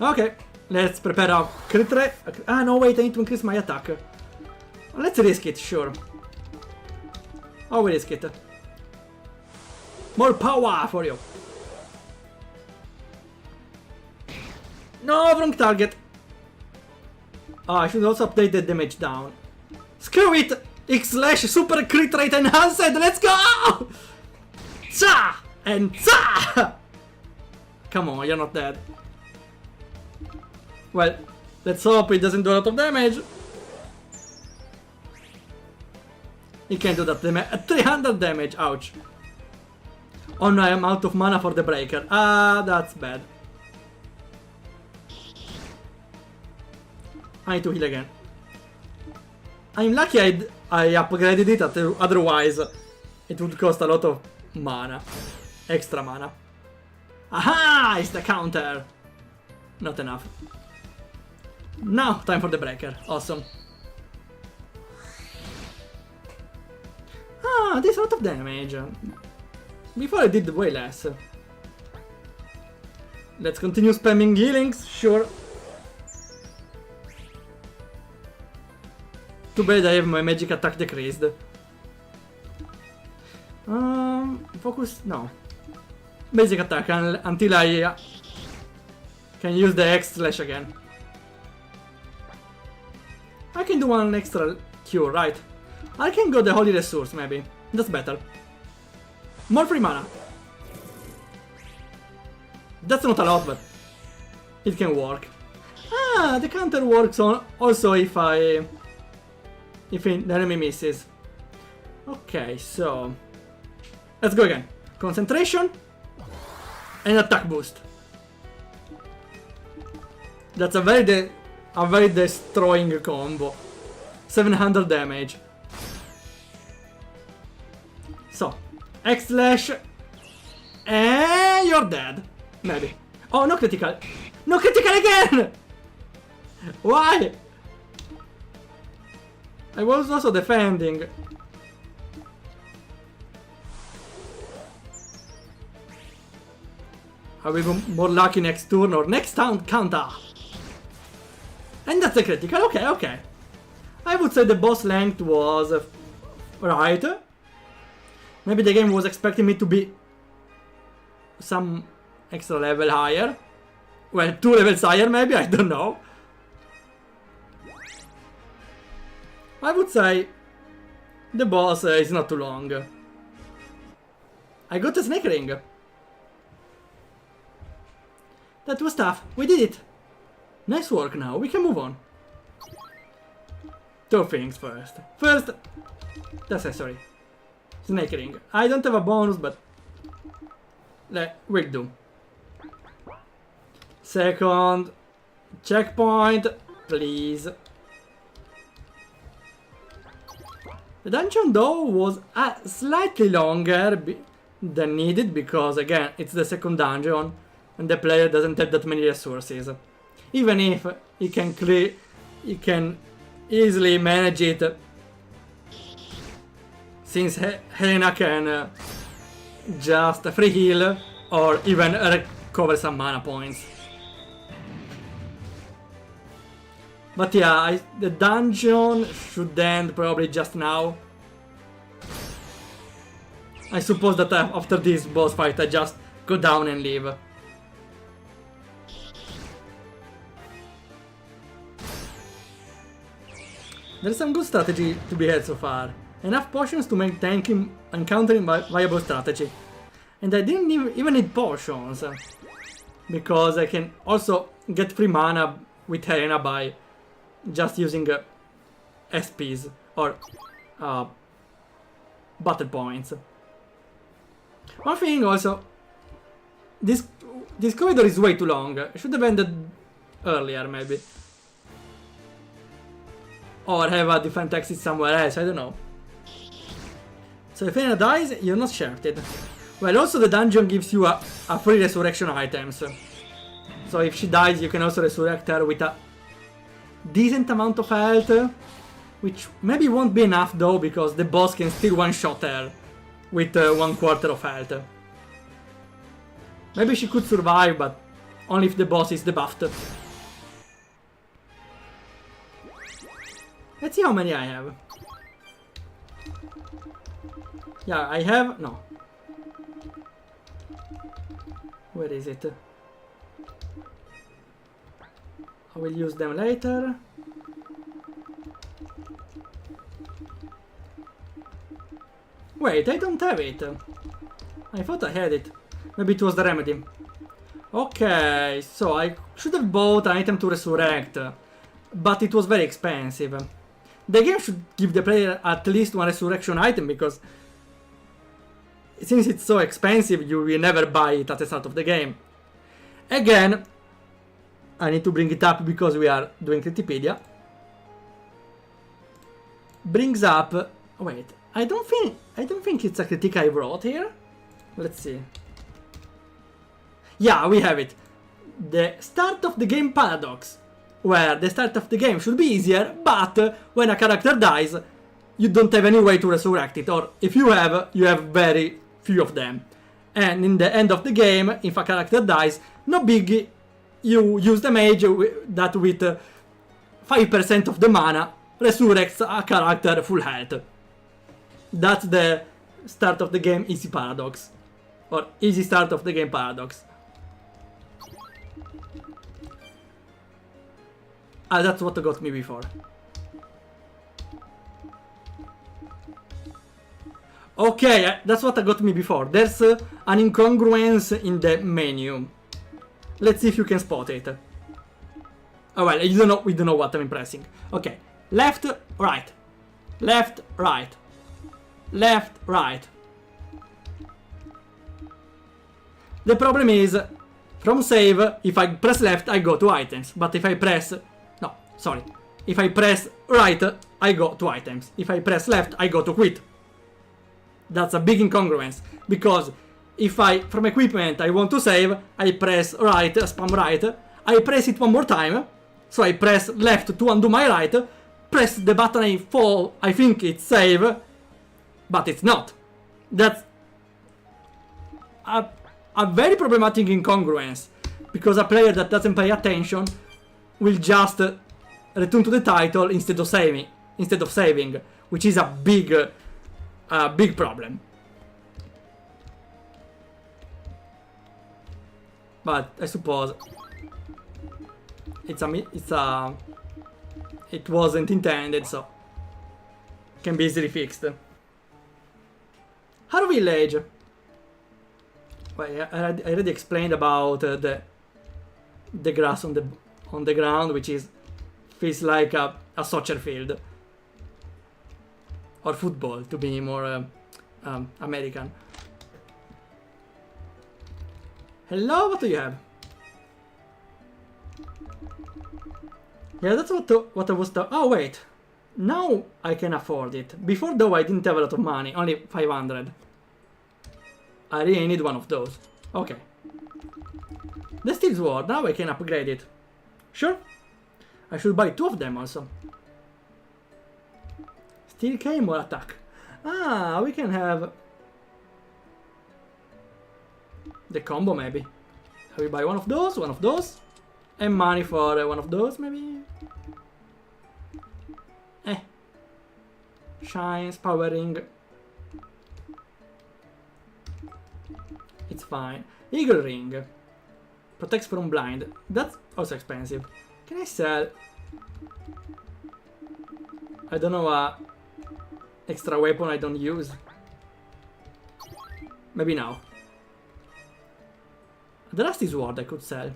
Okay, let's prepare a crit rate. Ah, no, wait, I need to increase my attack. Let's risk it, sure. Oh, we risk it. More power for you. No, wrong target. Oh, I should also update the damage down. Screw it! X slash super crit rate enhanced! Let's go! Cha! And cha! Come on, you're not dead. Well, let's hope it doesn't do a lot of damage. It can't do that damage. 300 damage, ouch. Oh no, I'm out of mana for the breaker. Ah, that's bad. I need to heal again. I'm lucky I upgraded it, otherwise it would cost a lot of mana. Extra mana. Aha! It's the counter! Not enough. Now, time for the breaker. Awesome. Ah, this a lot of damage. Before I did way less. Let's continue spamming healings, sure. Too bad I have my magic attack decreased. Focus, no. Basic attack until I can use the X slash again. I can do one extra cure, right? I can go the Holy Resource, maybe. That's better. More free mana. That's not a lot, but it can work. Ah, the counter works on also if the enemy misses. Okay, so let's go again. Concentration and attack boost. That's a very destroying combo. 700 damage. So, X slash, and you're dead. Maybe. Oh, no critical. No critical again! Why? I was also defending. Are we more lucky next turn or next counter? And that's a critical. Okay, okay. I would say the boss length was right. Maybe the game was expecting me to be some extra level higher. Well, 2 levels higher maybe, I don't know. I would say the boss is not too long. I got a snake ring. That was tough. We did it. Nice work now. We can move on. 2 things first. First, the accessory. Snake ring. I don't have a bonus, but we'll do. Second, checkpoint, please. The dungeon though was slightly longer than needed because again it's the second dungeon and the player doesn't have that many resources. Even if he can easily manage it, since Helena can just free heal or even recover some mana points. But yeah, the dungeon should end probably just now. I suppose that after this boss fight I just go down and leave. There's some good strategy to be had so far. Enough potions to make tanking and countering viable strategy. And I didn't even need potions. Because I can also get free mana with Helena by just using SPs or battle points. One thing also, this corridor is way too long. I should have ended earlier maybe. Or have a different exit somewhere else, I don't know. So if Helena dies, you're not shafted. Well, also the dungeon gives you a free resurrection items. So if she dies, you can also resurrect her with a decent amount of health, which maybe won't be enough though, because the boss can still one-shot her with 1/4 of health. Maybe she could survive, but Only if the boss is debuffed. Let's see how many I have. Yeah, I have... no. Where is it? I will use them later. Wait, I don't have it. I thought I had it. Maybe it was the remedy. Okay, so I should have bought an item to resurrect, but it was very expensive. The game should give the player at least one resurrection item, because since it's so expensive, you will never buy it at the start of the game. Again, I need to bring it up because we are doing Critipedia. Brings up... wait, I don't think it's a critique I wrote here. Let's see. Yeah, we have it. The start of the game paradox, where the start of the game should be easier, but when a character dies, you don't have any way to resurrect it, or if you have very few of them. And in the end of the game, if a character dies, no biggie, you use the mage that with 5% of the mana resurrects a character full health. That's the start of the game easy paradox, or easy start of the game paradox. That's what got me before. Okay, that's what got me before. There's an incongruence in the menu. Let's see if you can spot it. Oh well, we don't know what I'm pressing. Okay, left, right. Left, right. Left, right. The problem is, from save, if I press left, I go to items. But if I press... no, sorry. If I press right, I go to items. If I press left, I go to quit. That's a big incongruence. Because if I, from equipment, I want to save, I press right, spam right. I press it one more time. So I press left to undo my right. Press the button I think it's save. But it's not. That's a very problematic incongruence, because a player that doesn't pay attention will just return to the title instead of saving, which is a big problem. But I suppose it wasn't intended, so can be easily fixed. Our village. Well, I already explained about the grass on the ground, which feels like a soccer field, or football to be more American. Hello, what do you have? Yeah, that's what I was. Oh wait, now I can afford it. Before though, I didn't have a lot of money, only 500. I really need one of those. Okay. The steel sword, now I can upgrade it. Sure. I should buy 2 of them also. Steel cane or attack. Ah, we can have the combo maybe. I will buy one of those, and money for one of those maybe. Shines, power ring. It's fine. Eagle ring. Protects from blind. That's also expensive. Can I sell? I don't know, extra weapon I don't use. Maybe now. The rusty sword I could sell.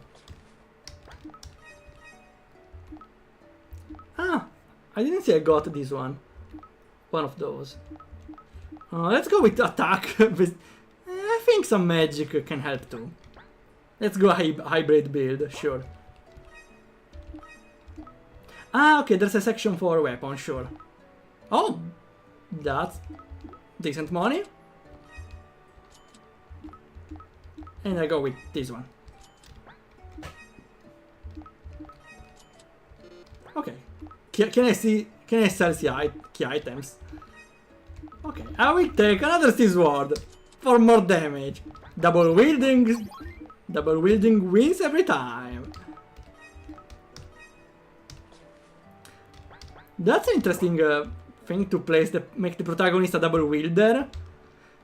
Ah, I didn't see I got this one. One of those. Let's go with attack. I think some magic can help too. Let's go hybrid build, sure. Ah, okay, there's a section for weapon, sure. Oh, that's decent money. And I go with this one. Okay. Can I sell key items? Okay, I will take another steel sword for more damage. Double wielding, Double wielding wins every time. That's an interesting thing to place, make the protagonist a double wielder.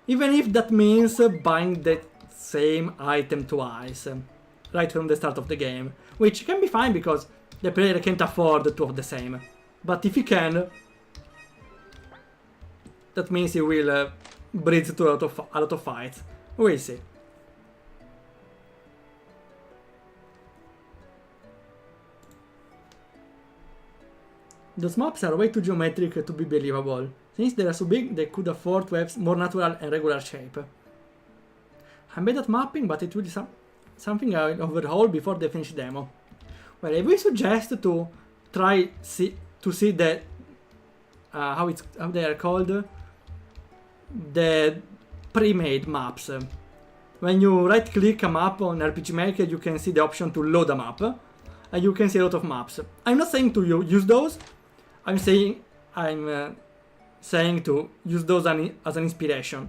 Even if that means buying the same item twice, right from the start of the game. Which can be fine because the player can't afford two of the same. But if he can, that means he will breathe to a lot of fights. We'll see. Those maps are way too geometric to be believable. Since they are so big, they could afford to have more natural and regular shape. I'm bad at mapping, but it will be something I will overhaul before the finished demo. Well, I will suggest to try to see the how they are called, the pre-made maps. When you right-click a map on RPG Maker, you can see the option to load a map, and you can see a lot of maps. I'm not saying to use those. I'm saying to use those as an inspiration.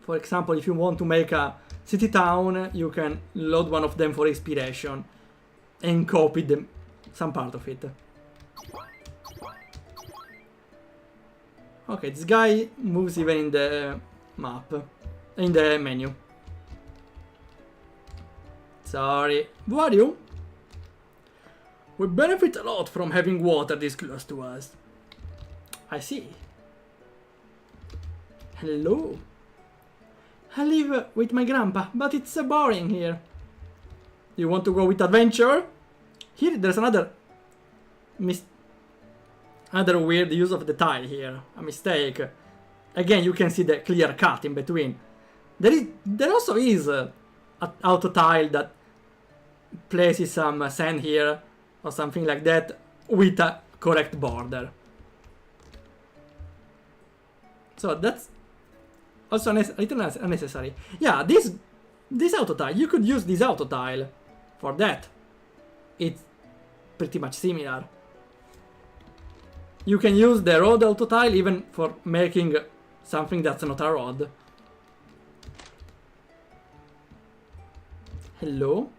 For example, if you want to make a city town, you can load one of them for inspiration and copy some part of it. Okay, this guy moves even in the map, in the menu. Sorry, who are you? We benefit a lot from having water this close to us. I see. Hello. I live with my grandpa, but it's so boring here. You want to go with adventure? Here there's another weird use of the tile here. A mistake. Again, you can see the clear cut in between. There also is an auto tile that places some sand here or something like that with a correct border. So that's also a little unnecessary. Yeah, this auto tile, you could use this auto tile for that. It's pretty much similar. You can use the road auto tile even for making something that's not a road. Hello?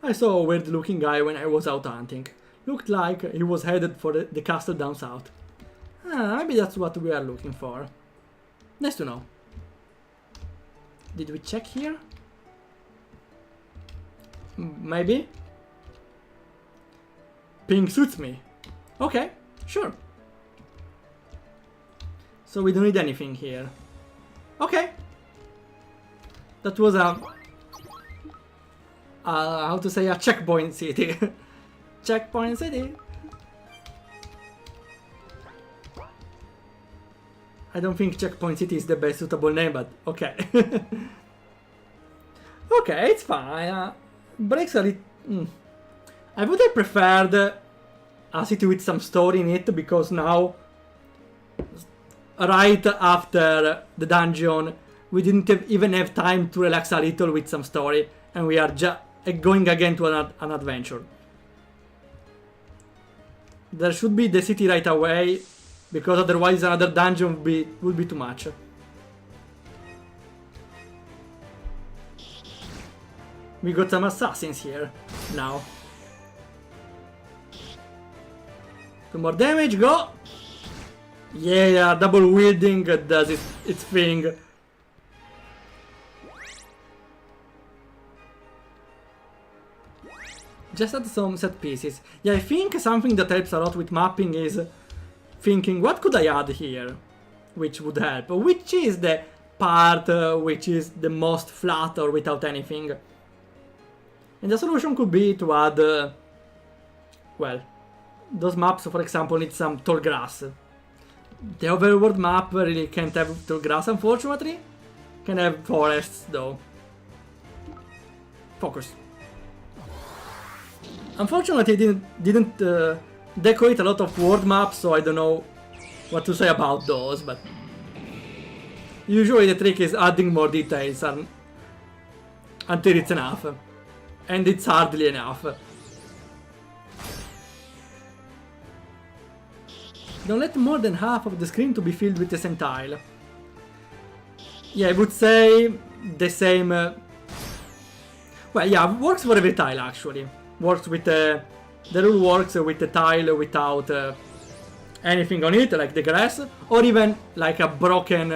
I saw a weird looking guy when I was out hunting. Looked like he was headed for the castle down south. Maybe that's what we are looking for. Nice to know. Did we check here? Maybe? Pink suits me. Okay, sure. So we don't need anything here. Okay. That was how to say, a checkpoint city. Checkpoint city. I don't think Checkpoint City is the best suitable name, but okay. Okay, it's fine. Breaks a little. I would have preferred a city with some story in it, because now, right after the dungeon, we didn't even have time to relax a little with some story, and we are just going again to an adventure. There should be the city right away, because otherwise another dungeon would be too much. We got some assassins here now. 2 more damage, go! Yeah, double wielding does its thing. Just add some set pieces. Yeah, I think something that helps a lot with mapping is thinking, what could I add here? Which would help. Which is the part which is the most flat or without anything? And the solution could be to add, well, those maps, for example, need some tall grass. The overworld map really can't have tall grass, unfortunately. Can have forests, though. Focus. Unfortunately, didn't decorate a lot of world maps, so I don't know what to say about those, but usually the trick is adding more details until it's enough. And it's hardly enough. Don't let more than half of the screen to be filled with the same tile. Yeah, I would say the same Well, yeah, works for every tile actually. Works with the rule works with the tile without anything on it, like the grass, or even like a broken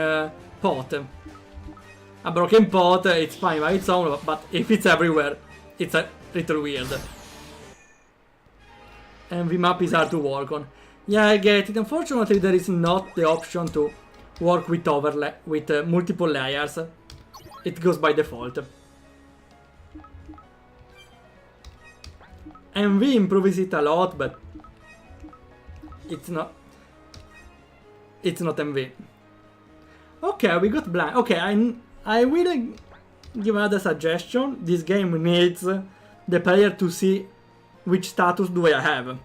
pot. A broken pot, it's fine by its own, but if it's everywhere, it's a little weird. And the map is hard to work on. Yeah, I get it. Unfortunately, there is not the option to work with multiple layers. It goes by default. MV improves it a lot, but it's not MV. Okay, we got blind. Okay, I will give another suggestion. This game needs the player to see which status do I have.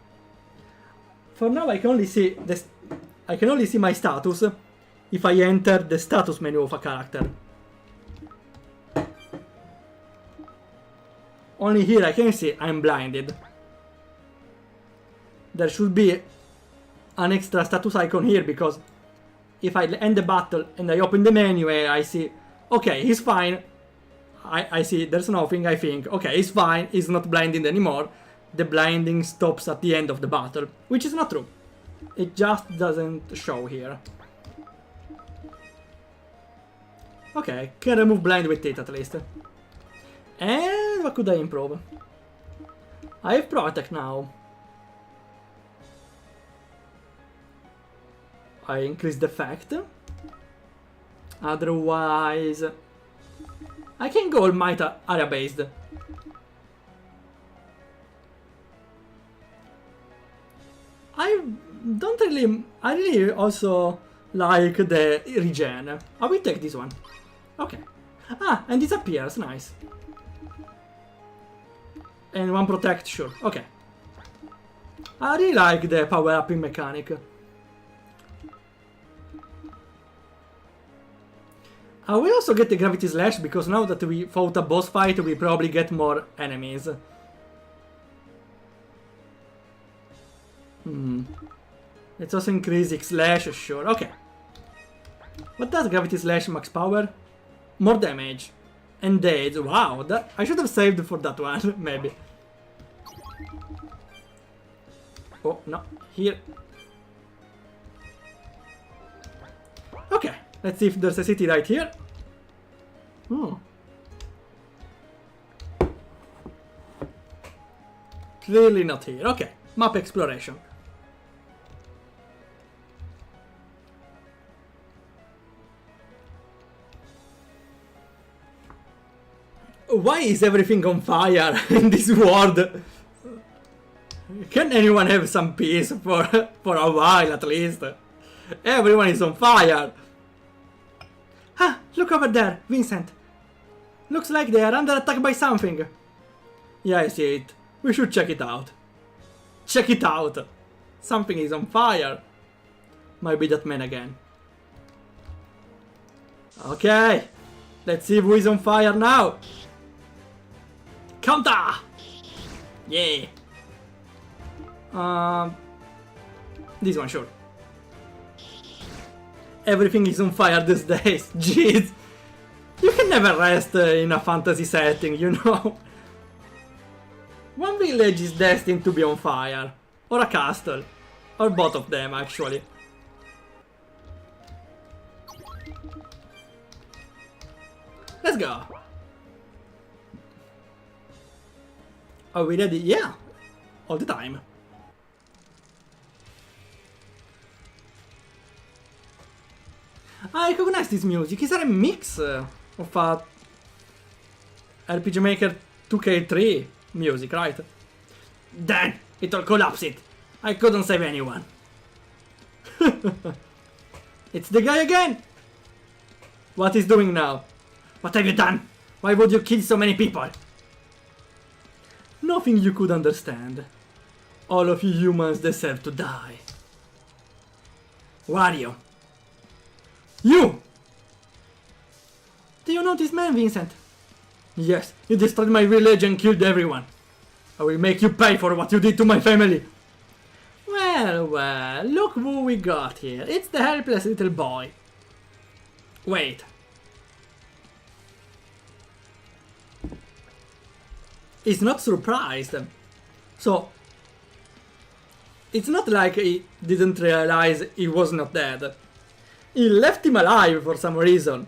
For now, I can only see my status if I enter the status menu of a character. Only here I can see I'm blinded. There should be an extra status icon here, because if I end the battle and I open the menu and I see, okay, he's fine. I see there's nothing, I think, okay, he's fine, he's not blinded anymore. The blinding stops at the end of the battle, which is not true. It just doesn't show here. Okay, can remove blind with it at least. And what could I improve? I have Protect now. I increase the effect. Otherwise, I can go All Might area based. I really also like the regen. I will take this one. Okay. Ah, and disappears, nice. And one protect, sure. Okay. I really like the power-upping mechanic. I will also get the Gravity Slash, because now that we fought a boss fight, we probably get more enemies. Let's also increase X Slash, sure, okay. What does Gravity Slash max power? More damage. And Daze, wow, that I should have saved for that one, maybe. Oh, no, here. Okay, let's see if there's a city right here. Clearly not here, okay. Map exploration. Why is everything on fire in this world? Can anyone have some peace for a while at least? Everyone is on fire. Ah, look over there, Vincent. Looks like they are under attack by something. Yeah, I see it. We should check it out. Check it out. Something is on fire. Might be that man again. Okay. Let's see who is on fire now. Counter! Yeah. This one, sure. Everything is on fire these days. Jeez. You can never rest in a fantasy setting, you know. One village is destined to be on fire. Or a castle. Or both of them, actually. Let's go. Are we ready? Yeah. All the time. I recognize this music. Is that a mix of a RPG Maker 2K3 music, right? Then it all collapsed. I couldn't save anyone. It's the guy again. What is doing now? What have you done? Why would you kill so many people? Nothing you could understand. All of you humans deserve to die. Who are you? You! Do you know this man, Vincent? Yes, you destroyed my village and killed everyone. I will make you pay for what you did to my family. Well, well, look who we got here. It's the helpless little boy. Wait. is not surprised. So it's not like he didn't realize he was not dead. He left him alive for some reason.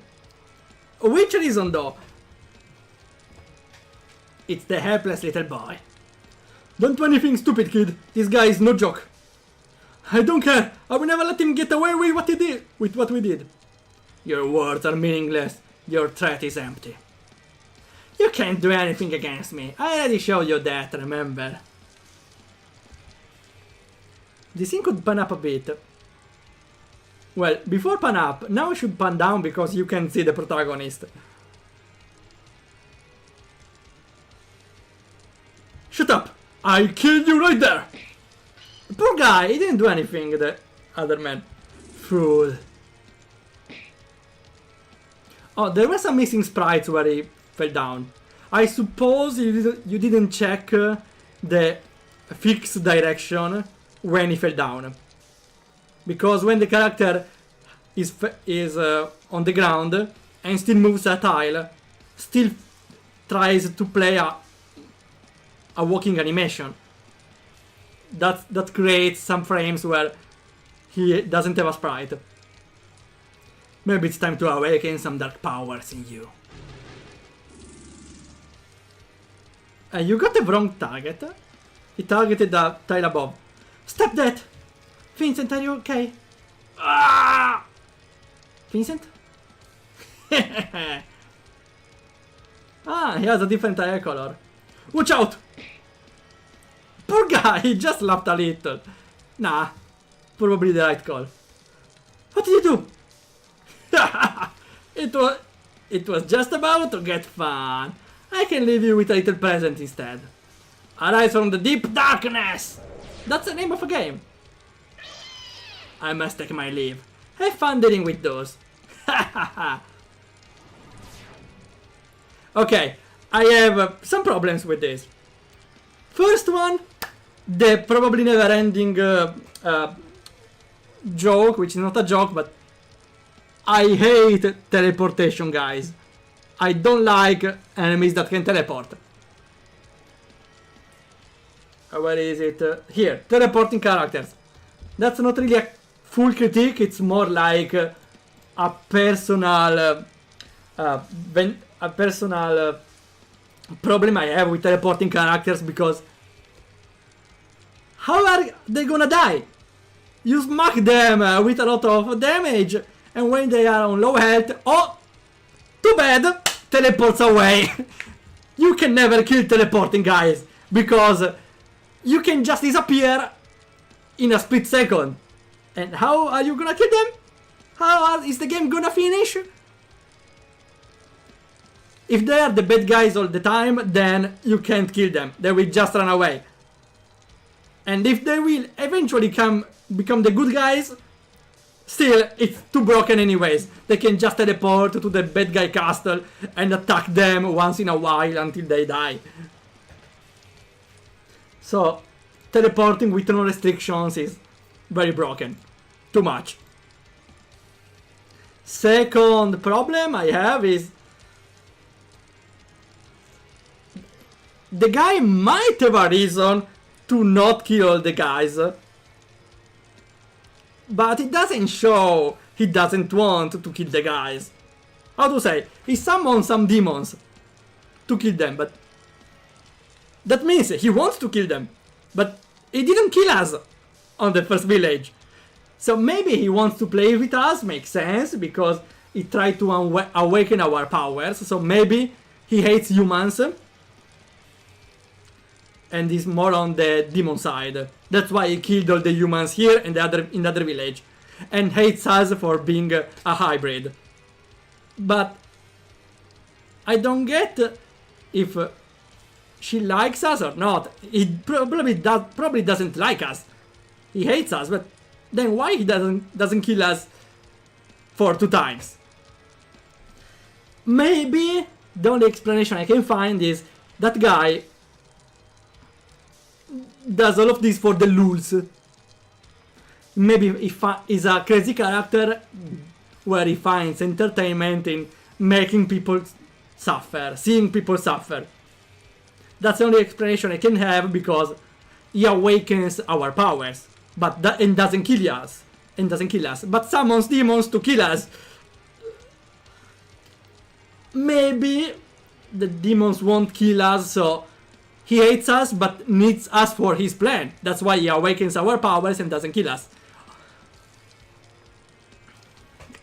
Which reason though? It's the helpless little boy. Don't do anything stupid, kid. This guy is no joke. I don't care. I will never let him get away with what he did. With what we did. Your words are meaningless. Your threat is empty. You can't do anything against me. I already showed you that, remember? This thing could pan up a bit. Well, before pan up, now I should pan down because you can see the protagonist. Shut up! I killed you right there! Poor guy, he didn't do anything, the other man. Fool. Oh, there were some missing sprites where he fell down. I suppose you didn't check the fixed direction when he fell down. Because when the character is on the ground and still moves a tile, still tries to play a walking animation. That creates some frames where he doesn't have a sprite. Maybe it's time to awaken some dark powers in you. You got the wrong target. He targeted the tile above. Stop that! Vincent, are you okay? Ah! Vincent? Ah, he has a different eye color. Watch out! Poor guy, he just laughed a little. Nah, probably the right call. What did you do? It was just about to get fun. I can leave you with a little present instead. Arise from the deep darkness! That's the name of a game. I must take my leave. Have fun dealing with those. Okay, I have some problems with this. First one, the probably never-ending joke, which is not a joke, but I hate teleportation, guys. I don't like enemies that can teleport. Where is it? Here, teleporting characters. That's not really a full critique, it's more like a personal problem I have with teleporting characters, because how are they gonna die? You smack them with a lot of damage, and when they are on low health, oh, too bad, teleports away. You can never kill teleporting guys, because you can just disappear in a split second. And how are you gonna kill them? How is the game gonna finish? If they are the bad guys all the time, then you can't kill them. They will just run away. And if they will eventually become the good guys, still, it's too broken anyways. They can just teleport to the bad guy castle and attack them once in a while until they die. So, teleporting with no restrictions is very broken. Too much. Second problem I have is the guy might have a reason to not kill all the guys, but it doesn't show he doesn't want to kill the guys. How to say? He summoned some demons to kill them, but that means he wants to kill them, but he didn't kill us on the first village. So maybe he wants to play with us, makes sense, because he tried to awaken our powers, so maybe he hates humans and is more on the demon side. That's why he killed all the humans here and in the other village, and hates us for being a hybrid. But I don't get if she likes us or not. He probably doesn't like us. He hates us, but then why he doesn't kill us for 2 times? Maybe the only explanation I can find is that guy does all of this for the lulz. Maybe he's a crazy character where he finds entertainment in making people suffer, seeing people suffer. That's the only explanation I can have, because he awakens our powers, but and doesn't kill us. But summons demons to kill us. Maybe the demons won't kill us, so he hates us but needs us for his plan. That's why he awakens our powers and doesn't kill us.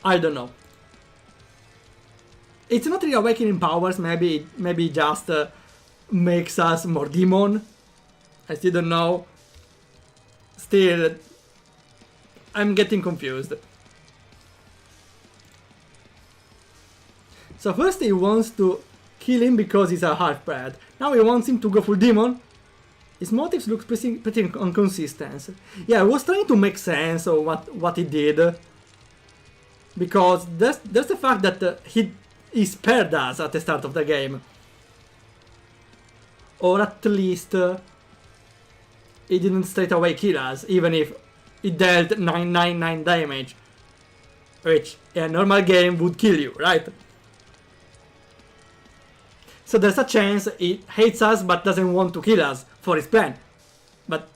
I don't know. It's not really awakening powers, maybe just makes us more demon. I still don't know. Still, I'm getting confused. So first he wants to kill him because he's a half-bred. Now he wants him to go full demon. His motives look pretty inconsistent. Yeah, I was trying to make sense of what he did. Because there's the fact that he spared us at the start of the game. Or at least he didn't straight away kill us, even if he dealt 999 damage. Which in a normal game would kill you, right? So there's a chance he hates us but doesn't want to kill us for his plan. But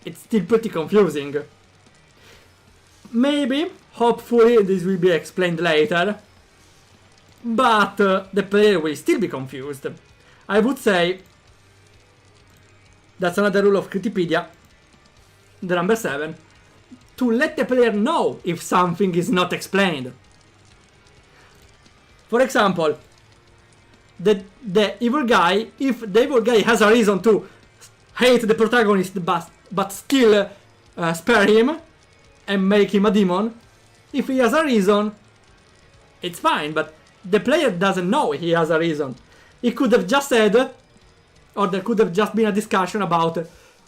it's still pretty confusing. Maybe, hopefully, this will be explained later. But the player will still be confused. I would say that's another rule of Critipedia, the number 7, to let the player know if something is not explained. For example, the evil guy, if the evil guy has a reason to hate the protagonist but still spare him and make him a demon, if he has a reason, it's fine, but the player doesn't know he has a reason. He could have just said, or there could have just been a discussion about,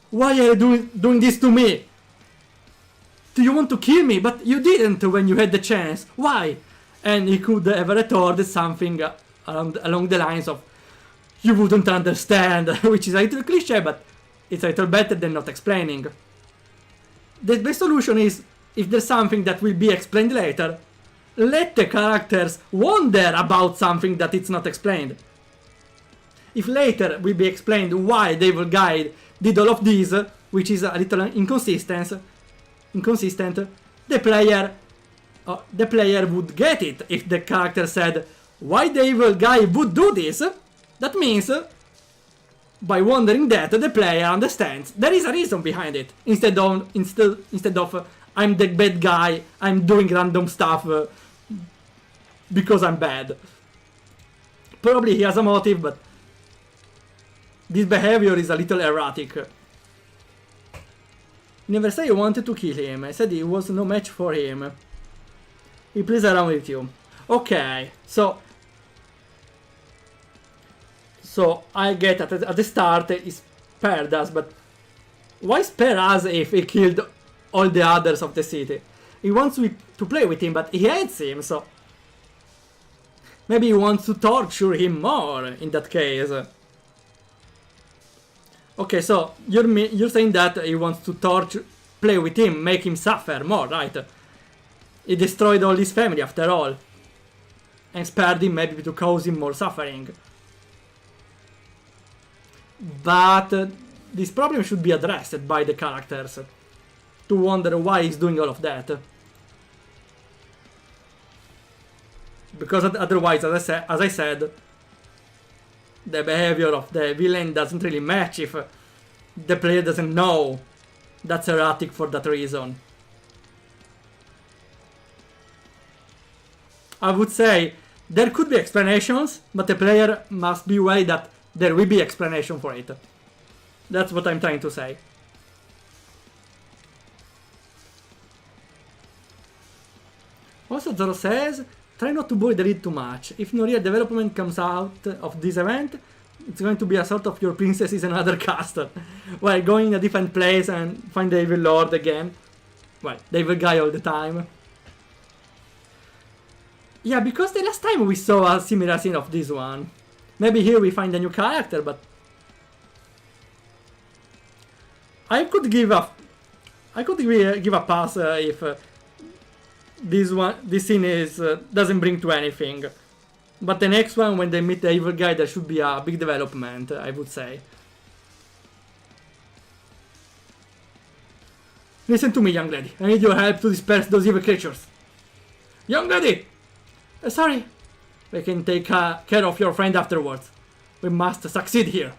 why are you doing this to me? Do you want to kill me? But you didn't when you had the chance. Why? And he could have retorted something along the lines of, you wouldn't understand, which is a little cliche, but it's a little better than not explaining. The best solution is, if there's something that will be explained later, let the characters wonder about something that it's not explained. If later will be explained why the evil guy did all of this, which is a little inconsistent, the player would get it. If the character said, why the evil guy would do this, that means, by wondering that, the player understands there is a reason behind it. Instead of I'm the bad guy, I'm doing random stuff because I'm bad. Probably he has a motive, but this behavior is a little erratic. You never said you wanted to kill him. I said it was no match for him. He plays around with you. Okay, so I get at the start he spared us, but why spare us if he killed all the others of the city? He wants to play with him, but he hates him, so maybe he wants to torture him more in that case. Okay, so you're saying that he wants to play with him, make him suffer more, right? He destroyed all his family after all, and spared him maybe to cause him more suffering. But this problem should be addressed by the characters, to wonder why he's doing all of that. Because otherwise, as I said, the behavior of the villain doesn't really match if the player doesn't know that's erratic for that reason. I would say there could be explanations, but the player must be aware that there will be explanation for it. That's what I'm trying to say. Also, Zoro says, try not to bully the lead too much. If no real development comes out of this event, it's going to be a sort of your princess is another caster. Well, going in a different place and find the evil lord again. Well, the evil guy all the time. Yeah, because the last time we saw a similar scene of this one. Maybe here we find a new character, but I could give a pass if this scene doesn't bring to anything. But the next one, when they meet the evil guy, there should be a big development, I would say. Listen to me, young lady. I need your help to disperse those evil creatures. Young lady! Sorry. We can take care of your friend afterwards. We must succeed here.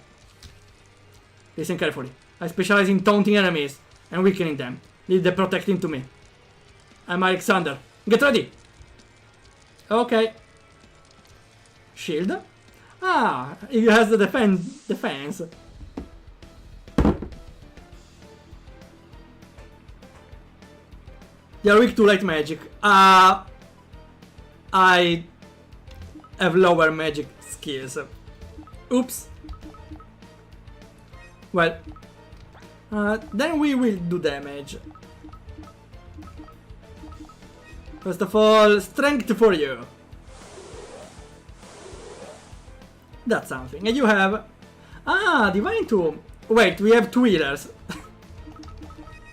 Listen carefully. I specialize in taunting enemies and weakening them. Leave the protecting to me. I'm Alexander. Get ready! Okay. Shield? Ah, he has the defense. They are weak to light magic. I have lower magic skills. Oops. Well, then we will do damage. First of all, strength for you. That's something. And you have... Ah, Divine Tomb. Wait, we have 2 healers.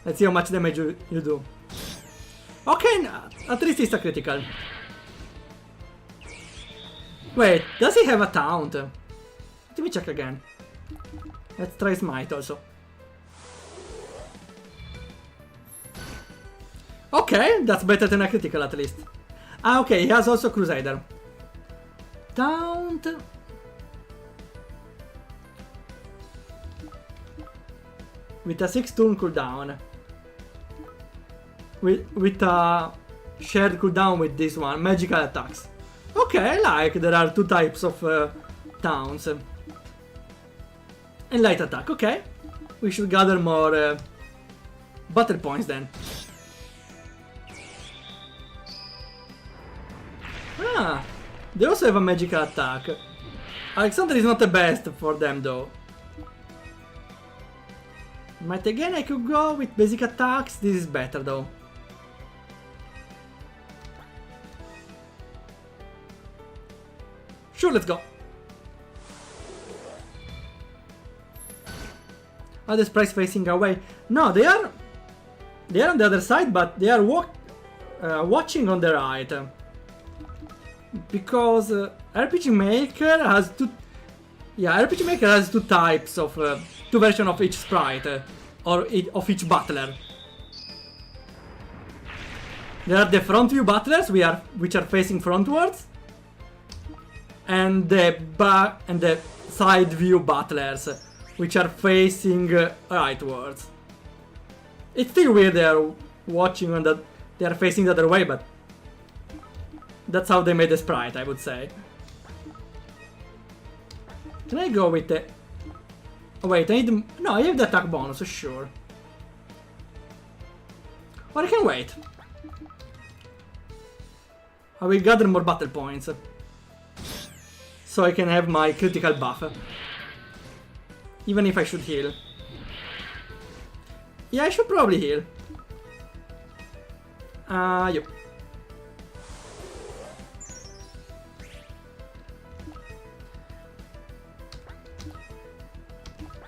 Let's see how much damage you do. Okay, at least it's a critical. Wait, does he have a taunt? Let me check again. Let's try Smite also. Okay, that's better than a critical at least. Ah, okay, he has also Crusader. Taunt. With a 6 turn cooldown. With a shared cooldown with this one, magical attacks. Okay, I like there are 2 types of taunts. And light attack, okay. We should gather more battle points then. Ah, they also have a magical attack. Alexander is not the best for them though. But again, I could go with basic attacks. This is better though. Sure, let's go. Are the sprites facing away? No, they are on the other side, but they are watching on the right. Because RPG Maker has 2... Yeah, RPG Maker has 2 types of... 2 versions of each sprite. Or of each battler. There are the front view battlers, which are facing frontwards. And the side view battlers, which are facing rightwards. It's still weird they are watching on that they are facing the other way, but that's how they made the sprite, I would say. Can I go with the... Oh wait, I need... No, I have the attack bonus, sure. Or I can wait. I will gather more battle points. So I can have my critical buff. Even if I should heal. Yeah, I should probably heal. Yep.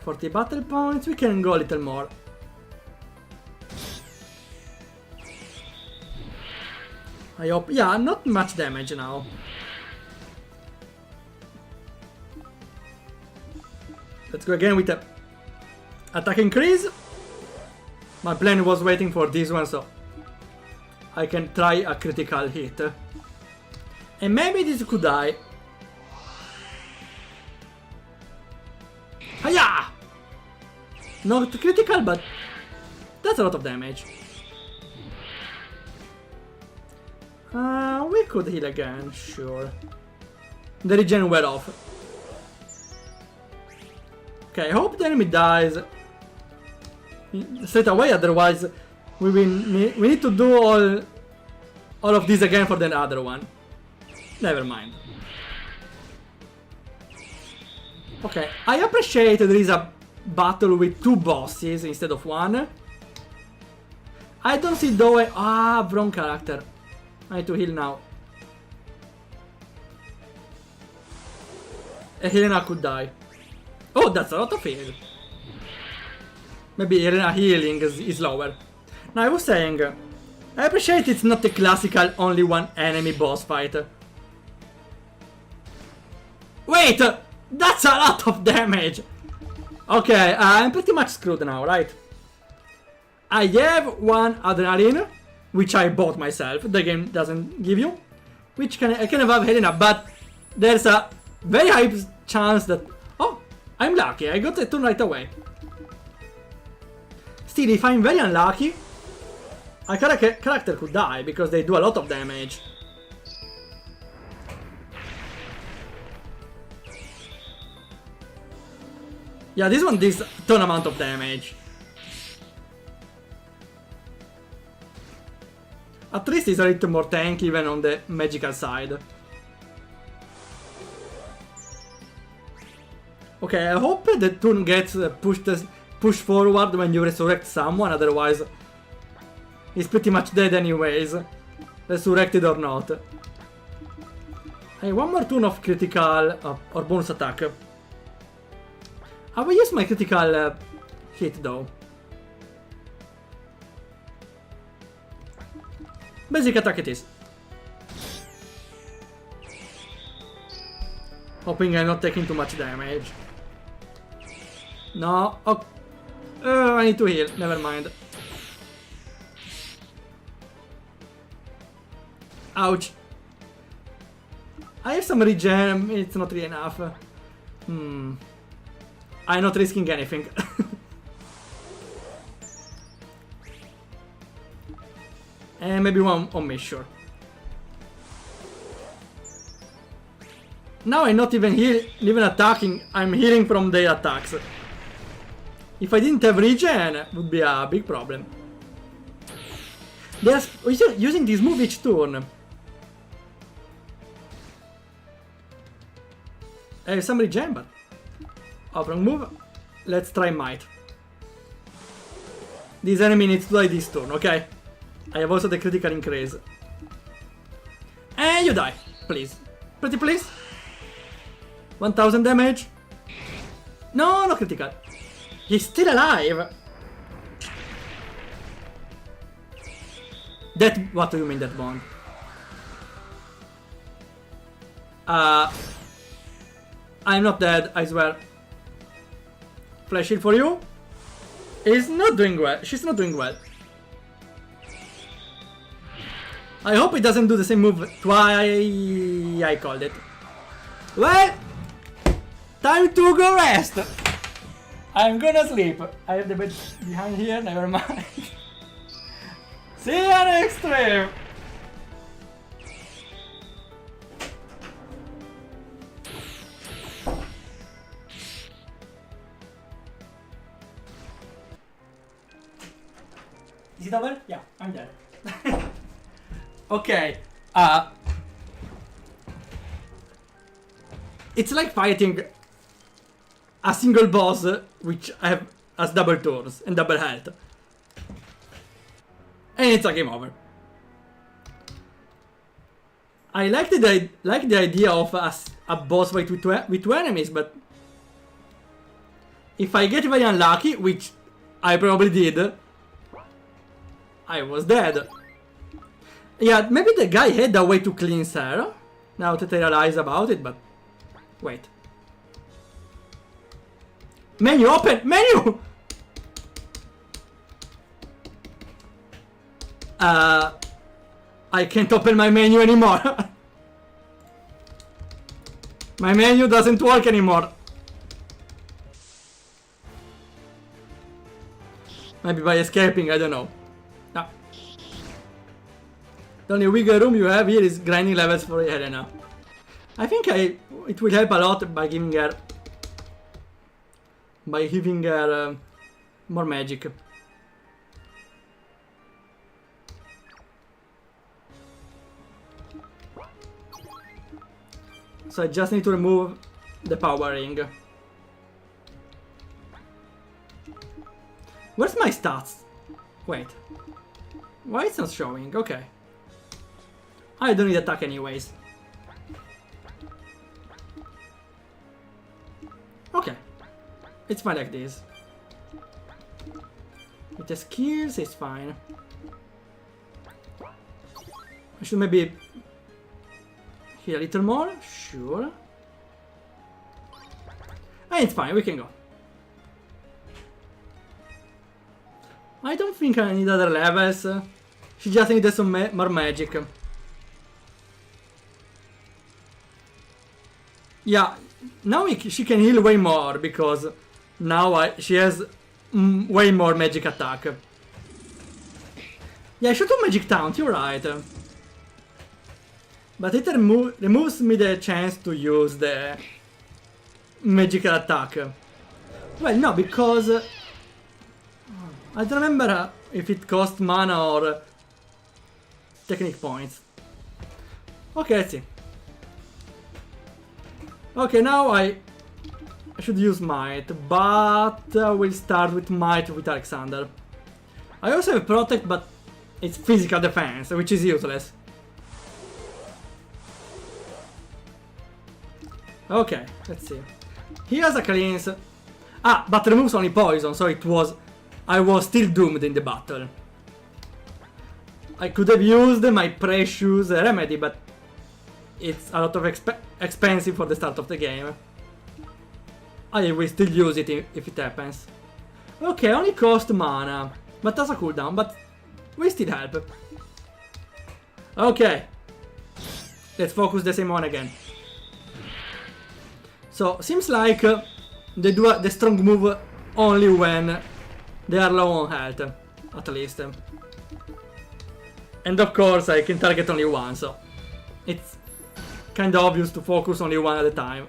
For the battle points, we can go a little more. I hope... Yeah, not much damage now. Let's go again with the attack increase. My plan was waiting for this one, so I can try a critical hit. And maybe this could die. Hiya! Not critical, but that's a lot of damage. We could heal again, sure. The regen went off. Okay, I hope the enemy dies straight away, otherwise we need to do all of this again for the other one. Never mind. Okay, I appreciate there is a battle with 2 bosses instead of 1. I don't see the way... Ah, wrong character. I need to heal now. Helena could die. Oh, that's a lot of heal. Maybe Helena healing is lower. Now, I was saying, I appreciate it's not the classical only one enemy boss fight. Wait! That's a lot of damage! Okay, I'm pretty much screwed now, right? I have one adrenaline, which I bought myself, the game doesn't give you. Which I can have Helena, but there's a very high chance that... Oh, I'm lucky, I got a turn right away. Still, if I'm very unlucky, a character could die, because they do a lot of damage. Yeah, this one does a ton amount of damage. At least it's a little more tanky even on the magical side. Okay, I hope the turn gets pushed forward when you resurrect someone, otherwise he's pretty much dead anyways, resurrected or not. Hey, one more turn of critical or bonus attack. I will use my critical hit though. Basic attack it is. Hoping I'm not taking too much damage. No. Oh. I need to heal. Never mind. Ouch. I have some regen. It's not really enough. I'm not risking anything. And maybe one on me, sure. Now I'm not even attacking, I'm healing from their attacks. If I didn't have regen, it would be a big problem. They're using this move each turn. I have some regen, but... Oh, wrong move. Let's try might. This enemy needs to die this turn, okay? I have also the critical increase. And you die, please. Pretty please. 1000 damage. No, no critical. He's still alive. That, what do you mean that bond? I'm not dead, I swear. Flash shield for you. He's not doing well. She's not doing well. I hope it doesn't do the same move twice. I called it. Well, time to go rest. I'm gonna sleep. I have the bed behind here, never mind. See you next stream. Is it over? Yeah, I'm dead. Okay. It's like fighting a single boss which has double turns and double health. And it's a game over. I like the idea of a boss fight with two enemies, but if I get very unlucky, which I probably did, I was dead. Yeah, maybe the guy had a way to cleanse her, now that I realize about it, but... Wait. Menu open! Menu! I can't open my menu anymore. My menu doesn't work anymore. Maybe by escaping, I don't know. No. The only wiggle room you have here is grinding levels for Helena. I think it will help a lot by giving her more magic. So I just need to remove the power ring. Where's my stats? Wait. Why it's not showing? Okay. I don't need attack anyways. Okay. It's fine like this. With the skills, it's fine. I should maybe heal a little more? Sure. And it's fine, we can go. I don't think I need other levels. She just needs some more magic. Yeah, now she can heal way more because now she has way more magic attack. Yeah, I should do magic taunt, you're right. But it removes me the chance to use the magical attack. Well, no, because I don't remember if it cost mana or technique points. Okay, let's see. Okay, now I should use might, but we'll start with might with Alexander. I also have protect, but it's physical defense, which is useless. Okay, let's see. He has a cleanse. Ah, but removes only poison, so I was still doomed in the battle. I could have used my precious remedy, but it's a lot of expensive for the start of the game. I will still use it if it happens. Okay, only cost mana, but has a cooldown, but we still help. Okay. Let's focus the same one again. So, seems like they do the strong move only when they are low on health, at least. And of course I can target only one, so it's kind of obvious to focus only one at a time.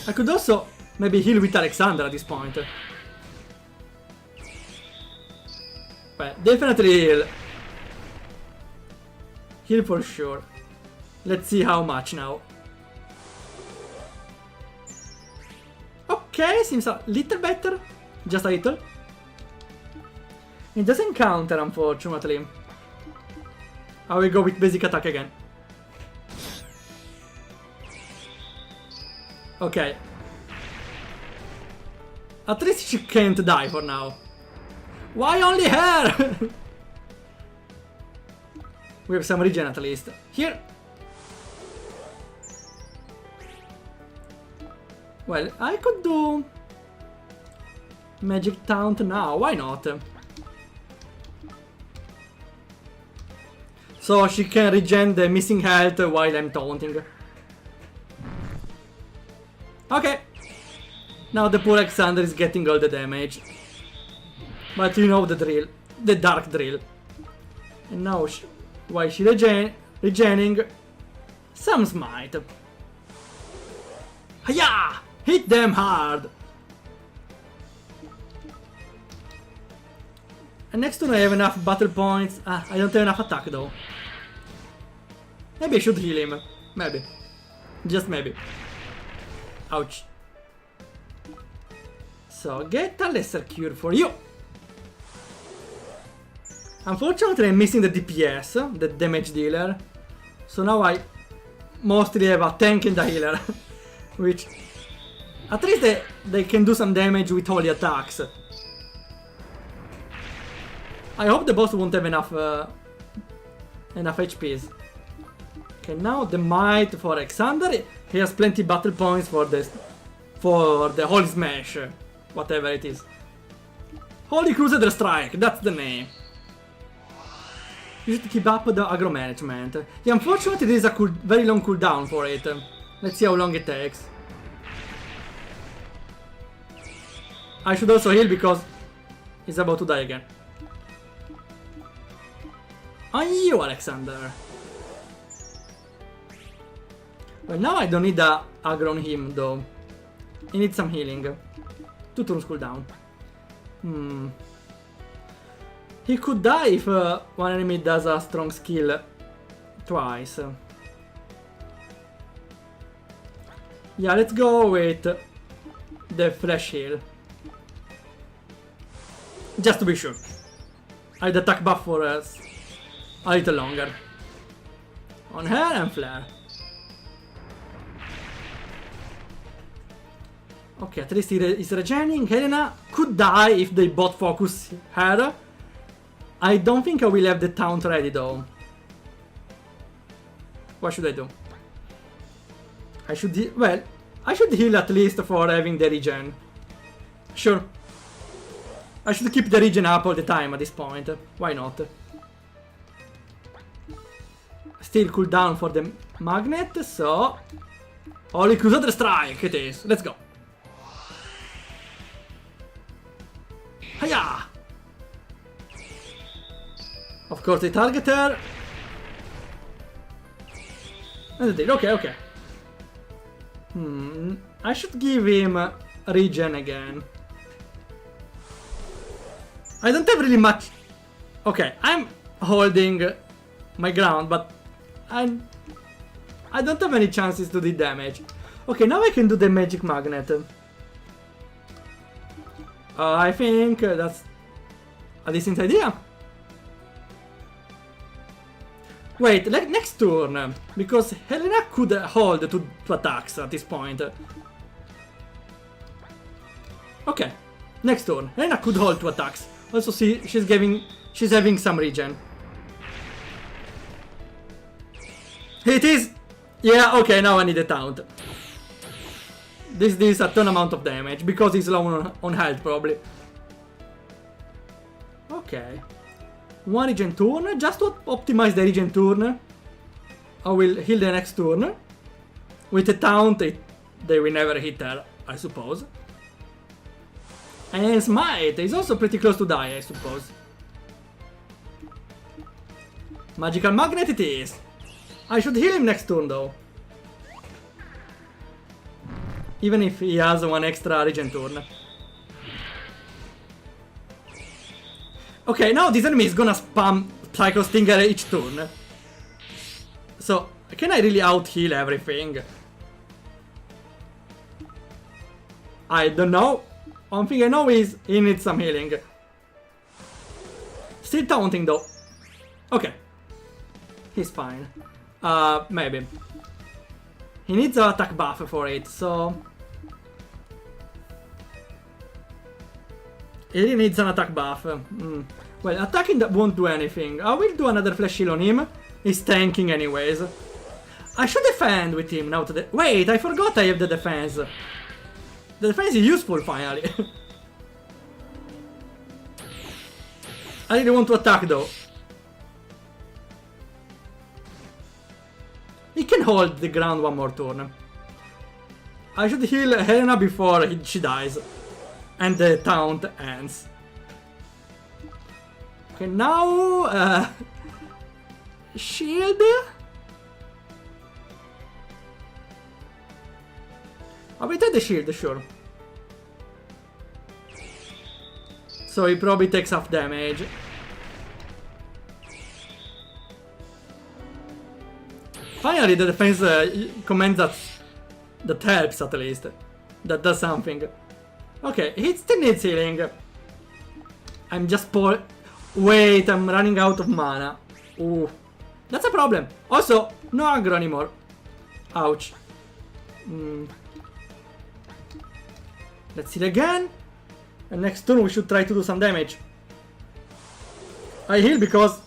I could also maybe heal with Alexander at this point. Well, definitely heal. Heal for sure. Let's see how much now. Okay, seems a little better. Just a little. It doesn't counter, unfortunately. I will go with basic attack again. Okay. At least she can't die for now. Why only her? We have some regen at least. Here. Well, I could do magic taunt now, why not? So she can regen the missing health while I'm taunting. Okay. Now the poor Alexander is getting all the damage. But you know the drill. The dark drill. And now while she regening some smite. Hiya! Hit them hard! And next turn I have enough battle points. I don't have enough attack though. Maybe I should heal him. Maybe. Just maybe. Ouch. So, get a lesser cure for you. Unfortunately I'm missing the DPS, the damage dealer. So now I mostly have a tank and a healer. Which, at least they can do some damage with holy attacks. I hope the boss won't have enough HPs. Okay, now the might for Alexander. He has plenty battle points for the Holy Smash, whatever it is. Holy Crusader Strike, that's the name. You should keep up the aggro management. Yeah, unfortunately there is a very long cooldown for it. Let's see how long it takes. I should also heal because he's about to die again. On you, Alexander. Well, now I don't need the aggro on him, though. He needs some healing. 2 turns cooldown. He could die if one enemy does a strong skill twice. Yeah, let's go with the flash heal. Just to be sure. I'd attack buff for us a little longer. On her and flare. Okay, at least he's regening. Helena could die if they both focus her. I don't think I will have the taunt ready though. What should I do? I should well, I should heal at least for having the regen. Sure. I should keep the regen up all the time at this point. Why not? Still cooldown for the magnet, so... Holy Crusader Strike it is. Let's go. Hiya! Of course, the targeter. And the okay, okay. I should give him regen again. I don't have really much. Okay, I'm holding my ground, but I don't have any chances to do damage. Okay, now I can do the magic magnet. I think that's a decent idea. Wait, next turn, because Helena could hold two attacks at this point. Okay, next turn, Helena could hold 2 attacks. Also, see, she's having some regen. It is. Yeah, okay, now I need a taunt. This deals a ton amount of damage because he's low on health, probably. Okay. 1 regen turn, just to optimize the regen turn. I will heal the next turn. With a taunt, they will never hit her, I suppose. And Smite is also pretty close to die, I suppose. Magical Magnet it is. I should heal him next turn, though. Even if he has 1 extra regen turn. Okay, now this enemy is gonna spam Psycho Stinger each turn. So, can I really out-heal everything? I don't know. One thing I know is he needs some healing. Still taunting though. Okay. He's fine. Maybe. He needs an attack buff for it, so... He needs an attack buff. Well, attacking that won't do anything. I will do another flash heal on him. He's tanking anyways. I should defend with him now to wait, I forgot I have the defense. The defense is useful finally. I really want to attack though. He can hold the ground 1 more turn. I should heal Helena before she dies. And the taunt ends. Okay, now... shield? I will take the shield, sure. So he probably takes half damage. Finally, the defense commands that helps at least. That does something. Okay, he still needs healing. I'm just poor. Wait, I'm running out of mana. Ooh, that's a problem. Also, no aggro anymore. Ouch. Let's heal again. And next turn we should try to do some damage. I heal because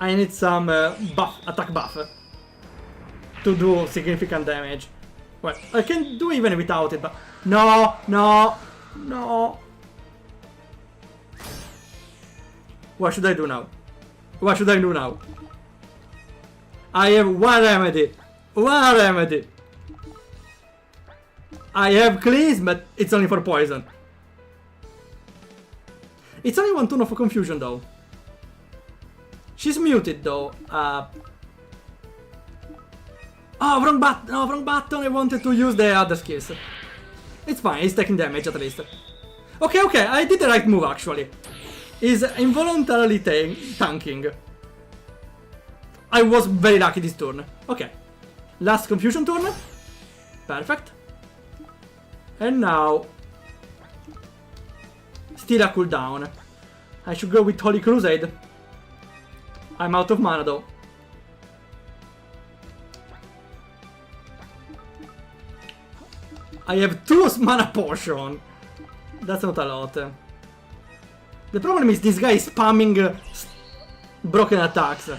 I need some attack buff to do significant damage. Well, I can do even without it, but no, no, no. What should I do now? What should I do now? I have 1 remedy. 1 remedy. I have Cleanse, but it's only for poison. It's only 1 turn of confusion though. She's muted though. Oh, wrong button! No, wrong button! I wanted to use the other skills. It's fine, he's taking damage at least. Okay, okay, I did the right move actually. He's involuntarily tanking. I was very lucky this turn. Okay. Last confusion turn. Perfect. And now... still a cooldown. I should go with Holy Crusade. I'm out of mana though. I have 2 mana potion. That's not a lot. The problem is this guy is spamming broken attacks. It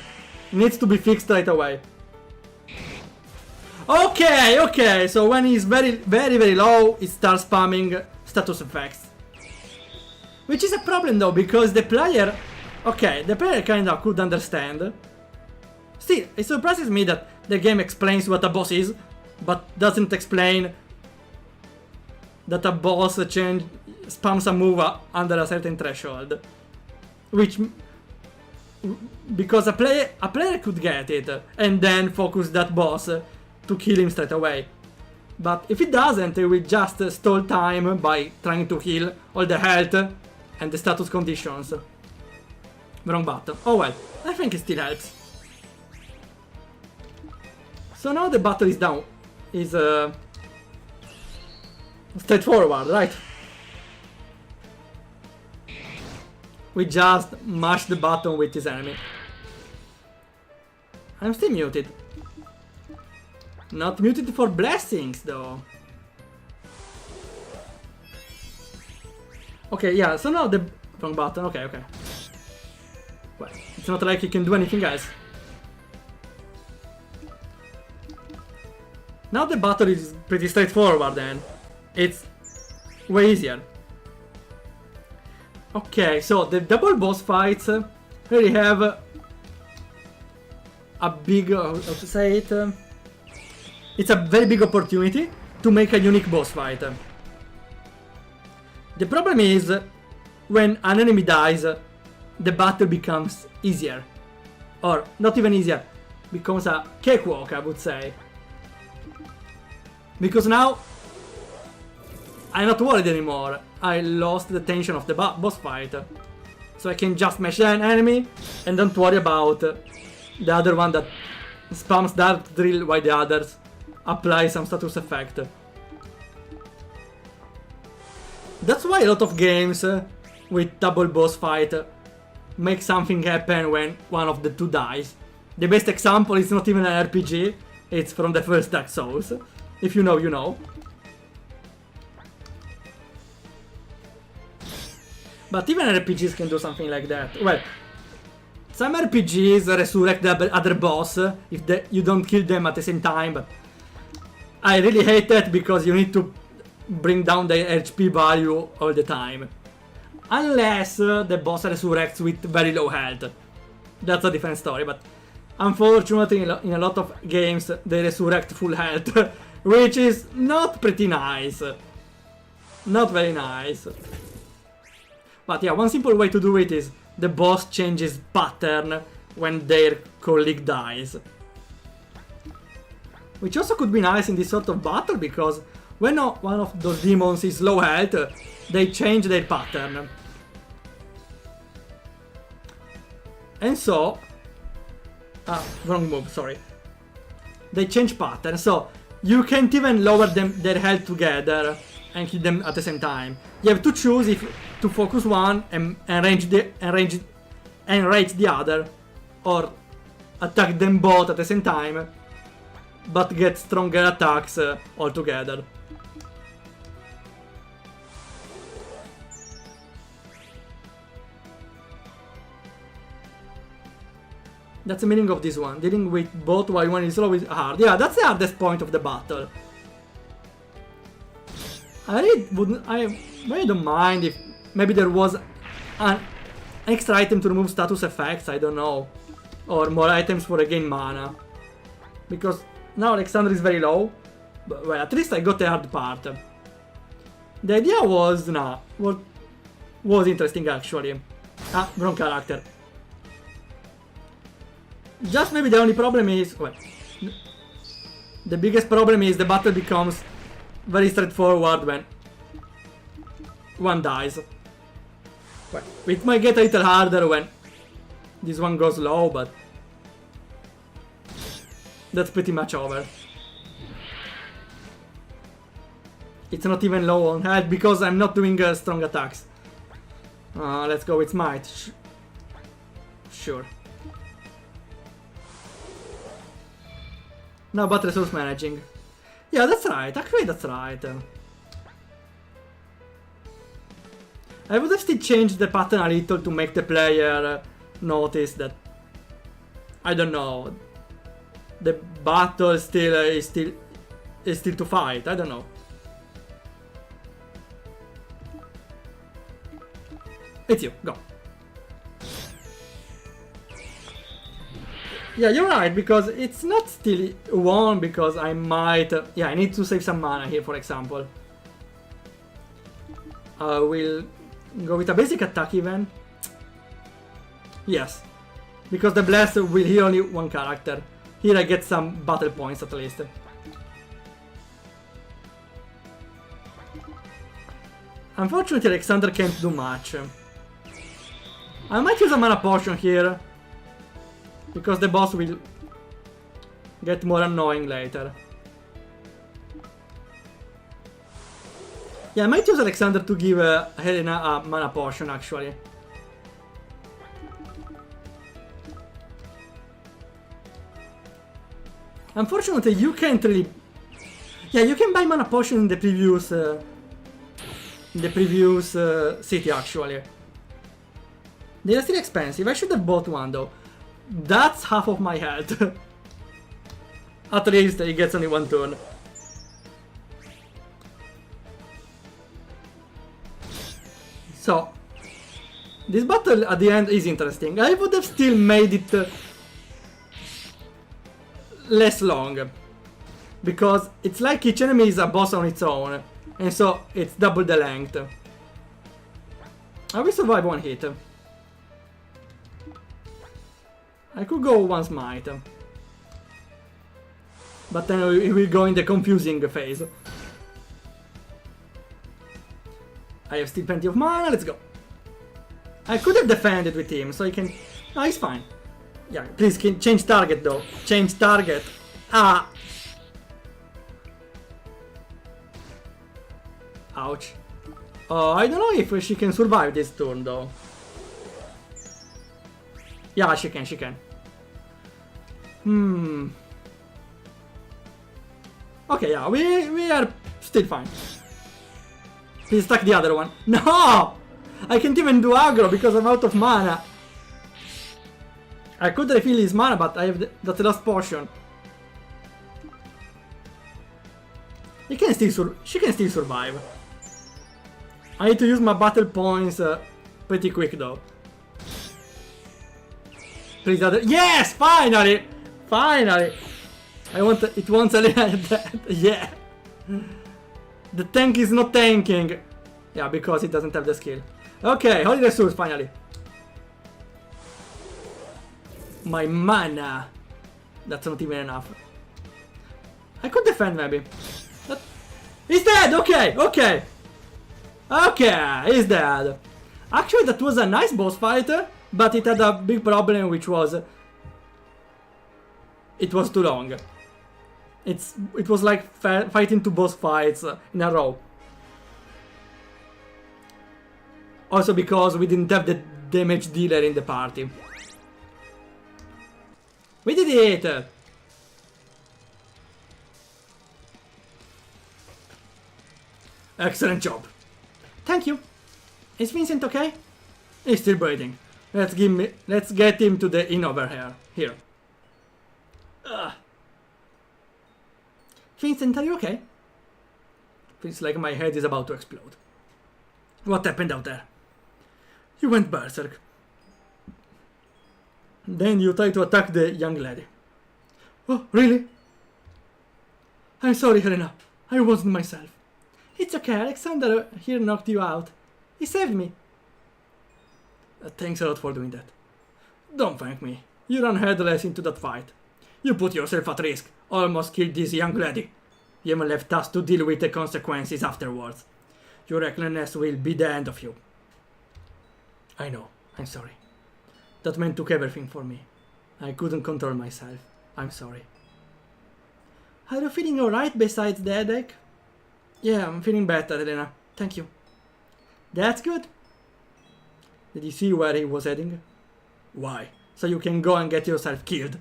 needs to be fixed right away. Okay, okay, so when he's very low, it starts spamming status effects. Which is a problem though, because the player... Okay, the player kinda could understand. Still, it surprises me that the game explains what a boss is, but doesn't explain that a boss spams a move under a certain threshold. Which... Because a player could get it, and then focus that boss to kill him straight away. But if it doesn't, it will just stall time by trying to heal all the health and the status conditions. Wrong button. Oh well, I think it still helps. So now the battle is down. Is straightforward, right? We just mash the button with his enemy. I'm still muted. Not muted for blessings though. Okay, yeah, so now the wrong button, okay. Well, it's not like he can do anything else. Now the battle is pretty straightforward then. It's way easier. Okay, so the double boss fights really have a big, how to say it, it's a very big opportunity to make a unique boss fight. The problem is, when an enemy dies, the battle becomes easier. Or, not even easier, becomes a cakewalk, I would say. Because now, I'm not worried anymore. I lost the tension of the boss fight. So I can just smash an enemy and don't worry about the other one that spams Dark Drill while the others apply some status effect. That's why a lot of games with double boss fight make something happen when one of the two dies. The best example is not even an RPG, it's from the first Dark Souls. If you know, you know. But even RPGs can do something like that. Well, some RPGs resurrect the other boss if you don't kill them at the same time, but I really hate that because you need to bring down the HP value all the time. Unless the boss resurrects with very low health. That's a different story, but unfortunately in a lot of games they resurrect full health, which is not pretty nice. Not very nice. But yeah, one simple way to do it is the boss changes pattern when their colleague dies. Which also could be nice in this sort of battle, because when one of those demons is low health, they change their pattern. And so... wrong move, sorry. They change pattern, so you can't even lower their health together and kill them at the same time. You have to choose if to focus one and range the other, or attack them both at the same time, but get stronger attacks altogether. That's the meaning of this one. Dealing with both while one is low is hard. Yeah, that's the hardest point of the battle. I really don't mind if maybe there was an extra item to remove status effects, I don't know. Or more items for regain mana. Because now Alexander is very low. But well, at least I got the hard part. The idea was, was interesting actually. Ah, wrong character. Just maybe the only problem is, well, the biggest problem is the battle becomes very straightforward when one dies. Well, it might get a little harder when this one goes low, but that's pretty much over. It's not even low on health because I'm not doing strong attacks. Let's go with Smite. Sure. No, but resource managing. Yeah, that's right. Actually, that's right. I would have still changed the pattern a little to make the player notice that, I don't know, the battle is still to fight. I don't know. It's you. Go. Yeah, you're right, because it's not still won, because I might... yeah, I need to save some mana here, for example. I will go with a basic attack even. Yes. Because the blast will heal only one character. Here I get some battle points at least. Unfortunately, Alexander can't do much. I might use a mana potion here, because the boss will get more annoying later. Yeah, I might use Alexander to give Helena a mana potion, actually. Unfortunately, you can't really... yeah, you can buy mana potion in the previous city, actually. They are still expensive. I should have bought one, though. That's half of my health. At least he gets only one turn. So, this battle at the end is interesting. I would have still made it less long, because it's like each enemy is a boss on its own, and so it's double the length. I will survive one hit. I could go one smite, but then we will go in the confusing phase. I have still plenty of mana, let's go. I could have defended with him, so I can... no, he's fine. Yeah, please change target though. Change target. Ah! Ouch. I don't know if she can survive this turn though. Yeah, she can, she can. Okay, yeah, we are still fine. Please attack the other one. No! I can't even do aggro because I'm out of mana. I could refill his mana, but I have that last potion. She can still survive. I need to use my battle points pretty quick though. Please, other... yes! Finally! Finally! I want it wants a little dead. Yeah! The tank is not tanking. Yeah, because it doesn't have the skill. Okay, Holy Resource finally. My mana. That's not even enough. I could defend maybe. He's dead! Okay, okay. Okay, he's dead. Actually, that was a nice boss fight, but it had a big problem, which was... it was too long. It was like fighting two boss fights in a row. Also because we didn't have the damage dealer in the party. We did it! Excellent job. Thank you. Is Vincent okay? He's still breathing. Let's get him to the inn over here. Here. Vincent, are you okay? Feels like my head is about to explode. What happened out there? You went berserk. Then you tried to attack the young lady. Oh, really? I'm sorry, Helena. I wasn't myself. It's okay, Alexander here knocked you out. He saved me. Thanks a lot for doing that. Don't thank me. You ran headless into that fight. You put yourself at risk. Almost killed this young lady. You even left us to deal with the consequences afterwards. Your recklessness will be the end of you. I know. I'm sorry. That man took everything for me. I couldn't control myself. I'm sorry. Are you feeling alright besides the headache? Yeah, I'm feeling better, Elena. Thank you. That's good. Did you see where he was heading? Why? So you can go and get yourself killed.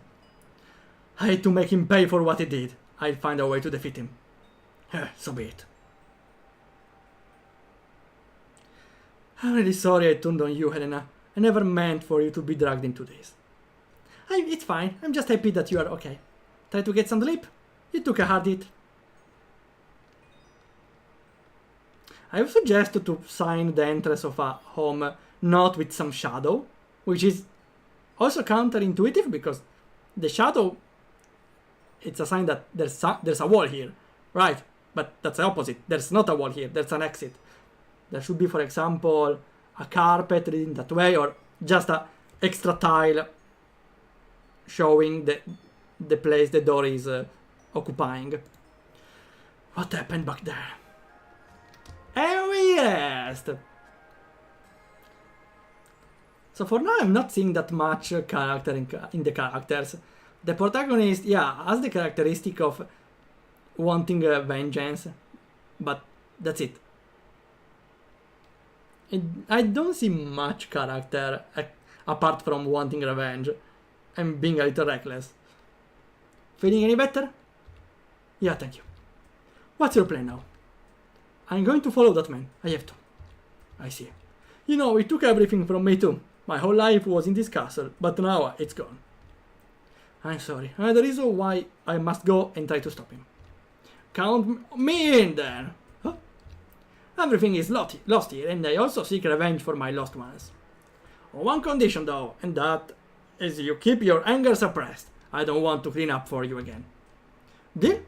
I had to make him pay for what he did. I'll find a way to defeat him. So be it. I'm really sorry I turned on you, Helena. I never meant for you to be dragged into this. It's fine. I'm just happy that you are okay. Try to get some sleep. You took a hard hit. I would suggest to sign the entrance of a home not with some shadow, which is also counterintuitive because the shadow, it's a sign that there's a wall here, right? But that's the opposite. There's not a wall here, there's an exit. There should be, for example, a carpet leading that way, or just a extra tile showing the place the door is occupying. What happened back there? And we rest! So for now I'm not seeing that much character in the characters. The protagonist, yeah, has the characteristic of wanting vengeance, but that's it. I don't see much character apart from wanting revenge and being a little reckless. Feeling any better? Yeah, thank you. What's your plan now? I'm going to follow that man. I have to. I see. You know, he took everything from me too. My whole life was in this castle, but now it's gone. I'm sorry. The reason why I must go and try to stop him. Count me in then. Huh? Everything is lost here, and I also seek revenge for my lost ones. On one condition though, and that is you keep your anger suppressed. I don't want to clean up for you again. Deal?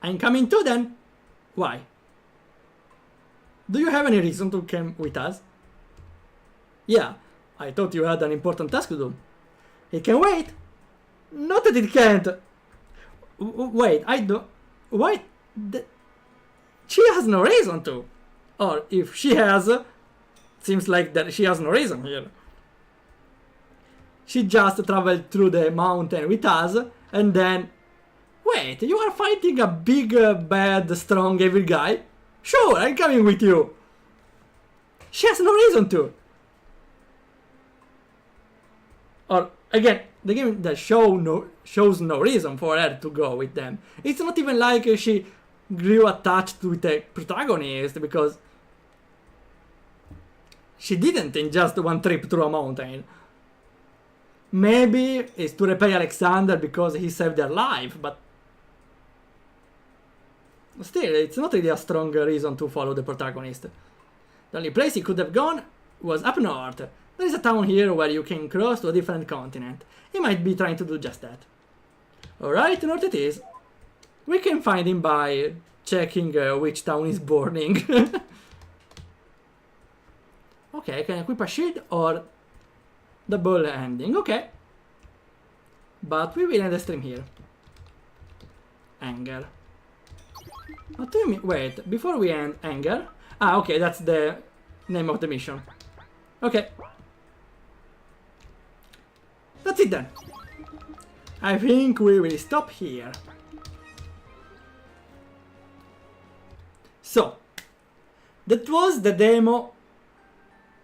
I'm coming too then. Why? Do you have any reason to come with us? Yeah, I thought you had an important task to do. It can wait. Not that it can't. Wait, I don't... Wait, she has no reason to. Or if she has, seems like that she has no reason here. She just traveled through the mountain with us, and then... Wait, you are fighting a big, bad, strong, evil guy? Sure, I'm coming with you. She has no reason to. Or, again, the game that shows no reason for her to go with them. It's not even like she grew attached with the protagonist, because she didn't in just one trip through a mountain. Maybe it's to repay Alexander because he saved their life, but still, it's not really a strong reason to follow the protagonist. The only place he could have gone was up north. There is a town here where you can cross to a different continent. He might be trying to do just that. Alright, north it is. We can find him by checking which town is burning. Okay, I can equip a shield or double ending. Okay. But we will end the stream here. Anger. What do you mean? Wait, before we end anger... Ah, okay, that's the name of the mission. Okay. That's it then. I think we will stop here. So, that was the demo,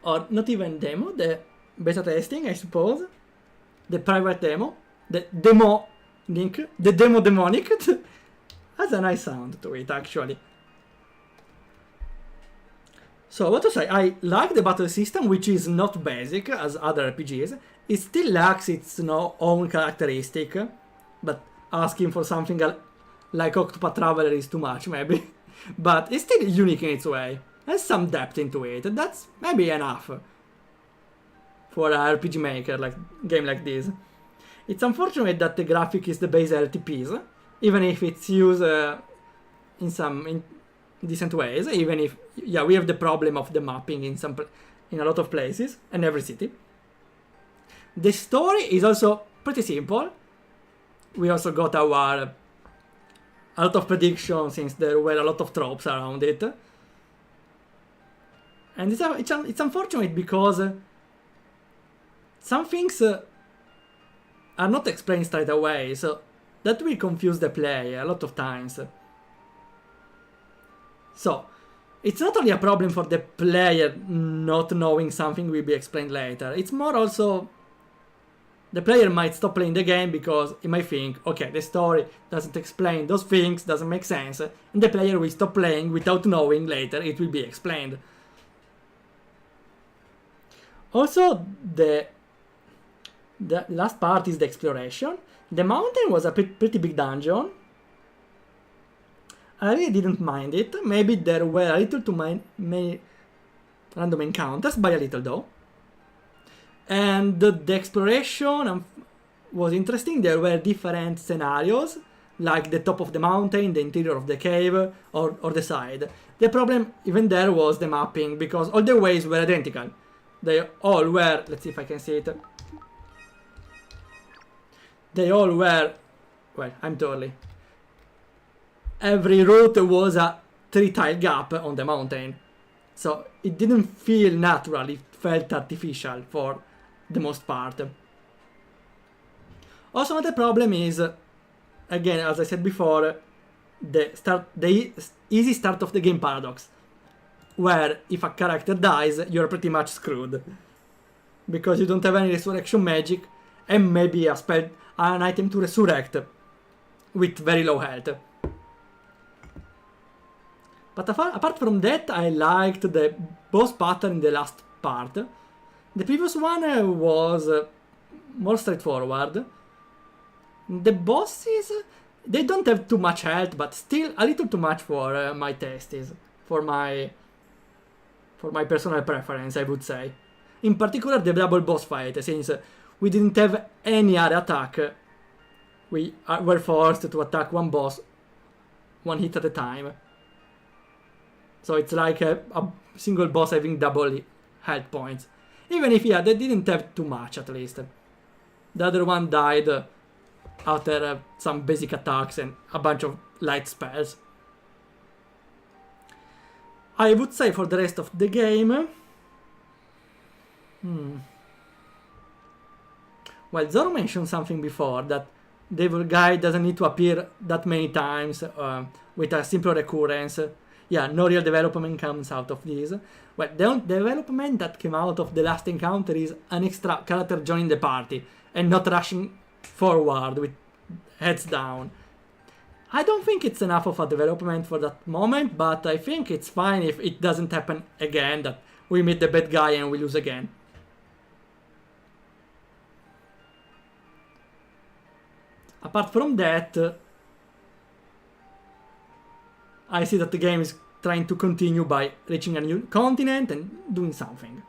or not even demo, the beta testing, I suppose. The private demo. The demo link. The demo demonic. Has a nice sound to it, actually. So, what to say? I like the battle system, which is not basic as other RPGs. It still lacks its own characteristic, but asking for something like Octopath Traveler is too much, maybe. But it's still unique in its way. Has some depth into it. That's maybe enough for an RPG maker, like game like this. It's unfortunate that the graphic is the base LTPs, even if it's used in some decent ways. Even if, yeah, we have the problem of the mapping in a lot of places and every city. The story is also pretty simple. We also got a lot of predictions since there were a lot of tropes around it. And it's unfortunate because some things are not explained straight away, so that will confuse the player a lot of times. So, it's not only a problem for the player not knowing something will be explained later, it's more also the player might stop playing the game because he might think, okay, the story doesn't explain those things, doesn't make sense, and the player will stop playing without knowing later it will be explained. Also, The last part is the exploration. The mountain was a pretty big dungeon. I really didn't mind it. Maybe there were a little too many random encounters, by a little though. And the exploration was interesting. There were different scenarios, like the top of the mountain, the interior of the cave, or the side. The problem even there was the mapping, because all the ways were identical. They all were, let's see if I can see it. They all were, well, I'm too early. Every route was a 3-tile gap on the mountain. So it didn't feel natural, it felt artificial for the most part. Also another problem is, again, as I said before, the easy start of the game paradox, where if a character dies, you're pretty much screwed. Because you don't have any resurrection magic, and maybe an item to resurrect with very low health. But apart from that, I liked the boss pattern in the last part. The previous one was more straightforward. The bosses, they don't have too much health, but still a little too much for my tastes, for my personal preference, I would say. In particular, the double boss fight, since we didn't have any other attack, we were forced to attack one boss, one hit at a time. So it's like a single boss having double health points. Even if, yeah, they didn't have too much, at least. The other one died after some basic attacks and a bunch of light spells. I would say for the rest of the game... Well, Zoro mentioned something before, that the evil guy doesn't need to appear that many times with a simple recurrence. Yeah, no real development comes out of this. Well, the only development that came out of the last encounter is an extra character joining the party and not rushing forward with heads down. I don't think it's enough of a development for that moment, but I think it's fine if it doesn't happen again, that we meet the bad guy and we lose again. Apart from that, I see that the game is trying to continue by reaching a new continent and doing something.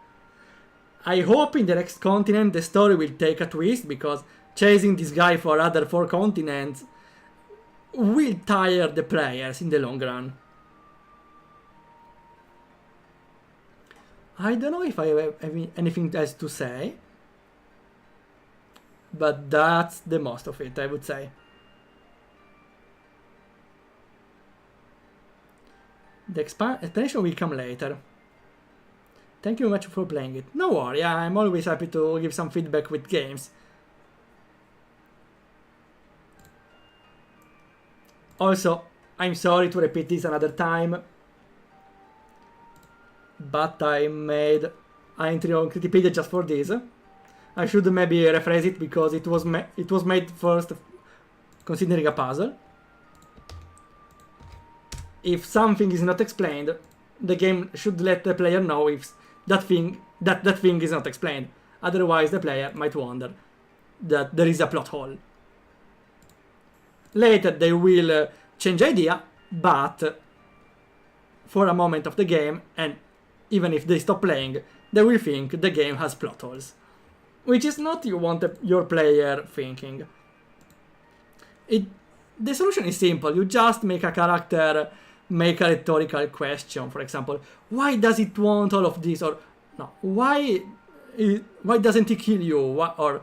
I hope in the next continent the story will take a twist, because chasing this guy for other 4 continents will tire the players in the long run. I don't know if I have anything else to say, but that's the most of it, I would say. The explanation will come later. Thank you very much for playing it. No worry, I'm always happy to give some feedback with games. Also, I'm sorry to repeat this another time, but I made an entry on Critipedia just for this. I should maybe rephrase it, because it was made first considering a puzzle. If something is not explained, the game should let the player know if that thing is not explained. Otherwise, the player might wonder that there is a plot hole. Later, they will change idea, but for a moment of the game, and even if they stop playing, they will think the game has plot holes, which is not you want your player thinking. The solution is simple. You just make a character make a rhetorical question. For example, why does it want all of this? Or no, why doesn't he kill you? Or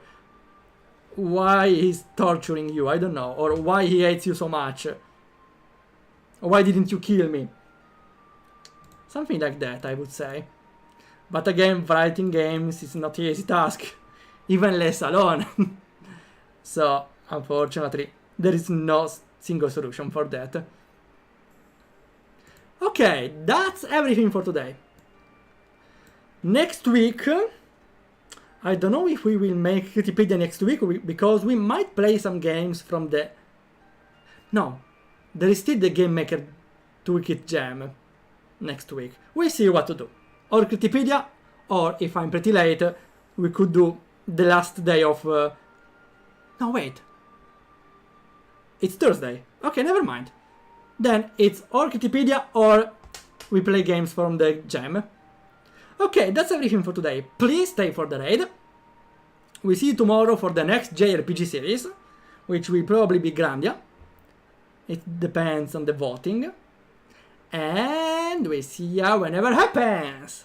why he's torturing you? I don't know. Or why he hates you so much? Or why didn't you kill me? Something like that, I would say. But again, writing games is not an easy task, even less alone. So, unfortunately, there is no single solution for that. Okay, that's everything for today. Next week, I don't know if we will make Critipedia next week, because we might play some games from the... No, there is still the Game Maker Toolkit Jam next week. We'll see what to do. Or Critipedia, or if I'm pretty late, we could do the last day of... No, wait. It's Thursday. Okay, never mind. Then it's or Critipedia or we play games from the jam. Okay, that's everything for today. Please stay for the raid. We see you tomorrow for the next JRPG series, which will probably be Grandia. It depends on the voting. And we see ya whenever happens.